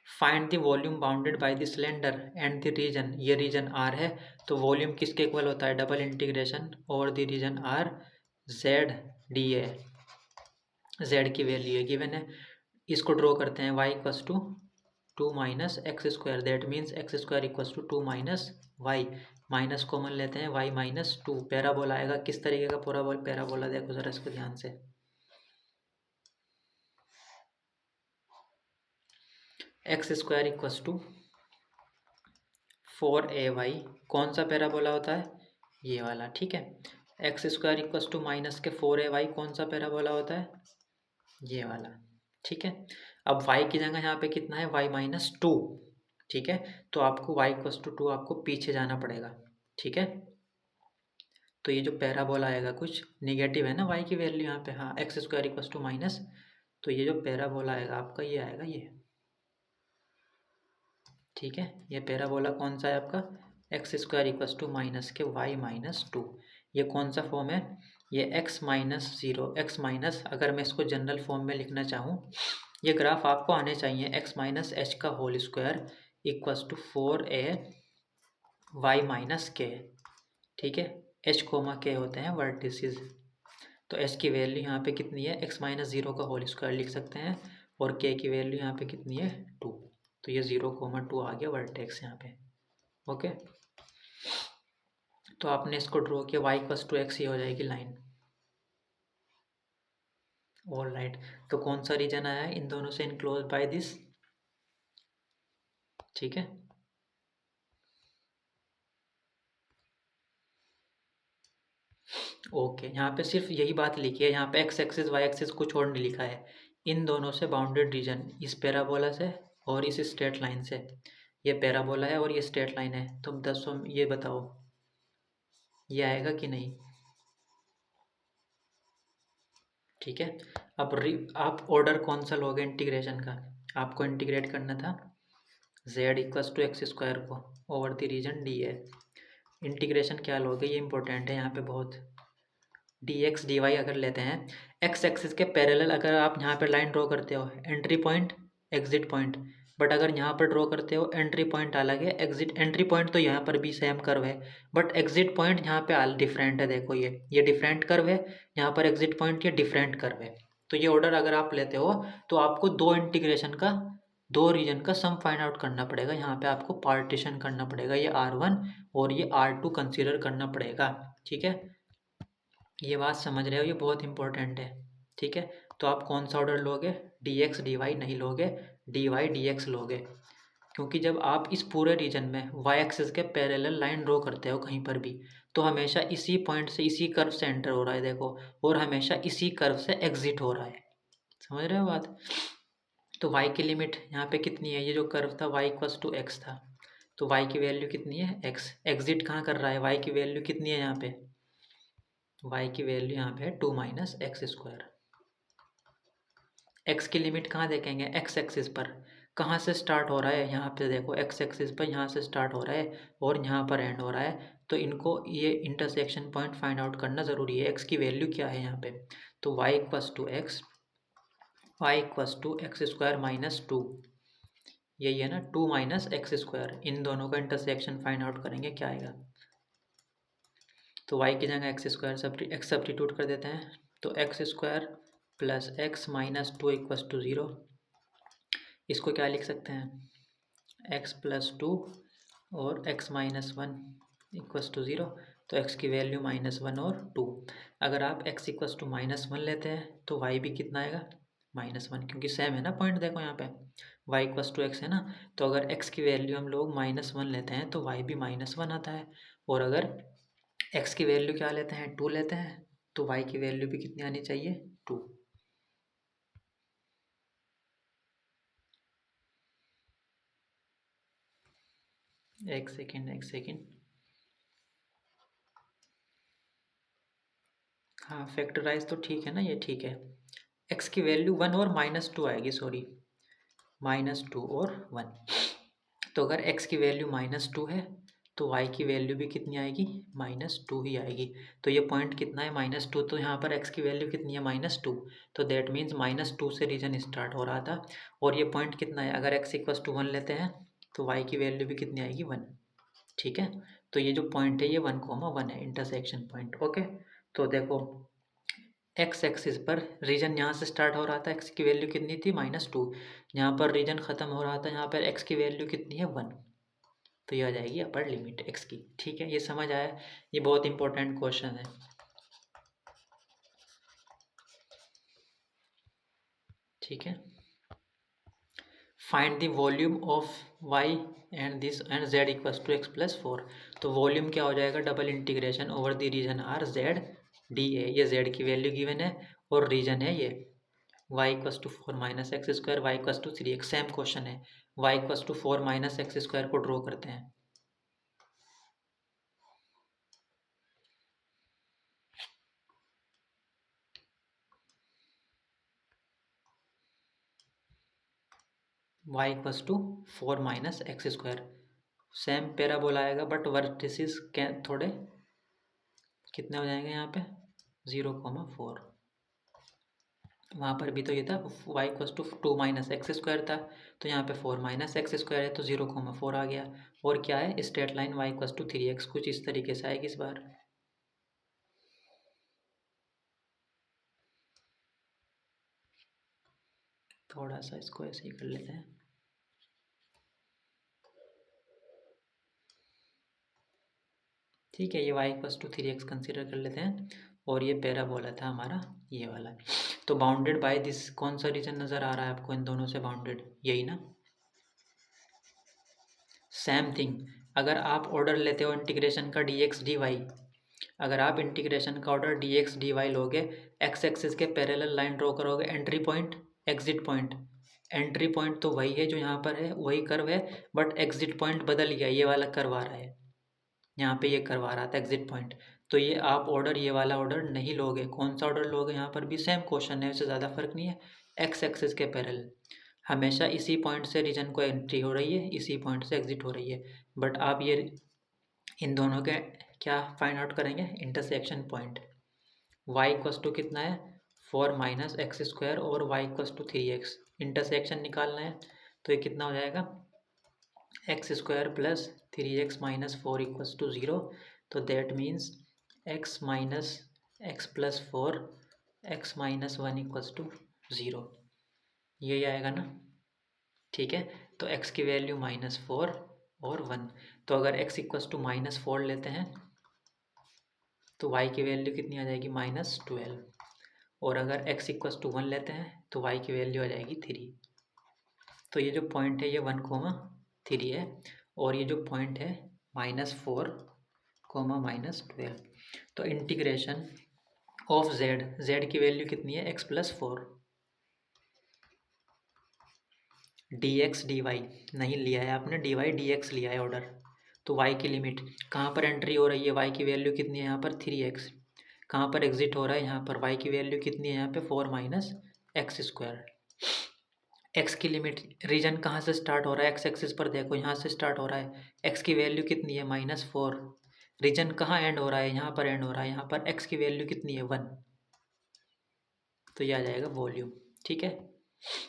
Find the volume bounded by the cylinder and the region, ये रीजन आर है, तो वॉल्यूम किसके इक्वल होता है, double integration over the region are, z d A, z की वैल्यू है गिवन है। इसको ड्रॉ करते हैं, y equals to two minus x square, that means x square equals to two minus y, minus common लेते हैं, y minus two. Parabola आएगा, किस तरीके का पूरा बॉल पैराबोला, देखो जरा इसको ध्यान से, x square equals to 4ay, कौन सा पैराबोला होता है, ये वाला। ठीक है, x square equals to minus k 4ay, कौन सा पैराबोला होता है, ये वाला। ठीक है, अब y की जगह यहाँ पे कितना है, y माइनस टू। ठीक है, तो आपको y इक्वस टू टू आपको पीछे जाना पड़ेगा। ठीक है, तो ये जो पैराबोला आएगा कुछ निगेटिव है ना, y की वैल्यू यहाँ पे, हाँ, x square equals to minus, तो ये जो पैराबोला आएगा आपका, ये आएगा ये। ठीक है, ये पैराबोला कौन सा है आपका, x square equals to minus k y minus two. ये कौन सा फॉर्म है, ये x minus zero, x minus, अगर मैं इसको जनरल फॉर्म में लिखना चाहूँ, ये ग्राफ आपको आने चाहिए, एक्स माइनस एच का whole square equals to 4a y minus k. ठीक है, एच कोमा के होते हैं वर्टिसेस, तो एच की वैल्यू यहाँ पे कितनी है, एक्स माइनस जीरो का होल स्क्वायर लिख सकते हैं, और के की वैल्यू यहाँ पे कितनी है, टू। तो ये 0,2 आ गया वर्टेक्स यहाँ पे। ओके, तो आपने इसको ड्रॉ किया, वाई इक्वस टू एक्स ही हो जाएगी लाइन। ऑल राइट, तो कौन सा रीजन आया है इन दोनों से इनक्लोज बाय दिस। ठीक है, ओके, यहाँ पे सिर्फ यही बात लिखी है, यहाँ पे एक्स एक्सिस वाई एक्सिस कुछ और नहीं लिखा है। इन दोनों से बाउंडेड रीजन, इस पैराबोला से और इस स्ट्रेट लाइन से, ये पैराबोला है और ये स्ट्रेट लाइन है, तुम दसों ये बताओ ये आएगा कि नहीं। ठीक है, अब आप ऑर्डर कौन सा लोगे इंटीग्रेशन का, आपको इंटीग्रेट करना था z equals to x square को ओवर द रीजन डी है। इंटीग्रेशन क्या लोगे, ये इंपॉर्टेंट है यहाँ पे बहुत। डी एक्स डी वाई अगर लेते हैं, एक्स एक्सिस के पैरेलल अगर आप यहाँ पर लाइन ड्रॉ करते हो, entry point, exit point, but अगर यहाँ पर ड्रॉ करते हो एंट्री पॉइंट अलग है, एग्जिट, एंट्री पॉइंट तो यहाँ पर भी सेम कर्व है, बट एग्जिट पॉइंट यहाँ पे डिफरेंट है, देखो ये डिफरेंट कर्व है, यहाँ पर एग्जिट पॉइंट ये डिफरेंट कर्व है। तो ये ऑर्डर अगर आप लेते हो तो आपको दो इंटीग्रेशन का, दो रीजन का सम फाइंड आउट करना पड़ेगा, यहाँ पे आपको पार्टीशन करना पड़ेगा, ये R1 और ये R2 कंसीडर करना पड़ेगा। ठीक है, ये बात समझ रहे हो, ये बहुत इंपॉर्टेंट है। ठीक है, तो आप कौन सा ऑर्डर लोगे, डी एक्स डी वाई नहीं लोगे, डी वाई डी एक्स लोगे, क्योंकि जब आप इस पूरे रीजन में वाई एक्सिस के पैरेलल लाइन ड्रॉ करते हो कहीं पर भी, तो हमेशा इसी पॉइंट से, इसी कर्व से एंटर हो रहा है, देखो, और हमेशा इसी कर्व से एग्जिट हो रहा है। समझ रहे हो बात। तो y की लिमिट यहाँ पे कितनी है, ये जो कर्व था y इक्वल्स टू एक्स था, तो y की वैल्यू कितनी है x, एग्जिट कहाँ कर रहा है, y की वैल्यू कितनी है यहाँ पे, y की वैल्यू यहाँ पे है 2 माइनस एक्स स्क्वायर। x की लिमिट कहाँ देखेंगे, x एक्सिस पर, कहाँ से स्टार्ट हो रहा है, यहाँ पे देखो x एक्सिस पर यहाँ से स्टार्ट हो रहा है और यहाँ पर एंड हो रहा है, तो इनको ये इंटरसेक्शन पॉइंट फाइंड आउट करना ज़रूरी है। x की वैल्यू क्या है यहाँ पे, तो y equals to x, y equals to x square minus two, यही है ना, 2 माइनस एक्स स्क्वायर, इन दोनों का इंटरसेक्शन फाइंड आउट करेंगे क्या आएगा, तो y की जगह एक्स स्क्वायर एक्स सब्स्टिट्यूट कर देते हैं, तो x square plus x minus two equals to zero, इसको क्या लिख सकते हैं, एक्स प्लस टू और x minus one equals to zero, तो x की वैल्यू माइनस वन और टू। अगर आप x equals to minus one लेते हैं तो y भी कितना आएगा, माइनस वन, क्योंकि सेम है ना पॉइंट, देखो यहाँ पे y इक्वल्स टू एक्स है ना, तो अगर x की वैल्यू हम लोग माइनस वन लेते हैं तो y भी माइनस वन आता है, और अगर x की वैल्यू क्या लेते हैं, टू लेते हैं, तो y की वैल्यू भी कितनी आनी चाहिए, टू। एक सेकेंड, हाँ फैक्टराइज तो ठीक है ना, ये ठीक है, x की वैल्यू वन और माइनस टू आएगी, सॉरी माइनस टू और वन, तो अगर x की वैल्यू माइनस टू है तो y की वैल्यू भी कितनी आएगी, माइनस टू ही आएगी, तो ये पॉइंट कितना है, माइनस टू, तो यहाँ पर x की वैल्यू कितनी है, माइनस टू, तो दैट मीन्स माइनस टू से रीजन स्टार्ट हो रहा था, और ये पॉइंट कितना है, अगर x इक्वल्स टू वन लेते हैं तो y की वैल्यू भी कितनी आएगी, वन, ठीक है, तो ये जो पॉइंट है ये 1,1 है, इंटरसेक्शन पॉइंट, ओके। तो देखो एक्स एक्सिस पर रीजन यहाँ से स्टार्ट हो रहा था, एक्स की वैल्यू कितनी थी, माइनस टू, यहाँ पर रीजन ख़त्म हो रहा था, यहाँ पर एक्स की वैल्यू कितनी है, वन, तो ये आ जाएगी अपर लिमिट एक्स की, ठीक है, ये समझ आया, ये बहुत इंपॉर्टेंट क्वेश्चन है, ठीक है। Find the volume of y and this and z equals to x plus four, तो वॉल्यूम क्या हो जाएगा, double integration over the region are z d A, ये जेड की वैल्यू गिवन है और रीजन है ये y equals to four minus x square, y equals to three, एक सेम क्वेश्चन है, y equals to four minus x square को draw करते हैं, y equals to four minus x square, same parabola आएगा but vertices थोड़े कितने हो जाएंगे यहाँ पे, 0,4, वहाँ पर भी तो ये था y equals to two minus x square था, तो यहाँ पे फोर माइनस एक्स स्क्वायर है तो 0,4 आ गया, और क्या है, straight line y equals to three x, कुछ इस तरीके से आएगी इस बार, थोड़ा सा इसको ऐसे ही कर लेते हैं, ठीक है, ये y equals to three x consider कर लेते हैं, और ये पैराबोला था हमारा ये वाला, तो बाउंडेड बाय दिस, कौन सा रीजन नज़र आ रहा है आपको इन दोनों से बाउंडेड, यही ना, सेम थिंग, अगर आप ऑर्डर लेते हो इंटीग्रेशन का डी एक्स डी वाई, अगर आप इंटीग्रेशन का order d x d y लोगे, एक्स एक्सिस के पैरेलल लाइन ड्रॉ करोगे, entry point exit point, entry point तो वही है जो यहाँ पर है, वही कर्व है, बट एग्जिट पॉइंट बदल गया, ये वाला कर्व आ रहा है, यहाँ पे ये करवा रहा था एग्जिट पॉइंट, तो ये आप ऑर्डर ये वाला ऑर्डर नहीं लोगे, कौन सा ऑर्डर लोगे, यहाँ पर भी सेम क्वेश्चन है, उससे ज़्यादा फर्क नहीं है, एक्स एक्सिस के पैरेलल, हमेशा इसी पॉइंट से रीजन को एंट्री हो रही है, इसी पॉइंट से एग्जिट हो रही है, बट आप ये इन दोनों के क्या फाइंड आउट करेंगे, intersection point, y equals to कितना है, फोर माइनस एक्स स्क्वायर और y equals to three x, intersection निकालना है, तो ये कितना हो जाएगा, x square plus three x minus four equals to zero, तो that means x minus x plus four x minus one equals to zero, यही आएगा ना, ठीक है, तो एक्स की वैल्यू माइनस फोर और वन, तो अगर x equals to minus four लेते हैं तो वाई की वैल्यू कितनी आ जाएगी, माइनस ट्वेल्व, और अगर एक्स इक्वल्स टू वन लेते हैं तो वाई की वैल्यू आ जाएगी थ्री, तो ये जो पॉइंट है ये 1,3 है, और ये जो पॉइंट है minus four comma minus twelve, तो इंटीग्रेशन ऑफ जेड, जेड की वैल्यू कितनी है, x plus four, d x d y नहीं लिया है आपने, डी वाई डी एक्स लिया है ऑर्डर। तो वाई की लिमिट कहाँ पर एंट्री हो रही है, वाई की वैल्यू कितनी है यहाँ पर 3x, कहाँ पर एग्जिट हो रहा है यहाँ पर, वाई की वैल्यू कितनी है यहाँ पे 4 माइनस एक्स स्क्वायर। एक्स की लिमिट रीजन कहाँ से स्टार्ट हो रहा है, एक्स एक्सिस पर देखो यहाँ से स्टार्ट हो रहा है, एक्स की वैल्यू कितनी है -4। रीजन कहाँ एंड हो रहा है, यहाँ पर एंड हो रहा है, यहाँ पर एक्स की वैल्यू कितनी है 1। तो ये आ जाएगा वॉल्यूम। ठीक है,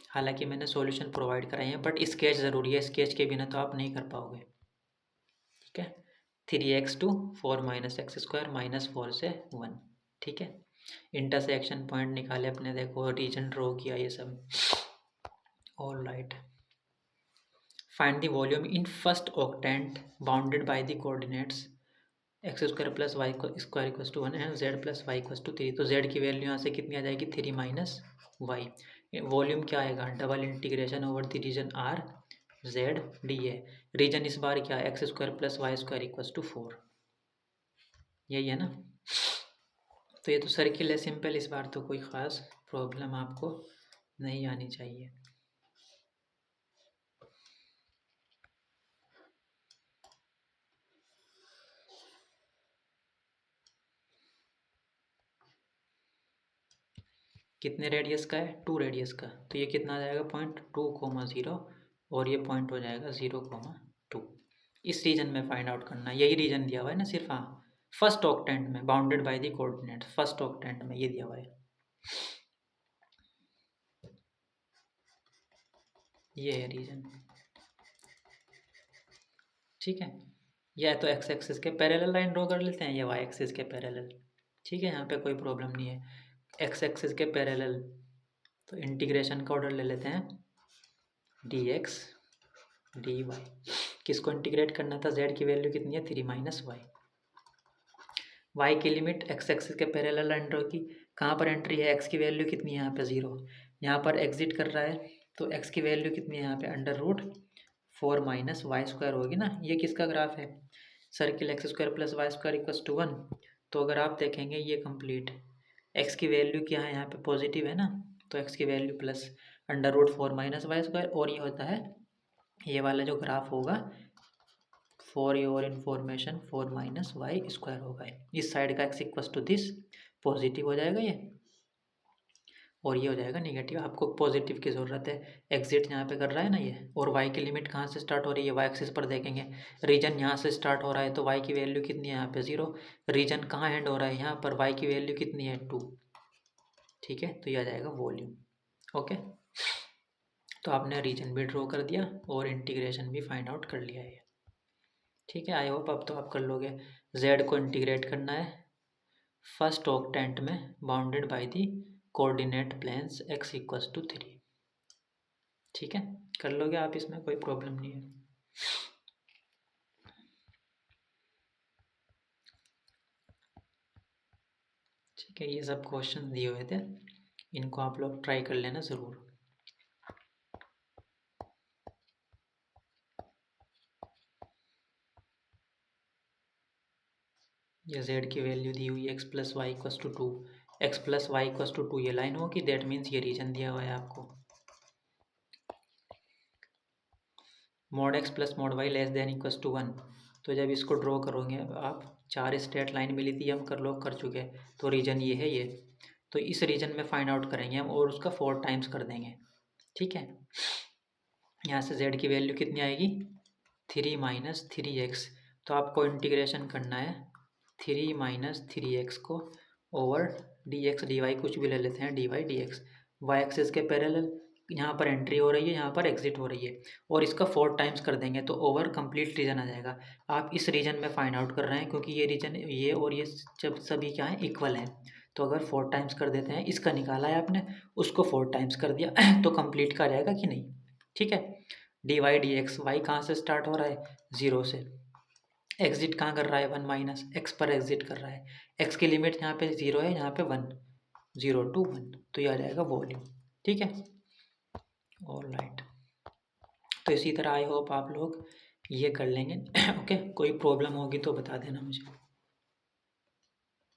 हालांकि मैंने सॉल्यूशन प्रोवाइड कराए हैं बट स्केच ज़रूरी है, स्केच के बिना तो आप नहीं कर पाओगे। ठीक है, 3x to 4 minus x square -4 से 1। ठीक है, इंटरसेक्शन पॉइंट निकाले अपने, देखो रीजन ड्रॉ किया ये सब। All right, find the volume in first octant bounded by the coordinates x square plus y square equals to 1 and z plus Y equals to 3। तो जेड की वैल्यू यहाँ से कितनी आ जाएगी 3 माइनस वाई। वॉल्यूम क्या आएगा, double integration over the region are z d है। रीजन इस बार क्या है, x square plus y square equals to 4, यही है ना। तो ये तो सर्किल है सिंपल, इस बार तो कोई ख़ास प्रॉब्लम आपको नहीं आनी चाहिए। कितने रेडियस का है, 2 रेडियस का, तो ये कितना आ जाएगा 0.2, और ये पॉइंट हो जाएगा 0,2। इस रीजन में फाइंड आउट करना है, यही रीजन दिया हुआ है ना सिर्फ। हाँ, फर्स्ट ऑक्टेंट में bounded by the coordinate, first octant में ये दिया हुआ है, ये है रीजन। ठीक है, या तो एक्स एक्सिस के पैरेलल लाइन ड्रॉ कर लेते हैं या वाई एक्सिस के पैरेलल। ठीक है, यहाँ पे कोई प्रॉब्लम नहीं है, एक्स एक्सिस के पैरेलल। तो इंटीग्रेशन का ऑर्डर ले लेते हैं, डी एक्स डी वाई। किसको इंटीग्रेट करना था, जेड की वैल्यू कितनी है 3 माइनस वाई। वाई की लिमिट एक्स एक्सिस के पैरेलल लाइन ड्रॉ की, कहाँ पर एंट्री है, एक्स की वैल्यू कितनी है यहाँ पे 0, यहाँ पर एग्जिट कर रहा है, तो एक्स की वैल्यू कितनी है यहाँ पे √4 माइनस वाई स्क्वायर होगी ना। ये किसका ग्राफ है, circle x square plus y square equals to 1। तो अगर आप देखेंगे ये कंप्लीट, एक्स की वैल्यू क्या है यहाँ पे पॉजिटिव है ना, तो एक्स की value plus √4 minus y square, और ये होता है ये वाला जो ग्राफ होगा for your information 4 minus y square होगा। इस साइड का x equals to this positive हो जाएगा ये, और ये हो जाएगा नेगेटिव। आपको पॉजिटिव की ज़रूरत है, एग्जिट यहाँ पे कर रहा है ना ये। और वाई की लिमिट कहाँ से स्टार्ट हो रही है, वाई एक्सिस पर देखेंगे, रीजन यहाँ से स्टार्ट हो रहा है, तो वाई की वैल्यू कितनी है यहाँ पे 0। रीजन कहाँ एंड हो रहा है, यहाँ पर वाई की वैल्यू कितनी है 2। ठीक है, तो ये आ जाएगा वॉल्यूम। ओके, तो आपने रीजन भी ड्रॉ कर दिया और इंटीग्रेशन भी फाइंड आउट कर लिया है। ठीक है, आई होप अब तो आप कर लोगे। जेड को इंटीग्रेट करना है फर्स्ट ऑक्टेंट में bounded by the coordinate planes x equals to 3। ठीक है, कर लोगे आप, इसमें कोई प्रॉब्लम नहीं है। ठीक है, ये सब क्वेश्चन दिए हुए थे, इनको आप लोग ट्राई कर लेना ज़रूर। ये z की वैल्यू दी हुई है x plus Y equals to 2, x plus Y equals to 2 ये लाइन होगी, दैट मीन्स ये रीजन दिया हुआ है आपको। Mod x plus mod y less than equals to 1, तो जब इसको ड्रॉ करोगे आप, 4 स्ट्रेट लाइन मिली थी, हम कर चुके हैं, तो रीजन ये है ये। तो इस रीजन में फाइंड आउट करेंगे हम और उसका 4 टाइम्स कर देंगे। ठीक है, यहाँ से z की वैल्यू कितनी आएगी 3 माइनस 3x। तो आपको इंटीग्रेशन करना है 3 माइनस 3x को ओवर dx dy, कुछ भी ले लेते हैं dy dx। y एक्सिस के पैरेलल, यहाँ पर एंट्री हो रही है, यहाँ पर एग्जिट हो रही है, और इसका 4 टाइम्स कर देंगे तो ओवर कंप्लीट रीजन आ जाएगा। आप इस रीजन में फाइंड आउट कर रहे हैं क्योंकि ये रीजन ये और ये जब सभी क्या है इक्वल हैं। तो अगर 4 टाइम्स कर देते हैं, इसका निकाला है आपने, उसको 4 टाइम्स कर दिया तो कंप्लीट का रहेगा कि नहीं। ठीक है, d y d x, y कहाँ से स्टार्ट हो रहा है 0 से, एग्जिट कहाँ कर रहा है 1 माइनस एक्स पर एग्जिट कर रहा है, एक्स की लिमिट यहाँ पे 0 है, यहाँ पे 1, 0 to 1, तो ये आ जाएगा वॉल्यूम। ठीक है, ऑल राइट। तो इसी तरह आई होप आप लोग ये कर लेंगे। ओके, कोई प्रॉब्लम होगी तो बता देना मुझे।